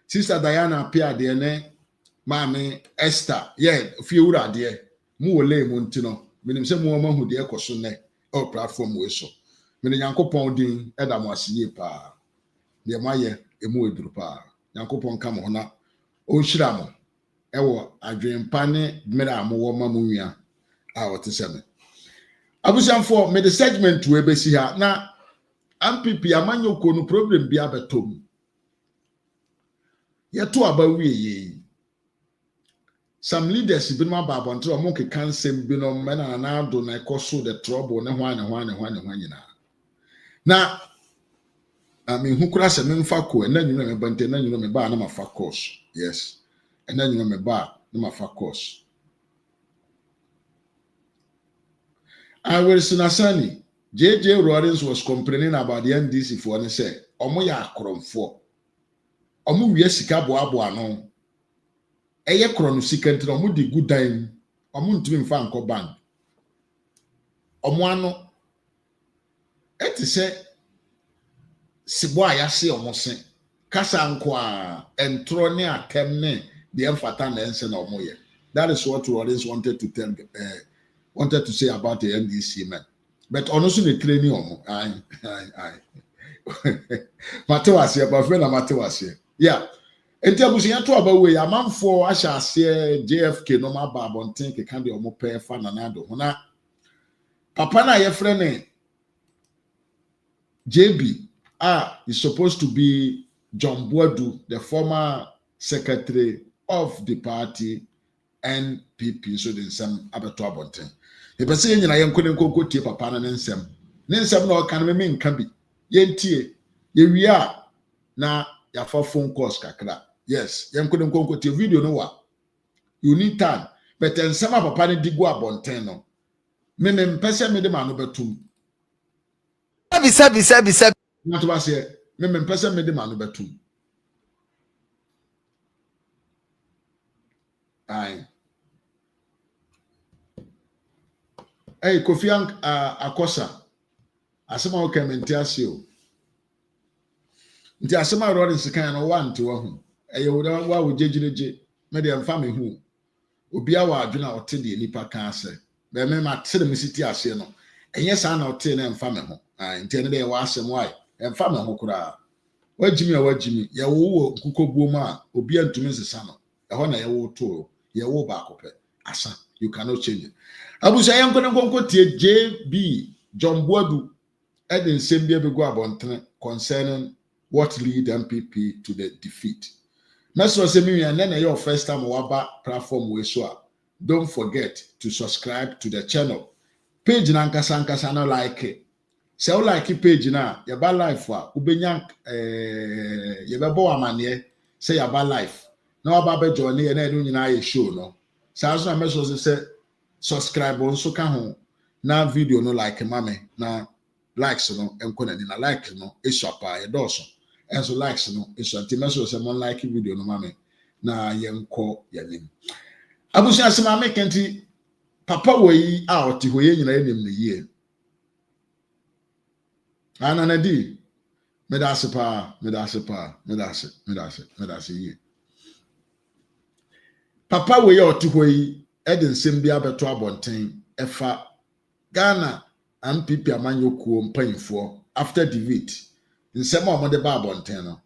Sister Diana appear de ne, mami Esther, fiura de, mu wole mu ntino, minim se mu hu de ekoso ne, platform we so. Mene Nyankopon din eda mo asiye pa. De maye emu eduru pa. Nyankopon ka mo na o hira mo. Ewo adwempa ne mera amwo ma mu nua a wote abusanfo me the segment we be si ha na MPP amanyoko no problem bi abetom. Yeto aba wiye. Some leaders bi no aba bonto mo ke kansem bi no mena na do na ekoso the trouble ne hwan nyina. Na hukura se memfa ko na nyina me bante na nyina me ba na mafa course. Yes. And then you know me ba na mafa course. I will sinasani JJ Rawlings was complaining about the NDC for and say omo ya akromfo. Omo wie sika boabo ano. Eye kronu sika nti omo di good time. Omo ntumi mfa anko bank. Omo ano eti se sibo ayase omo se kasa anko a entro ne atem ne the emfata na ense na omo ye. That is what Rawlings wanted to say about the NDC man. But honestly, the training omo. Matewase, but friend Matewase. Yeah. Enti abusia to aba we amanfo ahya ase JFK no ma ba bonten ke kan de omo pe fa nanado. Hona papa na ye friend JB is supposed to be John BOADU, the former secretary of the party NPP, so the nsem abeto abonten. E be se nyina ye nkonko tie papa na nsem. Ne nsem na o kan me nka bi. Ye ntie, ye wi a na ya fa phone calls kakra. Yes, ye nkonko tie video no wa. You need time. But nsem papa ne digu abonten no. Me mpese me de ma no betum. Sabi. Not was here. Me mpese me de ma no betum. Aye. Kofi Akosa. Asema o kementi ase o. Nti asema Rawlings kan no wa nti wo hu. Wa wo jejireje. Me de mfa me hu. Obi a wa adwena ote de nipa kan ase. Be me ma tse de misiti ase no. Enye sa na ote na mfa me ho. Nti ene de wa asem wai. Mfa me ho kura. Wajimi. Ye wo kukobuom a obi antumi nsesa no. Eho na ye wo to. Ye wo ba akopɛ asa. You cannot change it. Abusa yankonko tie JB John BOADU eden sembia be go abonten concerning what lead MPP to the defeat. Meso se mi yan na your first time waba platform we so. Don't forget to subscribe to the channel. Page na nkasa na like it. Se o like page na ya ba live a ubenya ye be bo amane say ya ba live. Na waba be join ye na enu nyina ye show no. Sa so na meso se subscribe on so ka ho na video no like mame na likes no enkona ni na like no eswapa e doso enso likes no eswati meso se mon like video no mame na yenko yanim abusu asema make enti papa woyi a oti hoye nyina enim ne yie ana di medase yie papa woyi oti hoyi Eden Sembia beto abonten efa Ghana MPP amanyoko mpanyfo after defeat nsem a omode ba abonten no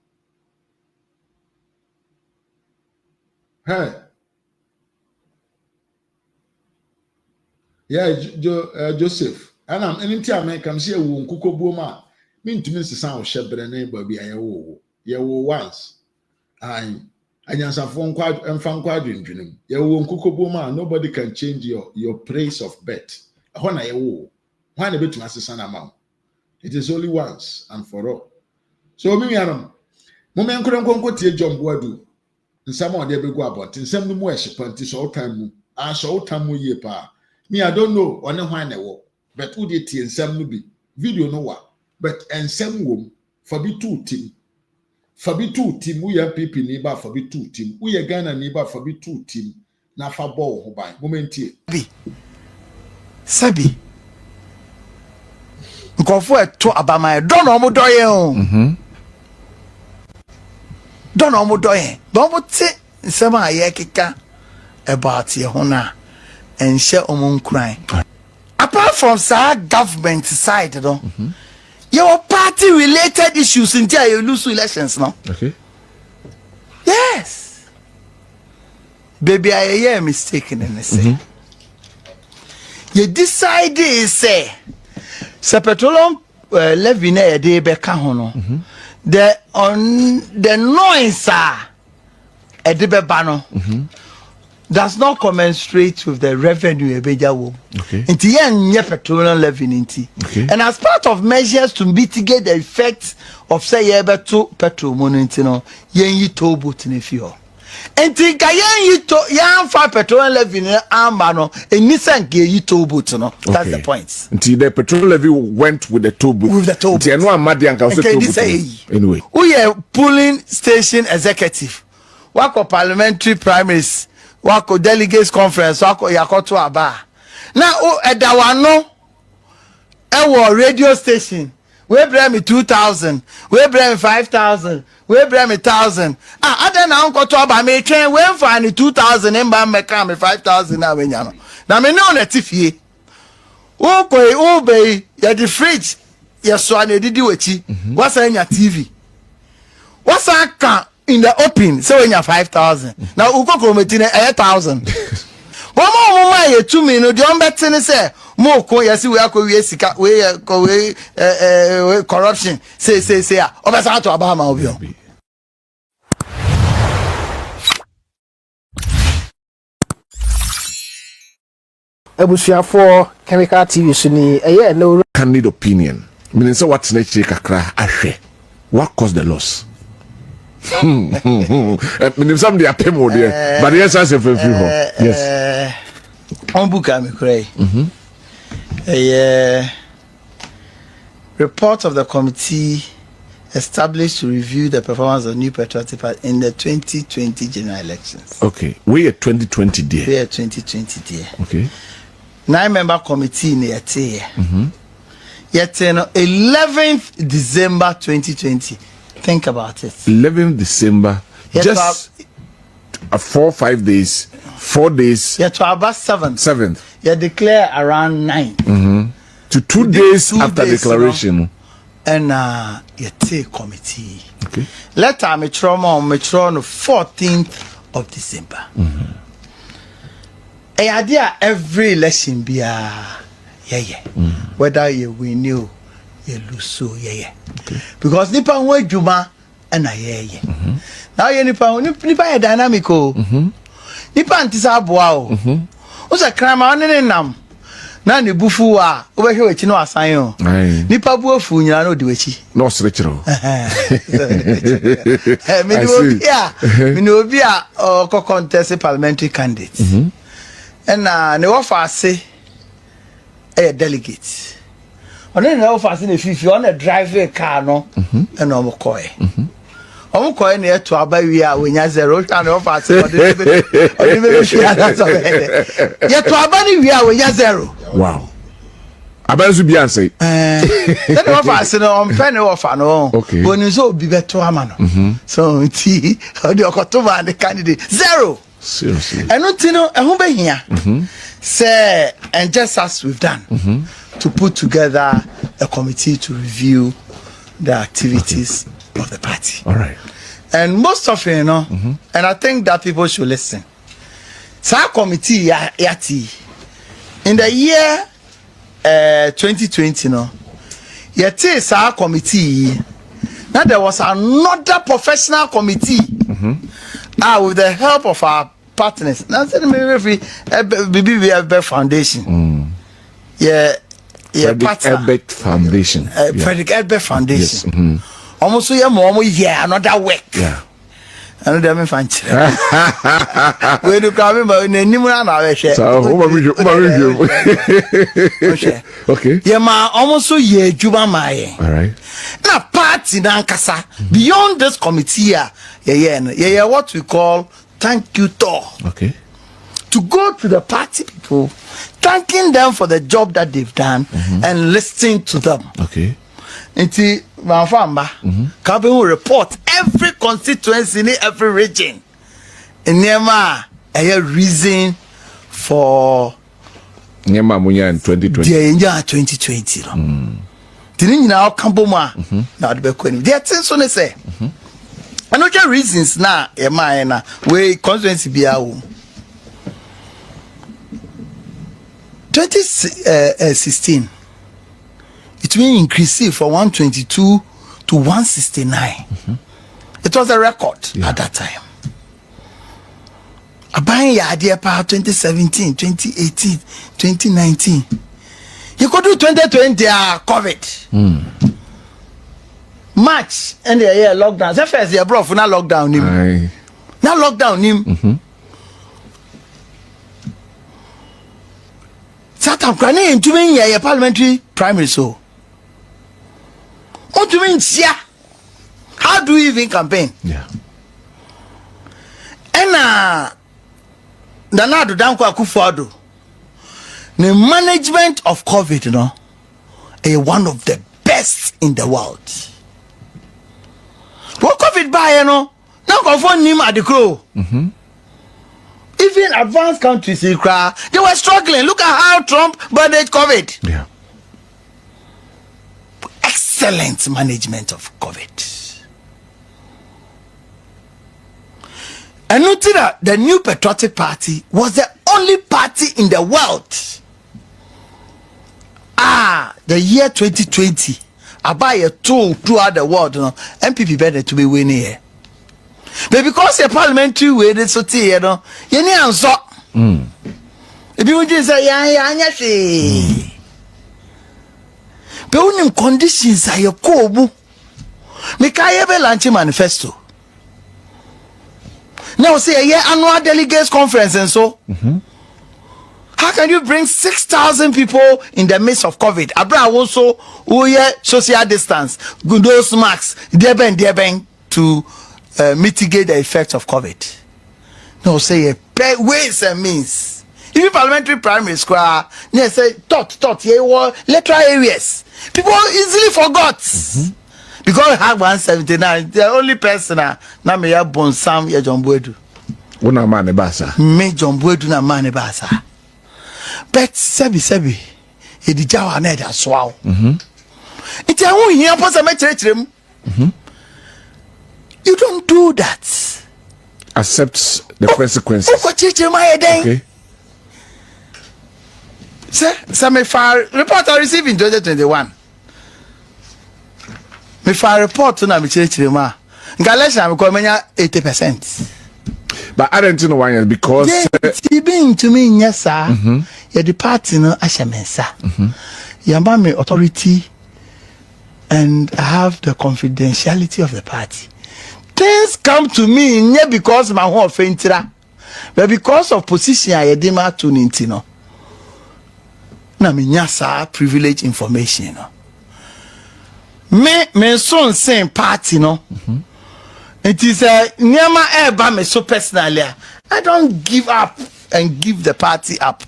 Joseph ana enti America mse ewu nkukobuom a mintumi nsesa wo hyebre na ba bia ye wo once Anyansafo nkwa adwendwenem ye wo nkukobuom a nobody can change your place of birth ho na ye wo why na betu asesa na ma it is only once and for all so mi mianom mo men nkonko tie John BOADU nsam o de begu abonte nsam no mu ehyepanti so otan mu a so otan mu yie pa Me, I don't know on why na wo, but who did and some no be video no wa, but and some wom for be 2 team. For be 2 team, we are people neighbor for be 2 team. We are Ghana neighbor for be 2 team. Na fa ball ho by moment here. Sabi. Nkofo eto abama don no mo doye o. Don no mo doye. Don mo ti nsema aye keka about ye ho na enhye omo nkran. Apart from our government side no. Your party related issues until you lose elections no. Okay. Yes. Baby, I hear mistaken in this. You decide say petroleum levy na dey be ka ho no. The noise e dey be ba no. Does not commensurate with the revenue ebejawo. Okay. Inti ye petroleum levy inti. Okay. And as part of measures to mitigate the effects of say ye beto petrol money no, ye toll booth in fio. Inti ka ye to yan fa petroleum levy na amba no, enisan ke ye toll booth no. That's the point. Inti the petrol levy went with the toll booth. With the toll booth. Inti eno amadi anka also toll booth. Anyway. Who ye polling station executive. Wako parliamentary primaries. Wako delegates conference wako yakoto aba na o edawano ewo radio station we bring me 2000 we bring me 5000 we bring me 1000 ada na nkoto aba me twen we fa ni 2000 mba meka me 5000 na we nya no na me no na tifie o koi o be ya the fridge ya so na didi wachi wasa nya tv wasa ka in the open so when you 5,000 now uko kometi na 1,000 but mo ma ye 2 million the on bet ni say mo ko yesi we akọ sika we corruption say obesa to abama obi o Ebusia for chemical TV so ni no candid opinion meaning say what's next kakra ahwe what caused the loss. Some they are pay more there, but yes, as a few yes. On book I'm cray. Report of the committee established to review the performance of New Patriotic Party in the 2020 general elections. Okay, we are 2020 dear. We are 2020 dear. Okay. 9-member committee in the yet 11th December 2020. Think about it. 11th December, yes, just 4 days. Yeah, to about 7th. 7th. Yeah, declare around 9. To 2 days after declaration. You know, and you take committee. Okay. Letter metro on 14th of December. A idea every election be whether you win you lose so okay. Because nipa won adwuma na now you nipa dynamical. Nipa antisa aboa o. O se crime on nam na ne bufu a o be hwe wachi no asan o. Nipa bu afu nyina no de wachi. No srechero. Me no obi a contest parliamentary candidate. And ne offer say a delegate. On no offer say if you on a drive a car no and no koy. Omo koy na to abawi a wenya zero and offer say o dey me share that so. Ya to abani wi a wenya zero. Wow. Abanzu bi ansay. Then offer say no on pen offer no. Okay. Boni so obi beto ama no. So ti o dey okoto man the candidate zero. Seriously. And not know who be here. Say, and just as we've done to put together a committee to review the activities of the party. All right. And most of you know, and I think that people should listen. So our committee yati in the year 2020 no, yati sa committee. Now there was another professional committee. With the help of our partners. Now tell me every BBB Foundation. Frederick Ebert Foundation. Frederick Ebert Foundation. Yes. Almost another work. Yeah. And them fancy. We do come but in any man I share. So okay. Yeah, ma almost so ye Juba my. All right. Now party nankasa beyond this committee yeah what we call thank you tour. Okay. To go to the party people, thanking them for the job that they've done and listening to them. Okay. Nti Mafamba, Kabe will report every constituency in every region. In Nema, a reason for Nema Munya in 2020. Yeah, 2020. Tini now Kamboma. Now the Bekweni. There are things on say. And other reasons now, Ema we constituency be our 2016. It will increase from 122 to 169. It was a record at that time. Abang ya idea pa 2017, 2018, 2019. You could do 2020 COVID. March and the year lockdown. The first year bro for na lockdown him. Na lockdown him. Satam kwani ntumi ya parliamentary primary so. What do you mean, yeah? How do we even campaign? Yeah. And Nanado Danko Akufo-Addo, the management of COVID, is one of the best in the world. What COVID by, now confirm him at the crow. Even advanced countries, they were struggling. Look at how Trump managed COVID. Yeah. Excellent management of COVID. And notice that the New Patriotic Party was the only party in the world. The year 2020, I buy a tool throughout the world, MPP better to be winning here. But because the parliamentary way they so you know, you need answer. If you just say, yeah. But when conditions are your kobu, make I ever launch a manifesto. Now say a year annual delegates conference and so. How can you bring 6,000 people in the midst of COVID? Abra also social distance, those marks, deben to mitigate the effects of COVID. No say a ways and means. Even parliamentary primary school, they say thought, literal areas. People easily forgot. Because we have 179, the only person now me ya bonsam ya John BOADU. Una mane basa. Me John BOADU na mane basa. But sebi edi jawa na da swao. Iti awu hia posa me chirechirem. You don't do that. Accept the consequences. Okay. Sir, me far report I received in 2021. Me far report na me chire ma. Galatians me come 80%. But I don't know why because he been to me yes sir. Yeah, the party no ashamensa. Yamba me authority and I have the confidentiality of the party. Things come to me not because my whole faintira, but because of position I edema to nintino. Na me nyasa privilege information. Me son same party no. It is a nyama eba me so personally. I don't give up and give the party up.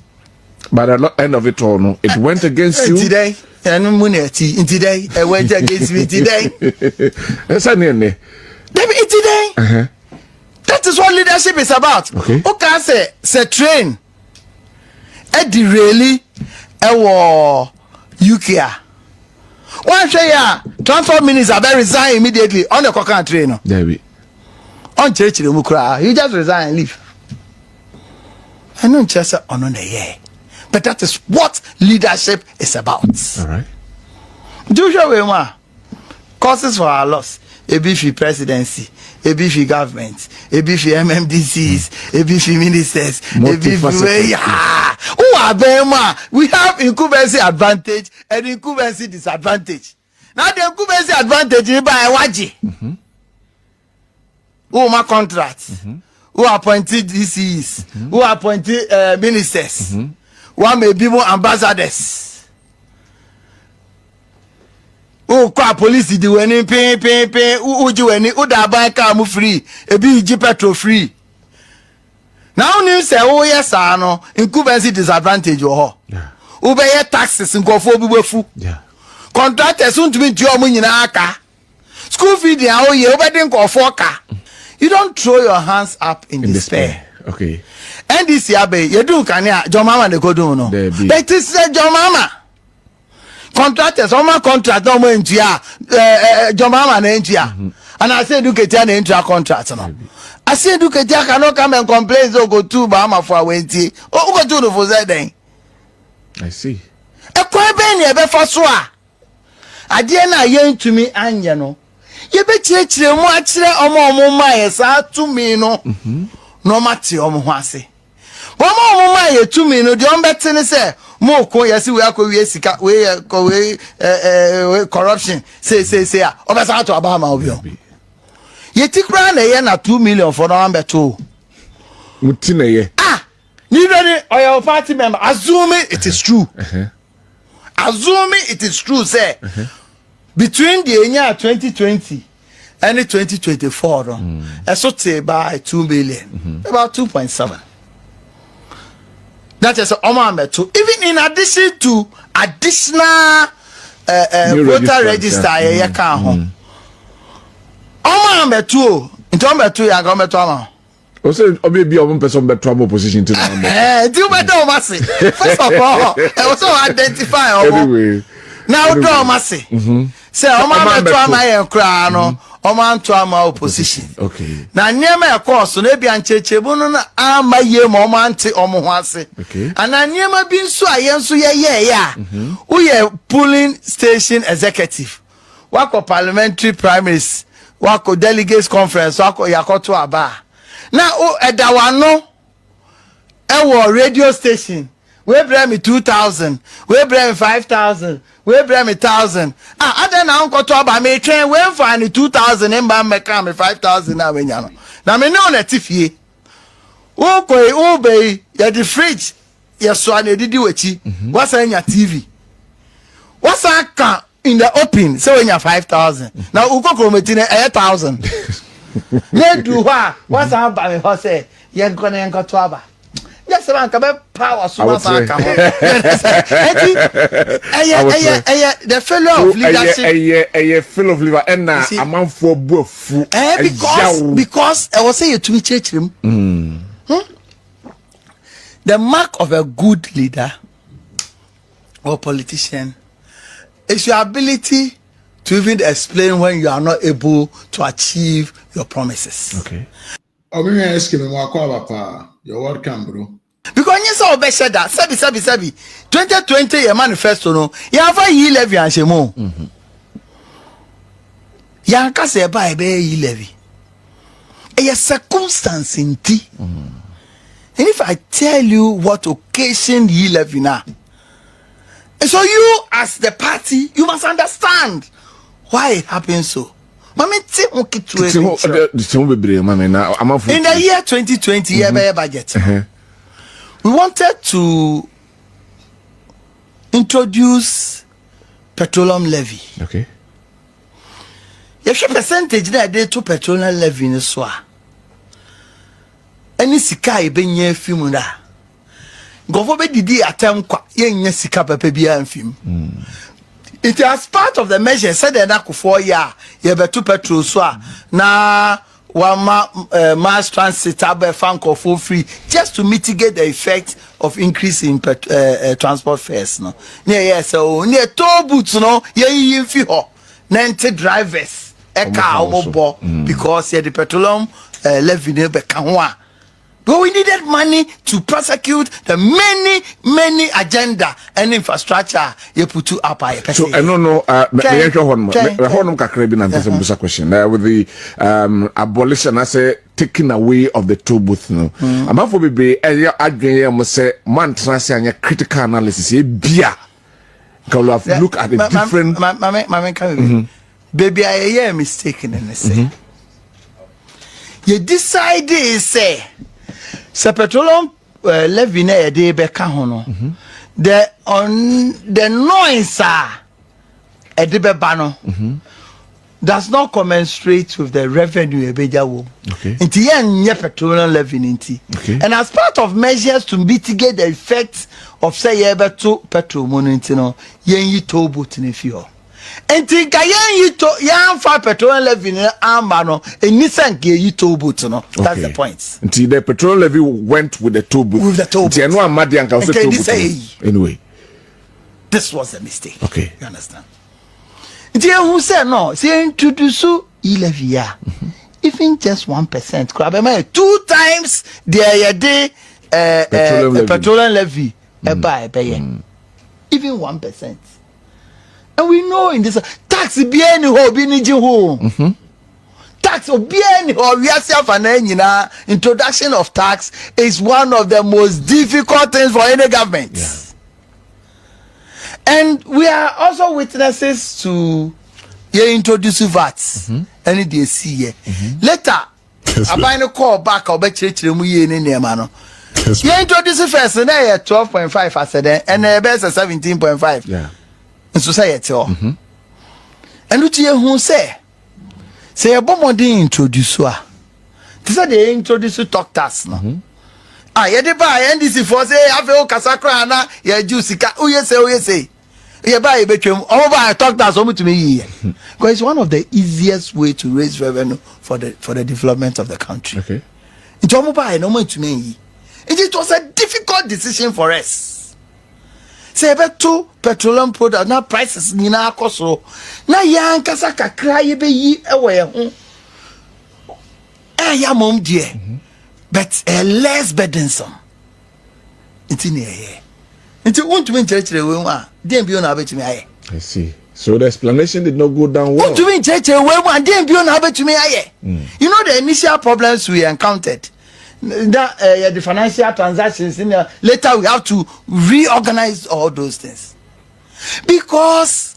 But at the end of it all, no, it went against you. Today, today, I went against me today. Today. That is what leadership is about. Okay. Okay, say train. Eddie really, UK. One say transport minister I resign immediately on the Kokan train. There we. On church you just resign and leave. I know just on the year. But that is what leadership is about. All right. Do show we want causes for our loss. A beefy presidency, a beefy government, a beefy MMDCs, a beefy ministers, a beefy we have incumbency advantage and incumbency disadvantage. Now the incumbency advantage is by Waji. who ma contracts, who appointed DCs, who appointed ministers, who may be more ambassadors. Who call police the winning pay, who do any, who da buy car free, a big petrol free. Now you say, oh yes, I know, incumbency disadvantage or who pay taxes and go for be Yeah. Contractors soon to be your money in aka. School fee the whole year, but then go for car. You don't throw your hands up in despair. Okay. And this year, you do can your mama they go do no. But this is your mama. Contractors, all my contract no more into ya. Your mama na into ya. And I say, do get an intra contract. No. I say, do get ya cannot come and complain. So go to Bahama for 20. Oh, go to the for that day. I see. A quite penny ever for swa. I dare not yen to me, and you know. You bet church the much more my to me no. No matter wase. But more my to me no, the better say. More ko yesi we akọ we sika we corruption say obasa to Obama obio yeti kra na ye na 2 million for number 2 muti na ye ni ready or your party member assuming it is true assuming it is true say between the year 2020 and 2024 so say by 2 million about 2.7. That is too. Even in addition to additional voter register, you can too. In terms of 2, you are going also, maybe one person better trouble position to the do better, Massey. First of all, I also identify. Anyway, now, draw Massey. Say, Oman better my crown. Oman to our opposition. Okay. Now, near my course, so maybe I'm chechebun my year moment omohase. Okay. And I near my being so I am so yeah. We are polling station executive. Wako parliamentary primaries. Wako delegates conference. Wako yakoto aba. Now, edawano. Ewo radio station. We bring me 2,000. We bring me 5,000. We bring me 1,000. I then uncle to about me train. We find 2,000 and bam me come 5,000 now. Now me know that if ye, obey ya the fridge. Yes, so I did do it. What's on your TV? What's that in the open? So when you're 5,000. Now uko kometina 8,000. Ye do what? What's up by me? What's say? You're gonna go to aba. Yes, man, come power so much. The fellow of leadership. A fellow of leader, and a man for both. Because I was saying to me, church him. The mark of a good leader or politician is your ability to even explain when you are not able to achieve your promises. Okay. You're welcome, bro. Because you saw better that sabi 2020 your manifesto no you have a ye levy and shemo ya ka se ba be ye levy a circumstance in tea. And if I tell you what occasioned ye levy now, and so you as the party you must understand why it happens so. In the year 2020 budget, we wanted to introduce petroleum levy. Okay. If your percentage that they to petroleum levy in swa, any sika ibenye film da. Government did attempt yenye sika pepe biya film. It is part of the measure said that 4 years you have two petrol so na one mass transit fanko for free just to mitigate the effect of increase in transport fares no near so near toll booths no ye fi ho 90 drivers because the petroleum levy ne be kan ho. But we needed money to prosecute the many agenda and infrastructure you put up. So I don't know. Question with the abolition. I say taking away of the toll booth. No, I'm not for be. I must say man transfer critical analysis. Bia, because we have look at the different. Baby, I am mistaken in this. You decide say petroleum levy na dey be ka ho no. The noise does not commensurate with the revenue ebejawo. Okay. Inti yen petroleum levy inti. Okay. And as part of measures to mitigate the effects of say yebeto petrol money no yen yi toll booth ne fio. Inti ga yen yi to yan fa petroleum levy ne amba no enisan ke yi toll booth no. That's the point. Inti the petrol levy went with the toll booth. With the toll booth. Inti eno amadi anka also toll booth. Anyway. This was a mistake. Okay. You understand? Who said no? Say introduce levy, even just 1%. Crab, 2 times the petroleum levy. Even 1%. And we know in this tax be any ho be ni ho. Tax be any ho we are introduction of tax is one of the most difficult things for any government. Yeah. And we are also witnesses to introduce VAT. Any day see here. Later, I no call back or bet you mu ye ni no. You introduce first and 12.5 I said and best 17.5. Yeah. In society. And what you who say a bomb introduce wa. This are they introduce talk tax no. You dey buy NDC for say have o kasakra na ya juice ka o say you buy between over talk that so to me because it's one of the easiest way to raise revenue for the development of the country. Okay. It was a difficult decision for us. Say about 2 petroleum products now prices ni na akoso na yan kasa kakra ye be yi ewe ho ya mom die but less burdensome. It's in here. Until we I see. So the explanation did not go down well. You know the initial problems we encountered. The financial transactions in there. Later we have to reorganize all those things. Because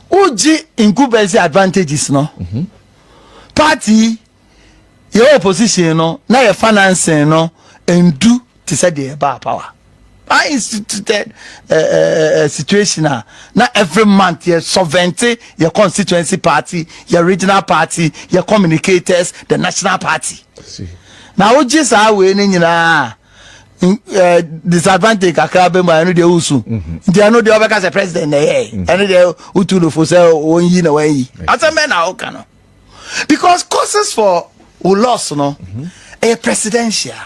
OG incumbency advantages no. Party your opposition no, now your financing no, and do to say the power. I instituted a situation now every month your sovereignty, your constituency party, your regional party, your communicators, the national party. See. Now just our winning disadvantage akabe ma no de usu. They are no the other as a president and they utu for say one year away. As a man now can. Because causes for loss no a presidential,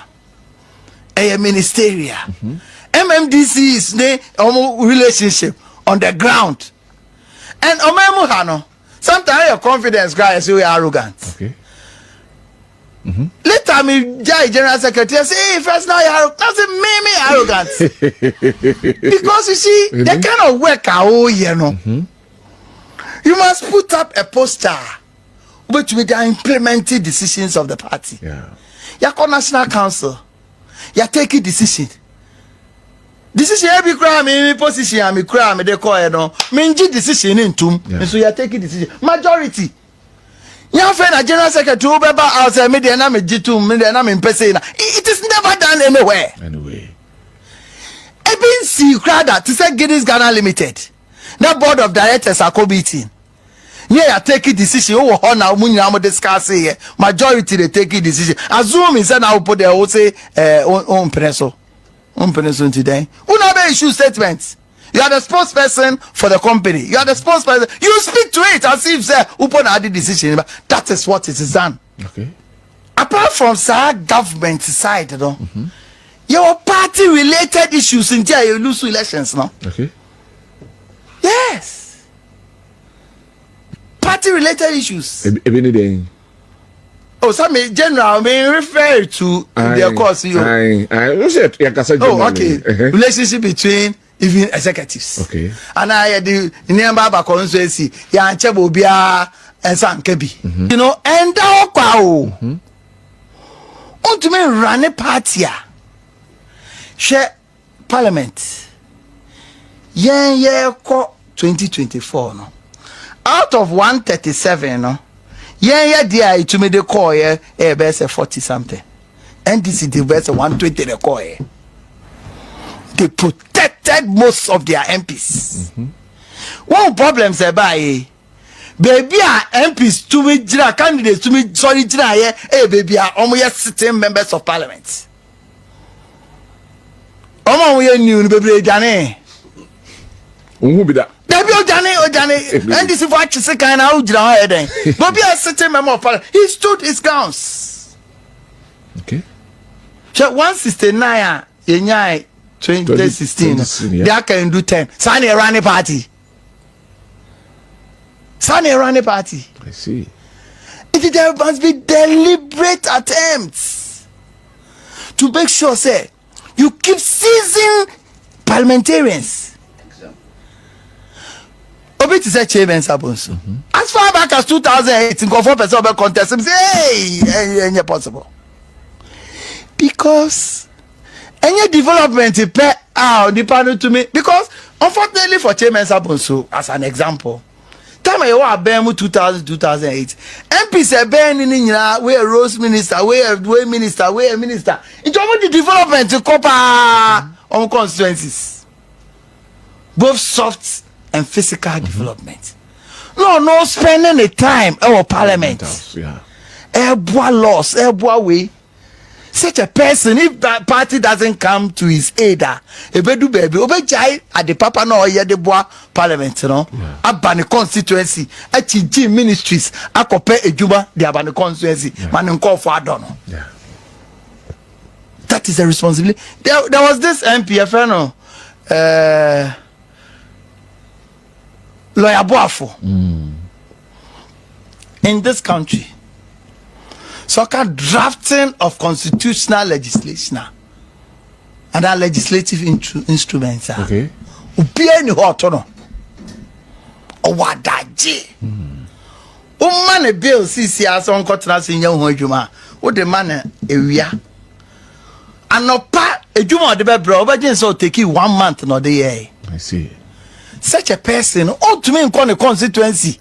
a ministerial. MMDC is the relationship on the ground. And sometimes your confidence guys you are arrogant. Okay. Later me general secretary say hey, first now you are doesn't make me arrogant. Because you see the kind of work you must put up a poster which we are implementing decisions of the party. Yeah. You call National Council. You take a decision. Decision every crime in position and me crime they call no minji decision into so you are taking decision majority you have a general secretary who beba outside media na me jitu media na me pese na it is never done anywhere. Anyway EBC crowd to say Guinness Ghana Limited that board of directors are co-meeting yeah take a decision oh ho na mu nyina mo discuss here majority they take a decision assume say na put there will say on preso today. Issue statements. You are the spokesperson for the company. You are the spokesperson. You speak to it as if say upon a decision. That is what it is done. Okay. Apart from government side, you know, your party related issues until you lose elections now. Okay. Yes. Party related issues. Oh, some general may refer to their course. Okay. Relationship between even executives. Okay. And I had the name Baba constituency. Ya Chebo Bia and San Kebi. You know, and that want to me run a party. Share parliament. Yeah, 2024 no. Out of 137 no. Yeah, dear, to me the call, best 40 something. NDC the best 120 the call. They protected most of their MPs. One problem say by baby MPs to me candidates to me sorry baby almost sitting members of parliament. We new baby Jane. Who be that? Baby Ojane, and this is what you say kind of then. Baby a sitting member of parliament. He stood his grounds. Okay. So 169 in 2016. They can do 10. Sunny running party. I see. There must be deliberate attempts to make sure, say, you keep seizing parliamentarians. Obi to say chairman's happens. As far back as 2008, 4% of the contest, say, ain't possible. Because any development is dependent to me. Because unfortunately for chairman's happens, so as an example. Time I was Bemu 2008. MP said Ben in India, where Rose Minister, where Minister, where Minister. It's almost the development to copper on constituencies. Both soft and physical development. No spending the time our parliament. Airboa laws, airboa way. Such a person, if that party doesn't come to his aid, ebedu baby, obejai at the papa no ye de boa parliament, no, abani constituency, achi ministries, akope ejuma, the abani constituency, man nko for adono. That is a responsibility. There was this MPF, Lawyer Boafo, in this country. Soccer drafting of constitutional legislation and our legislative instruments. Okay. Ubi any hot no. Owadaji. Man a bill CC as on cotton in your home. What the man area. And no part a juma the bro, but so take you 1 month no the year. I see. Such a person ought to mean con a constituency.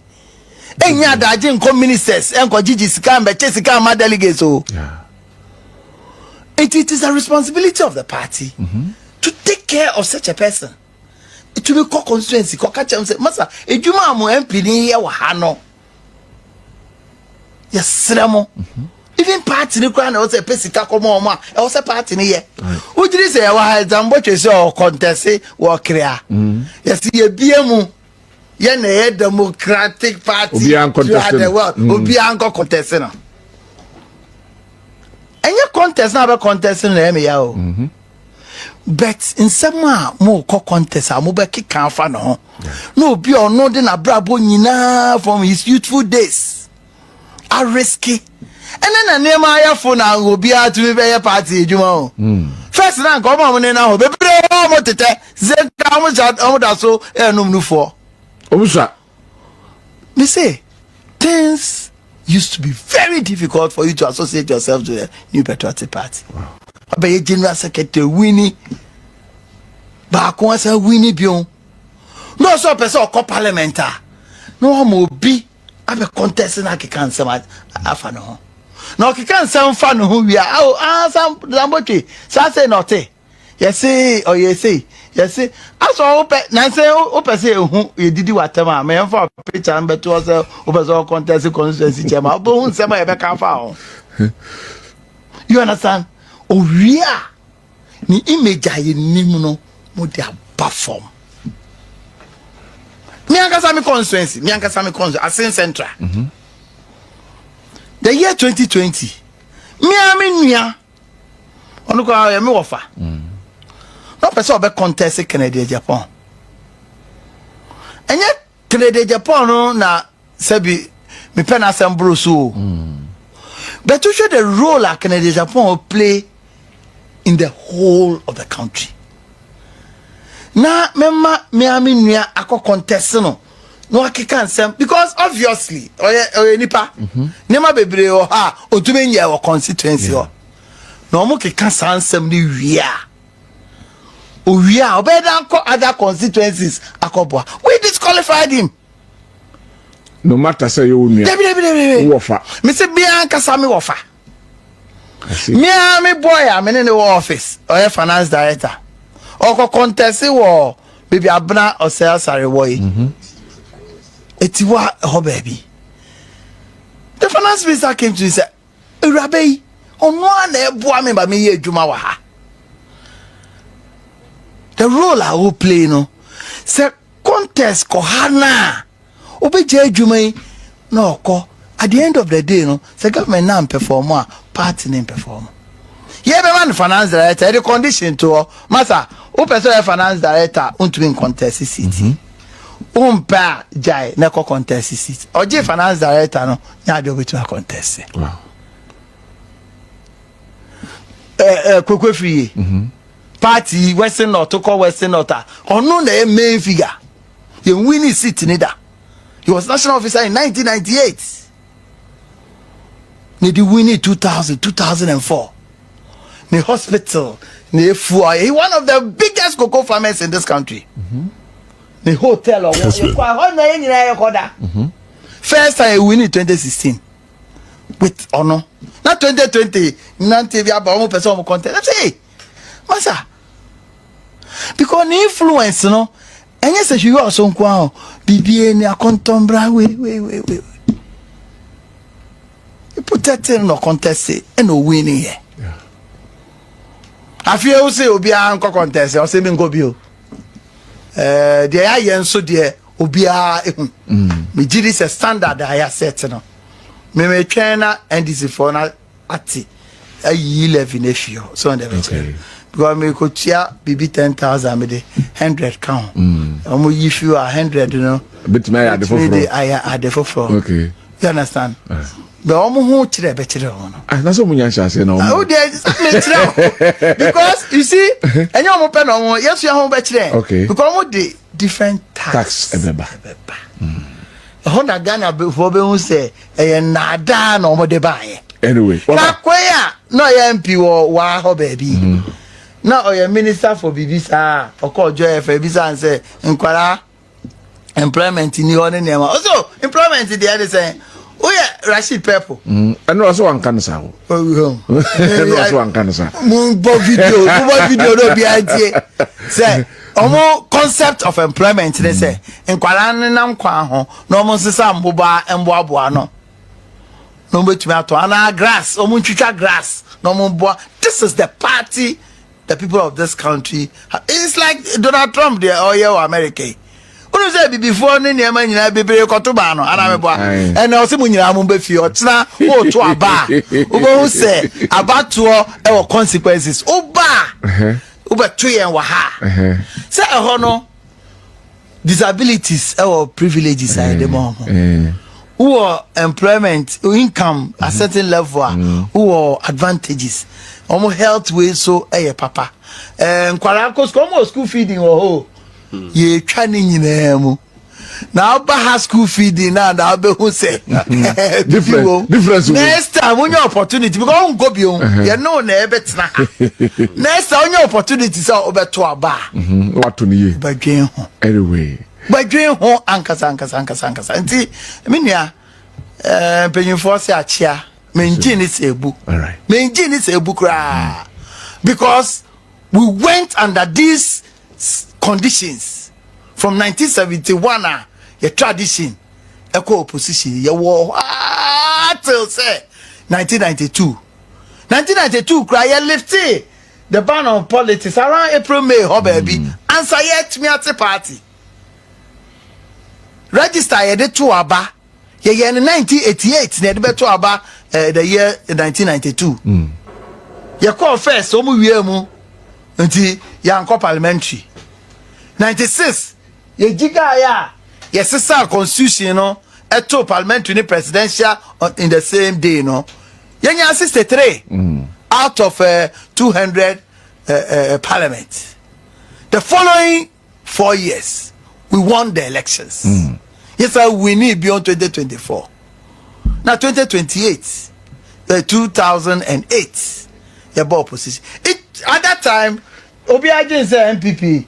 Enya daje nko ministers enko gigi sika mbe chesika ma delegates o. It is a responsibility of the party to take care of such a person. It will be called constituency ko catch am say masa edwuma am MP ni ye wa ha no. Yes remo. Even party ni kwa na o say pesika ko mo ma e o say party ni ye. Ujiri say wa example chese o contest wo krea. Yes ye biemu. Yene Democratic Party throughout the world. Obi anko contesting. And your contest now be contesting na me ya o. But in some more contest mo be kick am fa no. No be or no dey na brabo nyina from his youthful days. Are risky. And then na name aya for na obi a to be party ejuma o. First na ko mo ne na ho bebre mo tete ze ka mo da so enum nu for. Me say things used to be very difficult for you to associate yourself to the New Patriotic Party. But your general secretary Winnie back once a Winnie Bion. No so person or parliamentar. No mo be abe contesting a kikan sama afano. No kikan sama fano who we are some Zambochi. So say not yes say or yes say. Yes, see, as all Nancy, say, who you did what I may for a picture and bet was a overall contest constituency chairman. But some I can't found. You understand? Oh, yeah. Ni image I nimuno would have perform. Miankasami constituency, Miankasami constituency, Asin Central. The year 2020, Miami, Onuka, I offer. No person be contest Canada Japan. And yet Canada Japan no na sebi me pen assemble so. But to show the role that Canada Japan will play in the whole of the country. Na memma Miami nua akọ contest no akeka nsem because obviously oye nipa nema bebre o ha otube nya wo constituency o. Na omo keka sansem ni wia. We are better other constituencies. We disqualified him. No matter say you unia. Debi. Wofa. Me say bia nkasa me wofa. Me boy am in the office or finance director. Oko contest wo baby abna or sales are boy. Etiwa ho baby. The finance minister came to me say, "Urabe, ono na eboa me ba me ye adwuma wa ha." The role I will play no. Say contest ko hana. Obeje adwuma yi na oko. At the end of the day no, say government na perform a party na perform. Ye be man finance director the condition to master o person finance director unto in contest seat. Umpa jai na ko contest seat. Oje finance director no nya de obetu a contest. Wow. Kwekwe free. Party Western North to call Western North. Ono na main figure. You win his seat neither. He was national officer in 1998. He win in 2000, 2004. The hospital, he one of the biggest cocoa farmers in this country. The hotel, first time he win in 2016 with honor. Not 2020. Not person content. Say, Masa, because the influence, no. And yes, you are so quite BBA near contombra. Wait. You put that in no contest and no winning here. I feel say Obia uncle contest or say go bio. The I so dear Obia me did is a standard I have set no. Me trainer and this for na ati a 11 issue so on the because me could share BB 10,000 me the 100 count. If you are 100, you know. Bit me at the forefront. I at the forefront. Okay. You understand? The who chire better one. That's what we say now. Oh, because you see, and you open on yes, you are home better. Okay. Because the different tax. Honda Ghana before we say a nada no more de buy. Anyway. No MP or wow baby. Now your minister for Bibisa or call JFK Bisa and say inquire employment in your name. Also employment in the other saying, oh yeah, Rashid Purple. And also one cancer. Also one cancer. Video no be idea. Say concept of employment they say inquire nam kwa ho no mo sesa mboba emboaboa no. No betumi ato ana grass, twitwa grass. No mo boa. This is the party the people of this country. It's like Donald Trump there or America. When you say before ni man nyina bebere kotoba no ana meboa and also mu nyina mu be fi otena o to aba who say abato e consequences oba oba to yen wa ha say e no disabilities or privileges are the more who employment income a certain level who advantages almost health way so papa nkwara ko school feeding ho ye twa ni nyina mu na ba school feeding na be who say difference next time when your opportunity because on go bi on you know na e betina next time your opportunity say obeto aba what to ni badwen ho anyway badwen ho ankasa nti me nua penyimfo se achia menji ni sebu all right menji ni sebu kra because we went under these conditions from 1971 your tradition eco opposition your war till say 1992 cry you lifted the ban on politics around April May ho baby answer yet me at the party register ye de to aba ye in 1988 na de be to aba the year 1992 ye call first o mu wie mu nti ya nko parliamentary 96 ye giga ya ye sesa constitution no eto parliamentary ni presidential in the same day no ye nya 63 out of 200 parliament. The following 4 years we won the elections. Yes sir, we need beyond 2024. Now 2028 2008 the opposition at that time obi agent say MPP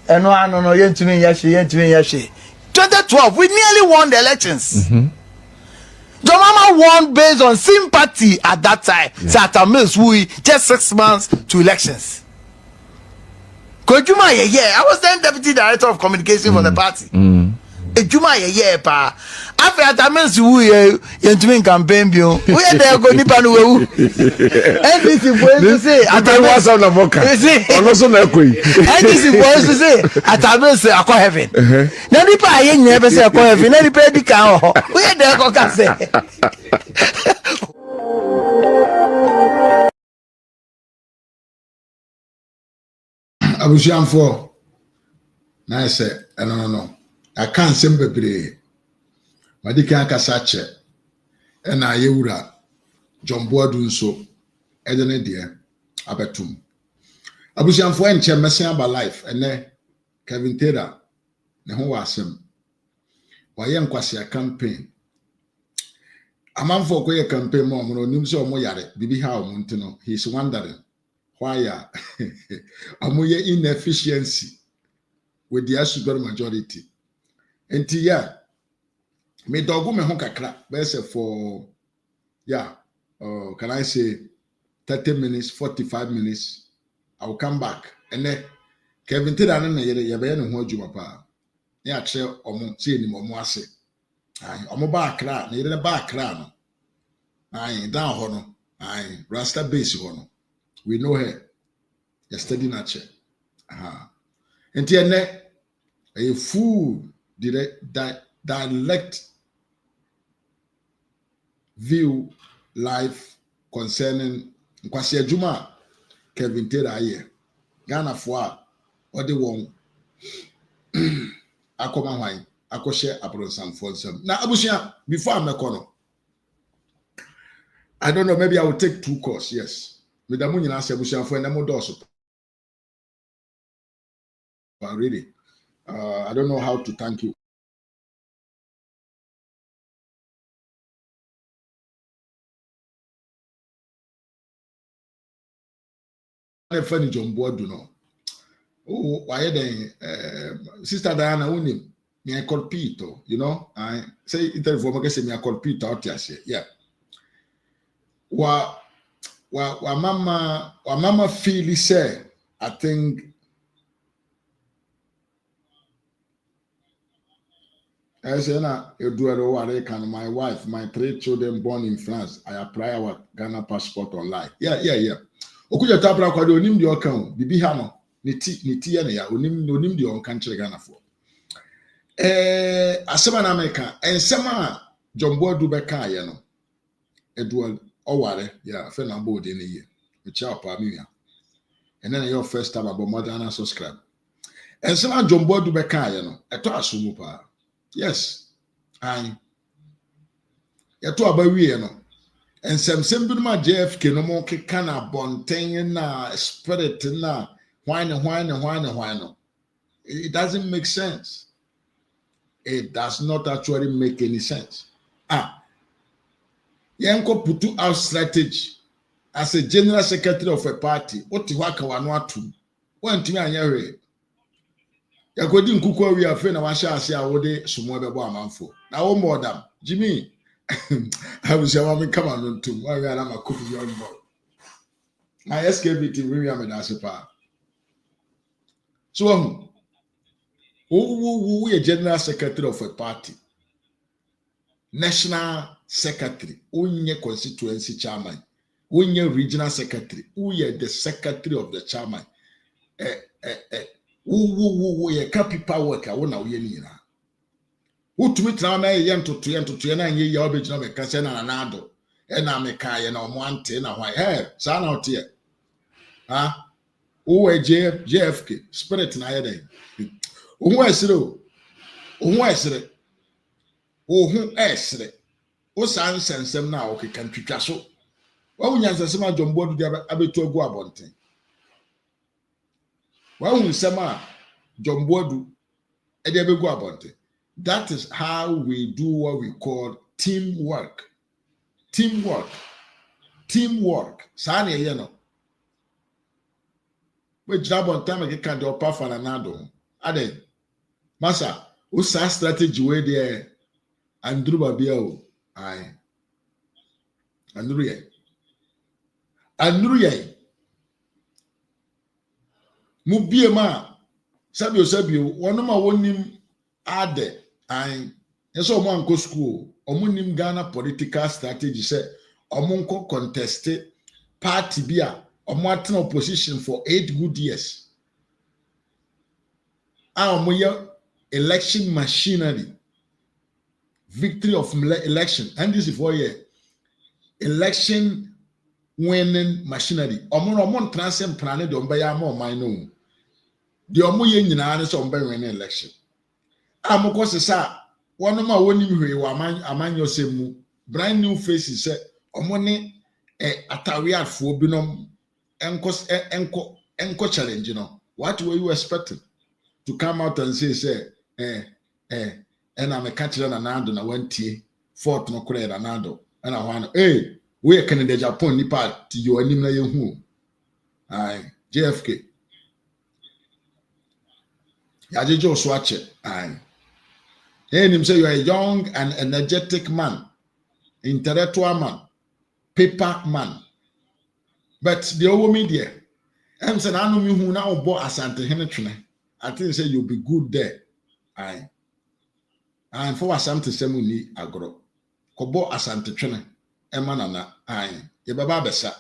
eno ano no yentumi yashe 2012, we nearly won the elections. John Mama won based on sympathy at that time. Sata Mills, we just 6 months to elections. Kojuma I was then deputy director of communication for the party. Ejuma pa. After Sata Mills, we doing campaign bio. We are there go nipa no we. NDC boys to say Sata was on the boca. Also na koi. NDC boys to say Sata Mills akọ heaven. Na nipa aye nyebe say akọ heaven. Na nipa di kan ho. We are there go ka say. Abusianfo na say no I can't say bebre madika akasa che na ayewura John BOADU nso edene de abetum abusianfo enche mesia ba life ene Kevin Taylor ne ho wasem waye nkwase campaign amanfo koye campaign mo no nim se omo yare bibi ha omo ntino he is wondering why amoye inefficiency with the super majority. And me dogu me hon kakra bese for can I say 30 minutes 45 minutes I will come back and then Kevin Taylor na ye be no ho adwuma pa ya che omo se ni omo ase ai omo ba akra na ye na ba akra no ai down ho no ai rasta base ho no we know her yesterday na che enti ene a full direct view life concerning nkwasi adwuma Kevin Taylor aye Ghana for ode won akoma hwan akoshe abronsan fonsam na abusia before amekono I don't know, maybe I will take 2 courses, yes. Me da munyina se abusia fo na mo doso. But really I don't know how to thank you. Funny John BOADU no. Oh, why then Sister Diana unim mi ha colpito, you know? I say interview mo kese mi ha colpito out here. Yeah. Wa mama feel say I think I say na eduaro ware can my wife, my 3 children born in France. I apply our Ghana passport online. Yeah. Okuja tabra kwa onim di okan bibi ha no ne ti ya ne ya onim di onkan kire Ghana for. Asema na America ensema John BOADU be kan ye no. Eduaro oware yeah fe na board in ye. We cha pa mi ya. And then your first time about more than subscribe. Ensema John BOADU be kan ye no. Eto asumu pa. Yes, I. Yato abawie no. And some ma JFK no more can a bontain na spirit na why no. It doesn't make sense. It does not actually make any sense. Yanko putu out strategy as a general secretary of a party. What you waka wanwatu? One to me anyare. Yakodi nkuko wi afa na wahya ase a wode somo bebo amanfo. Na wo modam Jimmy I was your come on to why we are a coffee young boy. My SKBT we are Menasipa. So who a general secretary of a party, national secretary, unye constituency chairman, unye regional secretary, uye the secretary of the chairman, who ye copy power worker, wona uye nina. Who to meet now may yen to na ye obejina be kase na ADDO na me kai na omwante na why hey sa na otie who JFK spirit na yede who esre o san sensem na o kekan twitwa so wa wunya sensem a John BOADU dia abetu agu abonten wa wunya sensem a John BOADU e dia begu abonten. That is how we do what we call teamwork. Teamwork. Sani ye no. We job on time ke kan do pa fa na ADDO. Ade. Masa, Usa strategy where there Andrew Babiao. Aye. Andrew ye. Mubiema. Sabio. One of my one ADDO. Aye. Yes, omo go school. Omo nim Ghana political strategy say omo nko contested party bia omo atena opposition for 8 good years. Omo ye election machinery. Victory of election. And this is for year. Election winning machinery. Omo transcend planet don be ya more mine. The omo ye nyina ne so be winning election. Amo ko sesa one of my one aman yosemu brand new faces say omo ne atariafo binom enko challenge, you know. What were you expecting to come out and say and I'm a catcher na nando na wantie fort no kure na nando and I want we can the Japan nipa to you anim na yehu ai JFK yaje jo so ache ai him say you are a young and energetic man, intellectual man, paper man. But the old media, I'm saying I know me who now bought Asante Henetune. I think say you'll be good there. Aye. And for Asante Semuni agro. Kobo Asante Trene. Emanana. Aye. Ye baba besa.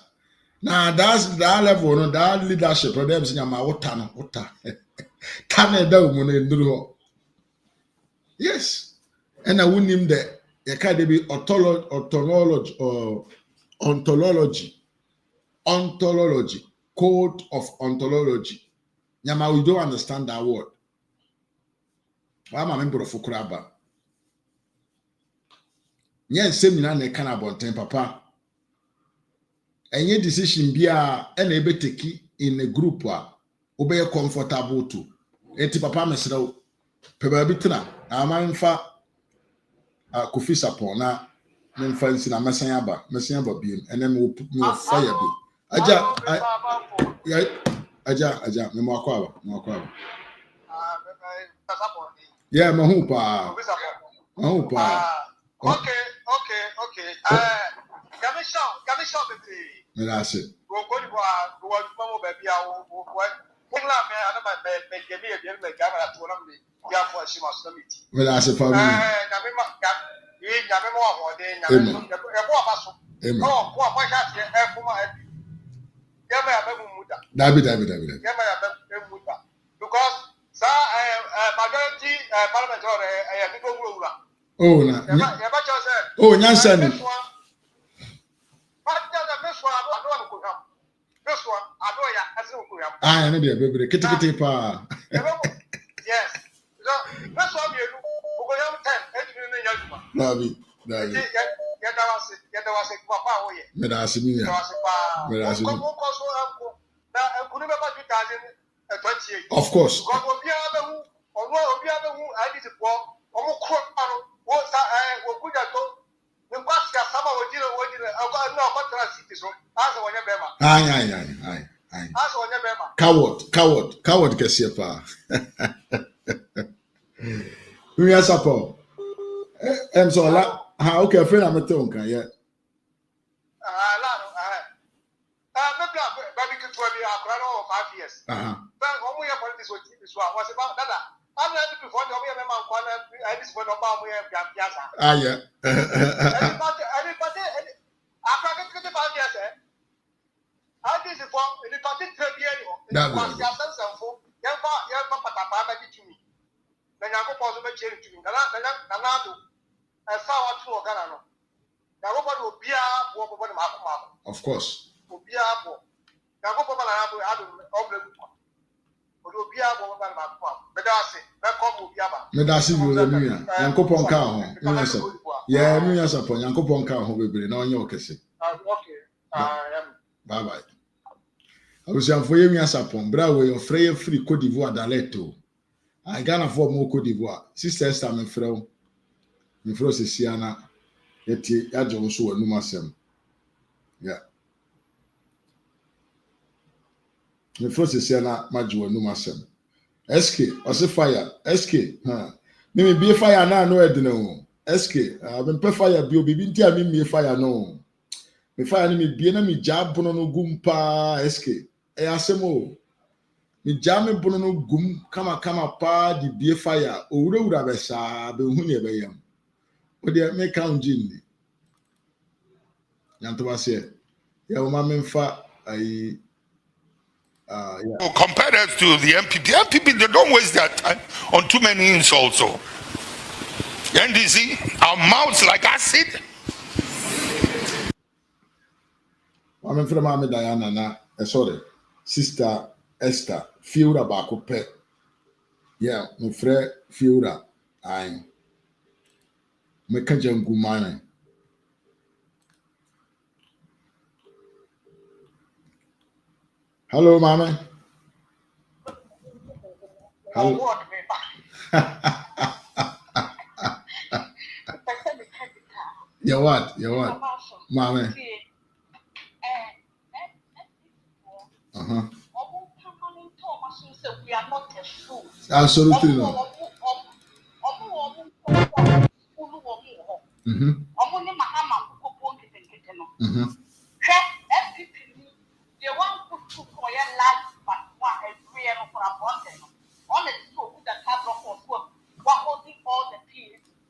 Now that's that level, no, that leadership. Them saying my water. Tane da umune nduru. Yes. And I wouldn't name the academy ontology, code of ontology. Nyama, we don't understand that word. I'm a member of Fukuraba. Yes, same in a can about papa. And your decision be able take in a group obey comfortable to. Eti papa mesra pebabitna amanfa Kofi Sapon na memfansi na mesan ba biem ene me fire bi aja me mo akwa ba yeah me hu pa okay Gamisha bebe me la se go mamo ba bia wo Pula me ana ma be gemi e bien me gamara to na me ya for shima summit. Well as a family. Nyame mo ahode nyame so e bo abaso. Oh, ko akwa sha tie e kuma e. Yama ya be muda. Dabi. Yama ya be muda. Because majority parliament or e mi go wura. Oh na. Ya ba cho say. Oh nyansa ni. But the best one I don't go ham. This one, I know ya as you go. I know the baby. Kitty pa. Yes. So that's what we do. We go have 10. David. Get was a papa. Medasimi. Of course. Coward Kesiapa. We are support. And so, okay, friend, I'm a tongue, yeah. Baby, could be a crown of 5 years. But when we have politics with this one was about that. I'm not before the women, and this one about we have Gampiasa. Yeah. Anybody, after I get the 5 years, I did it for the party 3 years. That was your sense of food. Young papa, to me. Then I go possible change to me. Nanado, I saw what two Ganano. Now, nobody will be a of course. Will be a boy. Now, go over Medasi will be Yankopon Cow. Yeah, me as upon Yankopon Cow who will be no your kissing. Okay, bye bye. I was young for you as upon Broway or free Cote d'Ivoire d'Aleto. I gonna for more Cote d'Ivoire. Sister Sam Fro, me froze Siana, yet Yajo so a numasem. Yeah. Me froze Siana, Majo numasem. SK, or say fire, SK, Me be fire na no edno. SK, me pe fire bi obi bi ntia me fire no. Me fire ni me bie na me jab no gumpa SK. E asemo. Me jam me bono no gum kama pa di bie fire. Owura besa be hu ne be yam. O de me count gin. Yanto wase. Ya o ma me mfa ai Oh, compared us to the MPP. MPP, they don't waste their time on too many insults. So, NDC, our mouths like acid. I'm from Mama Diana na sorry, Sister Esther Fiura Bakupe. Yeah, my friend Fiura. I make a jungle man. Hello, Mama. Hello. You what? Mama. We are not a fool. Absolutely not.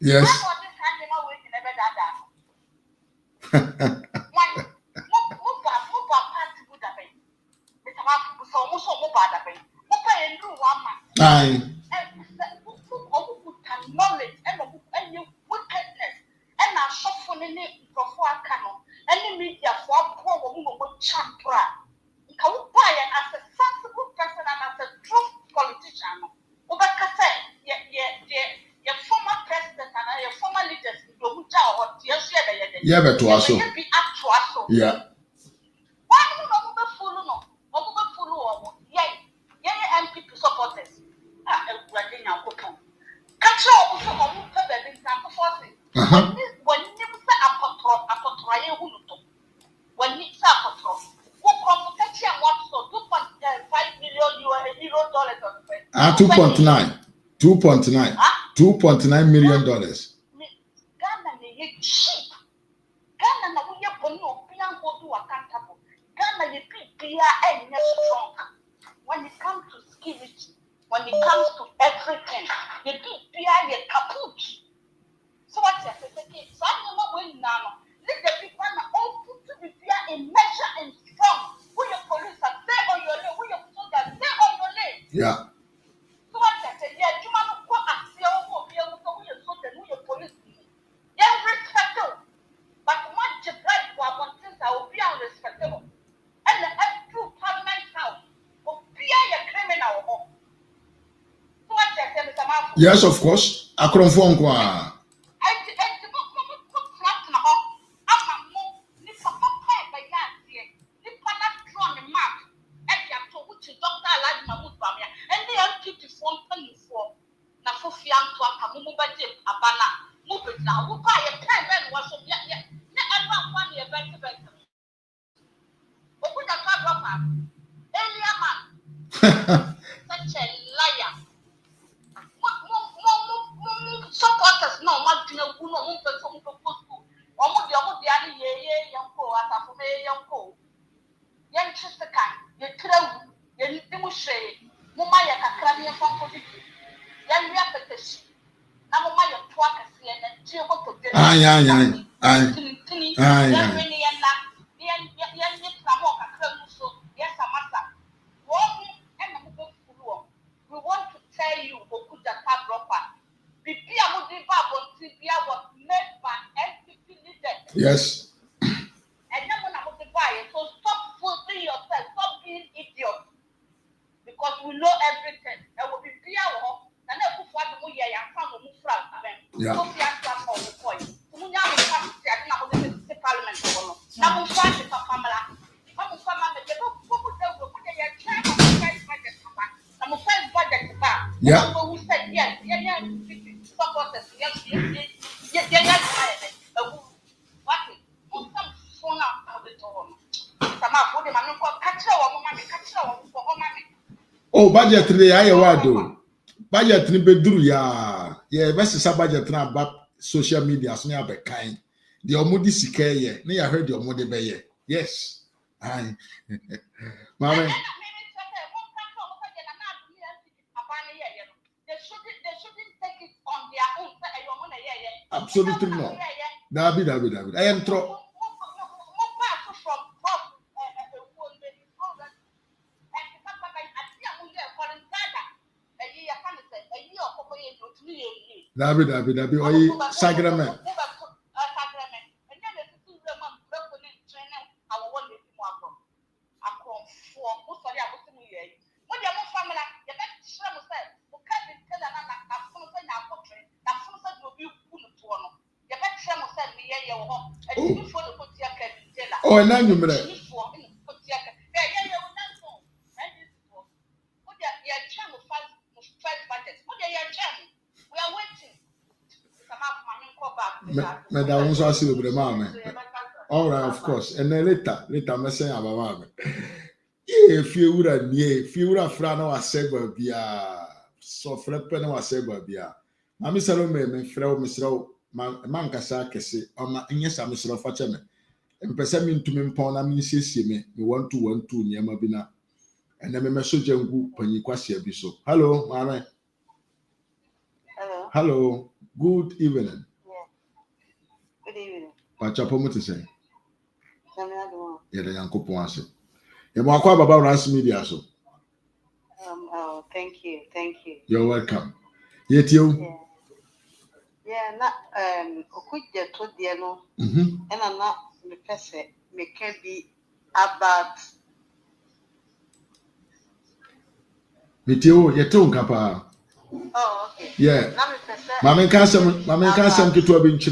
Yes. Aye. Knowledge and wickedness and our suffering before I can any media for poor woman chapter. You can buy it as a sensible person and as a true politician. Ubakase, your former president and your former leaders in the Muja or Tiasia. Yeah, but to us. Yeah. Why do you know the full no? Yeah, MPP supporters. When you say 2.9 million dollars. Ghana is cheap. Ghana na we accountable. Ghana is strong. When it comes to security, when it comes to everything, the people are kaput. So what you say? So I don't know when now. Let the people all put to be in measure and strong. Who your police are stay on your lane? Who your soldiers stay on your lane? Yeah. So what you say? Yeah, you man go ask your who your soldiers, who your police. Yeah, respectable. But what you bread for one thing that will be unrespectable. And the true parliament house will be a criminal. So what you say, Mr. Marco? Yes, of course. Akronfo such a liar. Supporters no much no person to post to almost the other year young co as a for young co. Young Chester can you tell you demonstrate Mumma Yakrami and Fanko. Young repetition. Now Mumma Twaka and Tio to we want to tell you Okudzeto Ablakwa. Bibia Mudiba Bontibia was made by MPP leaders. Yes. And then when I buy it, so stop fooling yourself, stop being idiot. Because we know everything. There will be Bia or and then put what we are and come move from them. Yeah. So we are on the point. Munya will come to the parliament. Now we find the Pamela. I'm a farmer, the yeah. Who said yes, supporters, yes. Oh, budget today, I do. Budget ni bedru ya Yeah, best is a budget now about social media. So near be kind. The omudi sike ye. Ne ya heard the omudi be ye. Yes. Aye. Mama. Take it on their own. Absolutely not. David. I am throw. David. Oyi sacrament. Oh, and then you mean. Madam was also with the mama. All right, of course. And then later, me say about mama. Yeah, if you would have frano a seba bia, so frepen was seba bia. Mammy Salome, me frau Mr. Mancasa, Cassie, or my yes, I'm Mr. Fatchame. And perceiving to me upon a ministry, me 1 near Mabina. And then me message and when you quasi abiso. Hello, Mama. Hello, good evening. Good evening. Pachapomo to say. Yeah, the young couple answer. You want to about RAZ Media, so. Oh, thank you. You're welcome. Yet you. Yeah, not OKUDZETO no. And I'm not the person. Me can be about. Meteo, you too, Papa. Oh, okay. Yeah. Mamma can't some to a bench.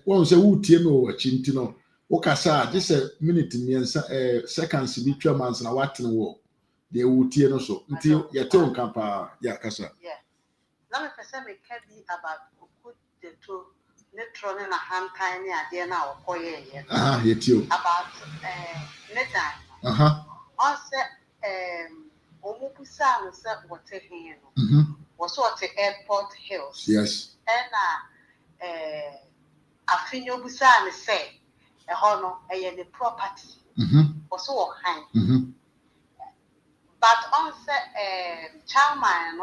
One say, who team or chintino. Okasa, just a minute, seconds, be 2 months and a what in the war. They would tear no so until your tone campa, Yakasa. Yeah. Now, me can be about OKUDZETO. Netron and a hand tiny idea now, or yet you. About Netan. Also, Omupusa was what taking was what the airport hills. Yes. And a finio busan say a honor a the property was so kind. But on Charman,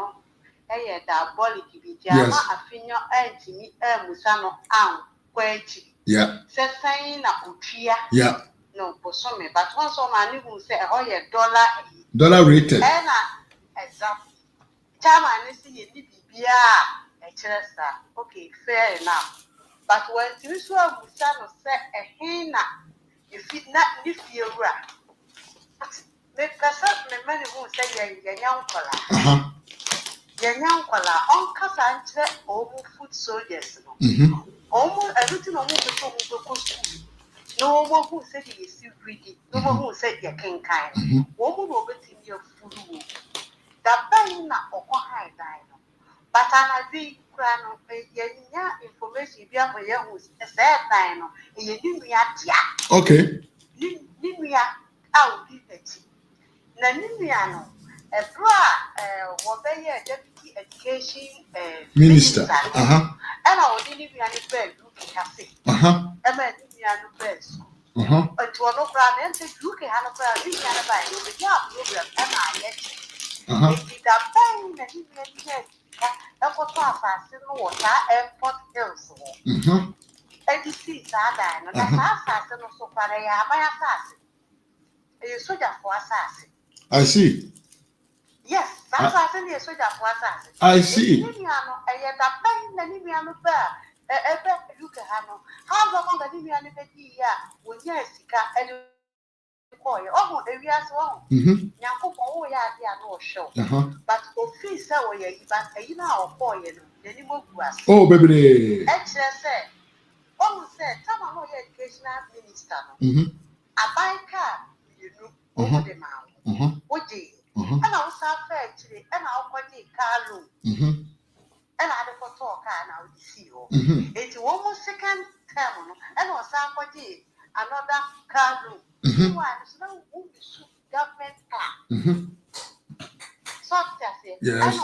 a diabolic Bijama, a finio anti Musano Am, Quechi. Yeah. Said saying a utria. Yeah. No, Bosome, but once on my new say, oh, $1 rated. And exactly. Charman is the BBA, a chester. Okay, fair enough. But when you saw Musano said a henna, if it not if you were. Make us many who say your young color. Your young color, Uncle Sanchez, food soldiers. Almost everything on the no one who said he is still greedy, no one who said you can kind. Woman will get in your food. That buying or high dino. But I'm a big crown of information beyond my young who's a sad dino, and you knew me at ya. Okay. Knew me out, it. Nanimiano, a bra, what they are deputy education minister. And I would didn't be any bed looking at it. A man didn't be any bed. But to no crown and say, look at a crown, you can't buy you the job program, and I let you. If it are bang, and you get yes, that's what I said, water, airport hills. And you see, Sada, and that's assassin or so far. I am my assassin. You soldier for assassin. I see. Yes, that's why I said yes, soldier for assassin. I see. I had a bang, and you are no bear. Look at Hano. How long the Nimian when yes, and boy, oh, the real one. Yanko, oh, yeah, no show. But office, so you know, boy, and you move to us. Oh, baby. Actually, said, almost said, some of your educational minister. A buy car, you know, over the mouth. What do you? And I was actually, and I'll put the car room. And I had a talk now see you. It's almost second term, and was somebody another car room. So no government car. So Yes.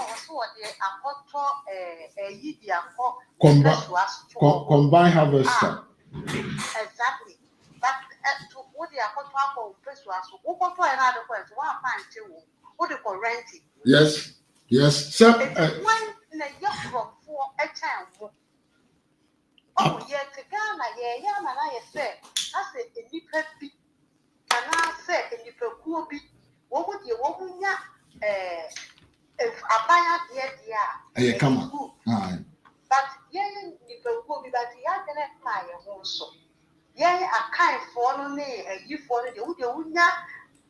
Combine harvester. Exactly. But to what they are called another question, one what they call renting. Yes. Yes. So when the year from 4 a time. Oh, yeah, to Ghana, yeah, and I say, I said, a nipper be, and I said, a nipper cool be, what would you want me? If I buy a dear, come on. But yeah, nipper cool be, but yeah, can I buy a also. Yeah, a kind for me, and you for the wood, you would not.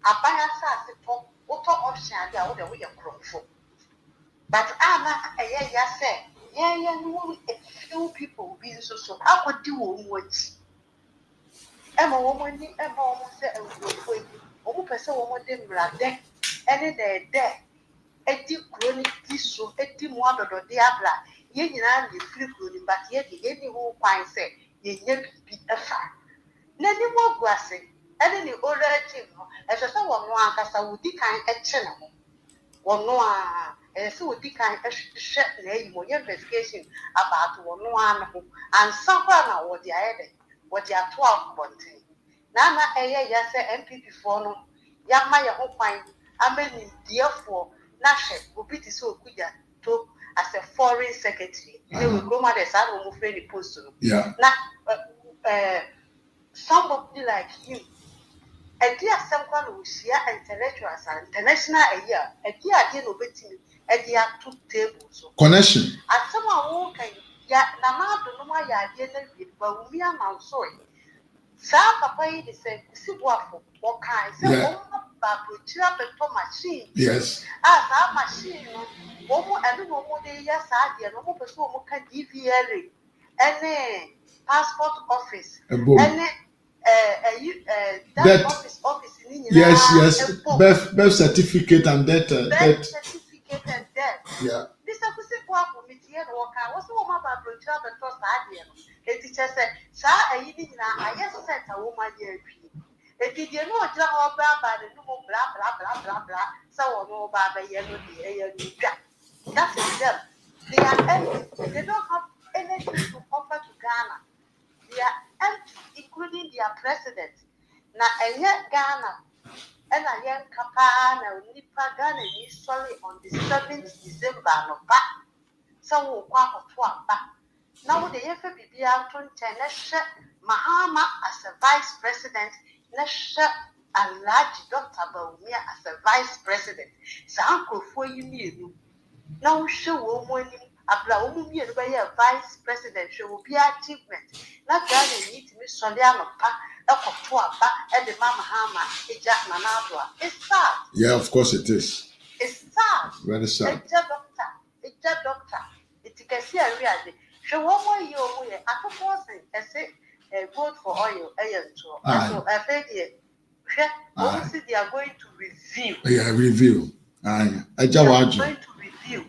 I buy a sassy for what option I got with a crop for. But I'm not a yeah, say. Yeah, no, a few people being so. I would do what Emma woman, Emma almost said, oh, person woman didn't rather, and they're there. A deep chronic tissue, a deep one or diabla. Yen and the free clothing, but yet any who find say, ye yet be a fact. Nanny more grassy, and any older thing, as a someone one cast would decline a channel. One no, and so would decline a shut name or investigation about one and someone what they are what they are 12 wanting. Nana, yes, MPP for no, Yamaya Hopine, I mean, therefore, Nashe will be so good to as a foreign secretary. They will go mad as I will move any post to. Yeah. Now, somebody like him. A dear someone who share intellectuals and international a year, a dear deal of it, a dear 2 tables. Connection. At someone who can, ya, Nama, no more, ya, dear, but we are now sorry. Sa papa yi de say si boafo wo kan say wo ba producer beto machine. Yes. Sa machine no wo mo enu no mo de ya sa de no mo pese wo ka DVLA ene passport office ene that office ni nyina. Yes. Birth certificate and death. Birth certificate and death. Yeah. This is a boafo mi tie no kan wo so wo ma ba producer beto sa de no. The teacher said, Sir, I yes said a woman here. If you know what you're all about by the no blah blah blah blah blah, so no baba yellow the that is them. They are empty. They don't have anything to offer to Ghana. They are empty, including their president. Now, and yet Ghana, and I am Kapana, Nipa Ghana is sorry on the 7th December, no back. So we'll walk back. Now the FBB out to Tenesha Mahama as a vice president, Nesha and large Dr. Baumia as a vice president. So uncle for you. Now show woman Abraham by a vice president show be achievement. Not that need Miss Soliano Pa, and the Mama Hama, a Jack Manadua. It's sad. Yeah, of course it is. It's sad. Very sad. It's a doctor. It's a see a reality. So one more year away, I propose I say vote for oil, so I think obviously they are going to review. Yeah, review. They are going to review.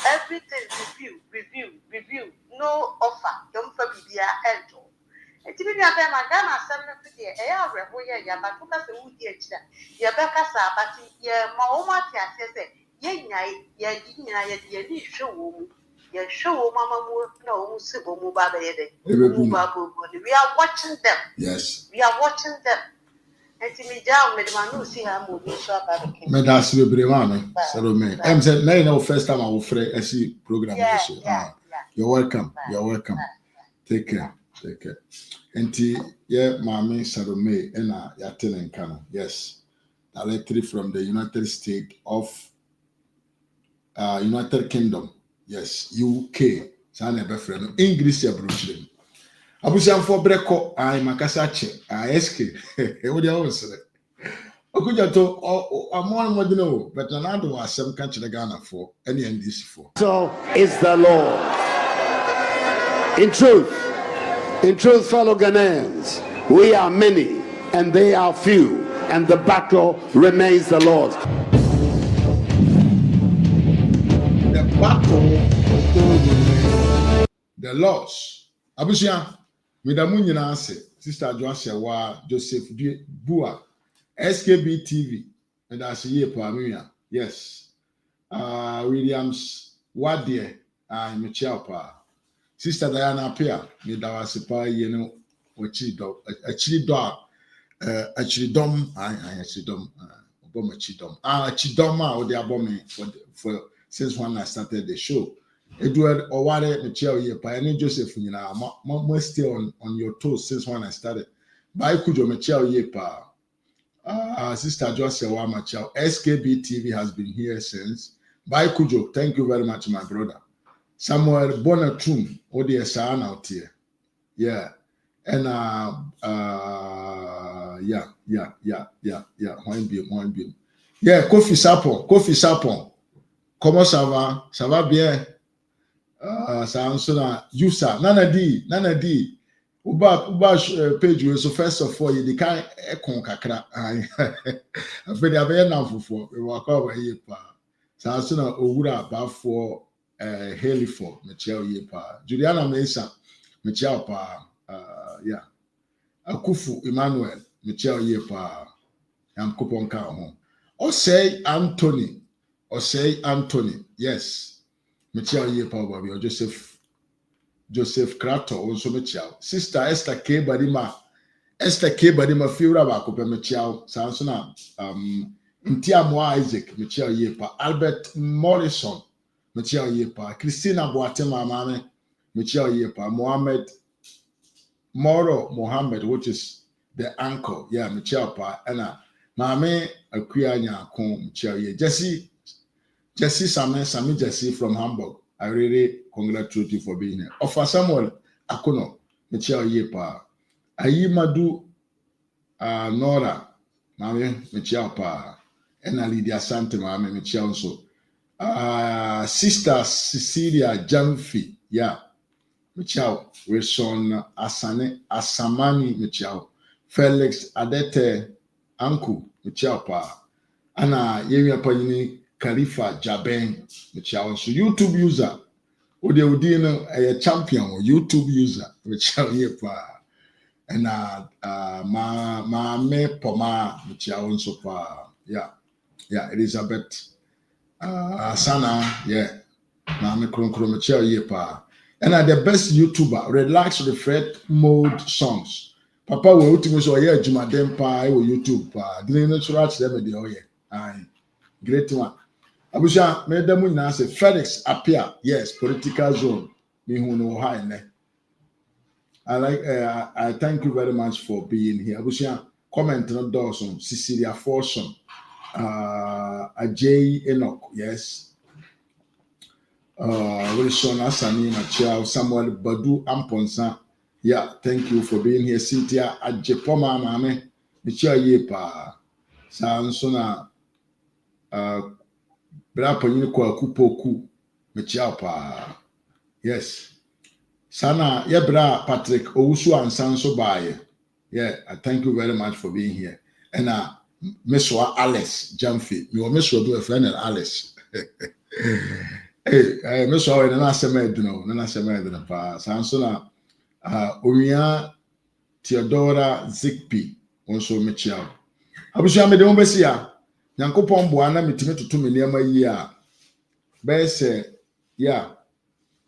Everything review. No offer. Don't forget the end. It's been a time I got myself to the air where you are, but who does the wood yet? You're back as a but you're Mahoma says, yeah, show. Yeah, show Mama no Sibo Mubaba. We are watching them. Yes. We are watching them. And to me down with Manu see how movie shop. Medas Bremane, Salome. I'm said, no, first time I will free a see program. You're welcome. You're welcome. Take care. And yeah, Mammy Salome and Yatin and Kano. Yes. Directly from the United States of United Kingdom. Yes, UK. Sana befriend English ya brochure. Abusian for breko ai makasache ask. E wo dia wo sere. Okuja to amon modino but na do asem ka kire Ghana for any NDC for. So is the Lord. In truth, fellow Ghanaians, we are many and they are few, and the battle remains the Lord's. The laws. Abusia, Midamu nyina ase, Sister Joshua wa Joseph Bua, SKB TV, and as ye Pamia. Yes. Williams Wadie Michelle Pa Sister Diana Apia me dawasipa yeno achidom achidom a odi abome for since when I started the show. Edward Oware Michelle Yepa and Joseph Nina must stay on your toes since when I started. By Kujo Michelle Yepa. Sister Joseph Wamachao, SKB TV has been here since. By Kujo, thank you very much, my brother. Samuel Bonatum, Odia San out here. Yeah. And yeah. Yeah, Kofi Sapon. Comment ça va? Ça va bien? Ça ansona Yusa, Nanadi. Uba page so first of all, you can ekon kakra. Afedi abe na fufu. We waka over here pa. Sa ansona owura ba for Haleyford, Michelle Yepa. Juliana Mesa, Michelle pa. Yeah. Akufu Emmanuel, Michelle Yepa. Yam kupon ka ho. Osei Anthony. Yes. Michelle Yepa baby or Joseph Krato also Michelle. Sister Esther K. Badima Fiura Bakope Michelle. Sansona Ntiamwa Isaac, Michelle Yepa. Albert Morrison, Michelle Yepa. Christina Boatema Mame, Michelle Yepa. Mohammed, which is the uncle. Yeah, Michelle Pa. Anna Mame Akuanya Kon Michelle Ye. Jesse Sami Jesse from Hamburg. I really congratulate you for being here. Offer Samuel Akono, Michelle Yepa. Ayimadu Nora, Mame, Michelle Pa. And Lydia Sante, Mame, Michelle so. Sister Cecilia Jamfi, yeah. Michelle, Rishon Asamani, Michelle. Felix Adete, Uncle, Michelle Pa. Anna Yemia Panini. Khalifa Jabeng, Michelle, so YouTube user, Udino a champion or YouTube user, Michelle Yepa, and ma me poma, Michelle so far, yeah, Elizabeth, Sana, yeah, ma me kron Michelle Yepa, and the best YouTuber, relax, reflect mode songs. Papa will ultimately so yeah, Juma Dempa, YouTube, didn't know them the oye, great one. Abusha made them now say Felix appear. Yes, political zone. I thank you very much for being here. Abusha comment on Dawson, Cecilia Forson, Ajay Enoch, yes. Wilson Asani Machao, Samuel Badu Amponsa. Yeah, thank you for being here. Cynthia Ajepoma Mame, Michelle Yepa, Sansona Brapa Yiniko Kupoku, Michelle Pa. Yes. Sana, yeah, bra Patrick Owusu and Sanso Baye. Yeah, I thank you very much for being here. And Miss Alice Jamfi. You will miss do a friend and Alice. Hey, Miss Wa and Nana Semed, Pa. Sansona Uria Theodora Zigby, also Michelle. Abusha me de Umbesia. Nyankopon boana mitime tutu me niam yi say, yeah,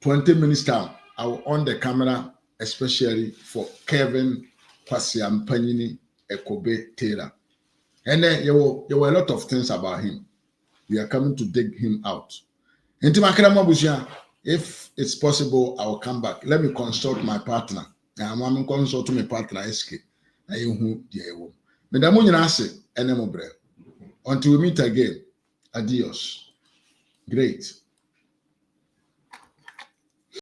20 minutes time I will on the camera, especially for Kevin Kwasiam Panyini Ekobe Taylor. And then there were a lot of things about him. We are coming to dig him out. If it's possible, I will come back. Let me consult my partner. I'm going to consult my partner SK. Until we meet again, adios. Great.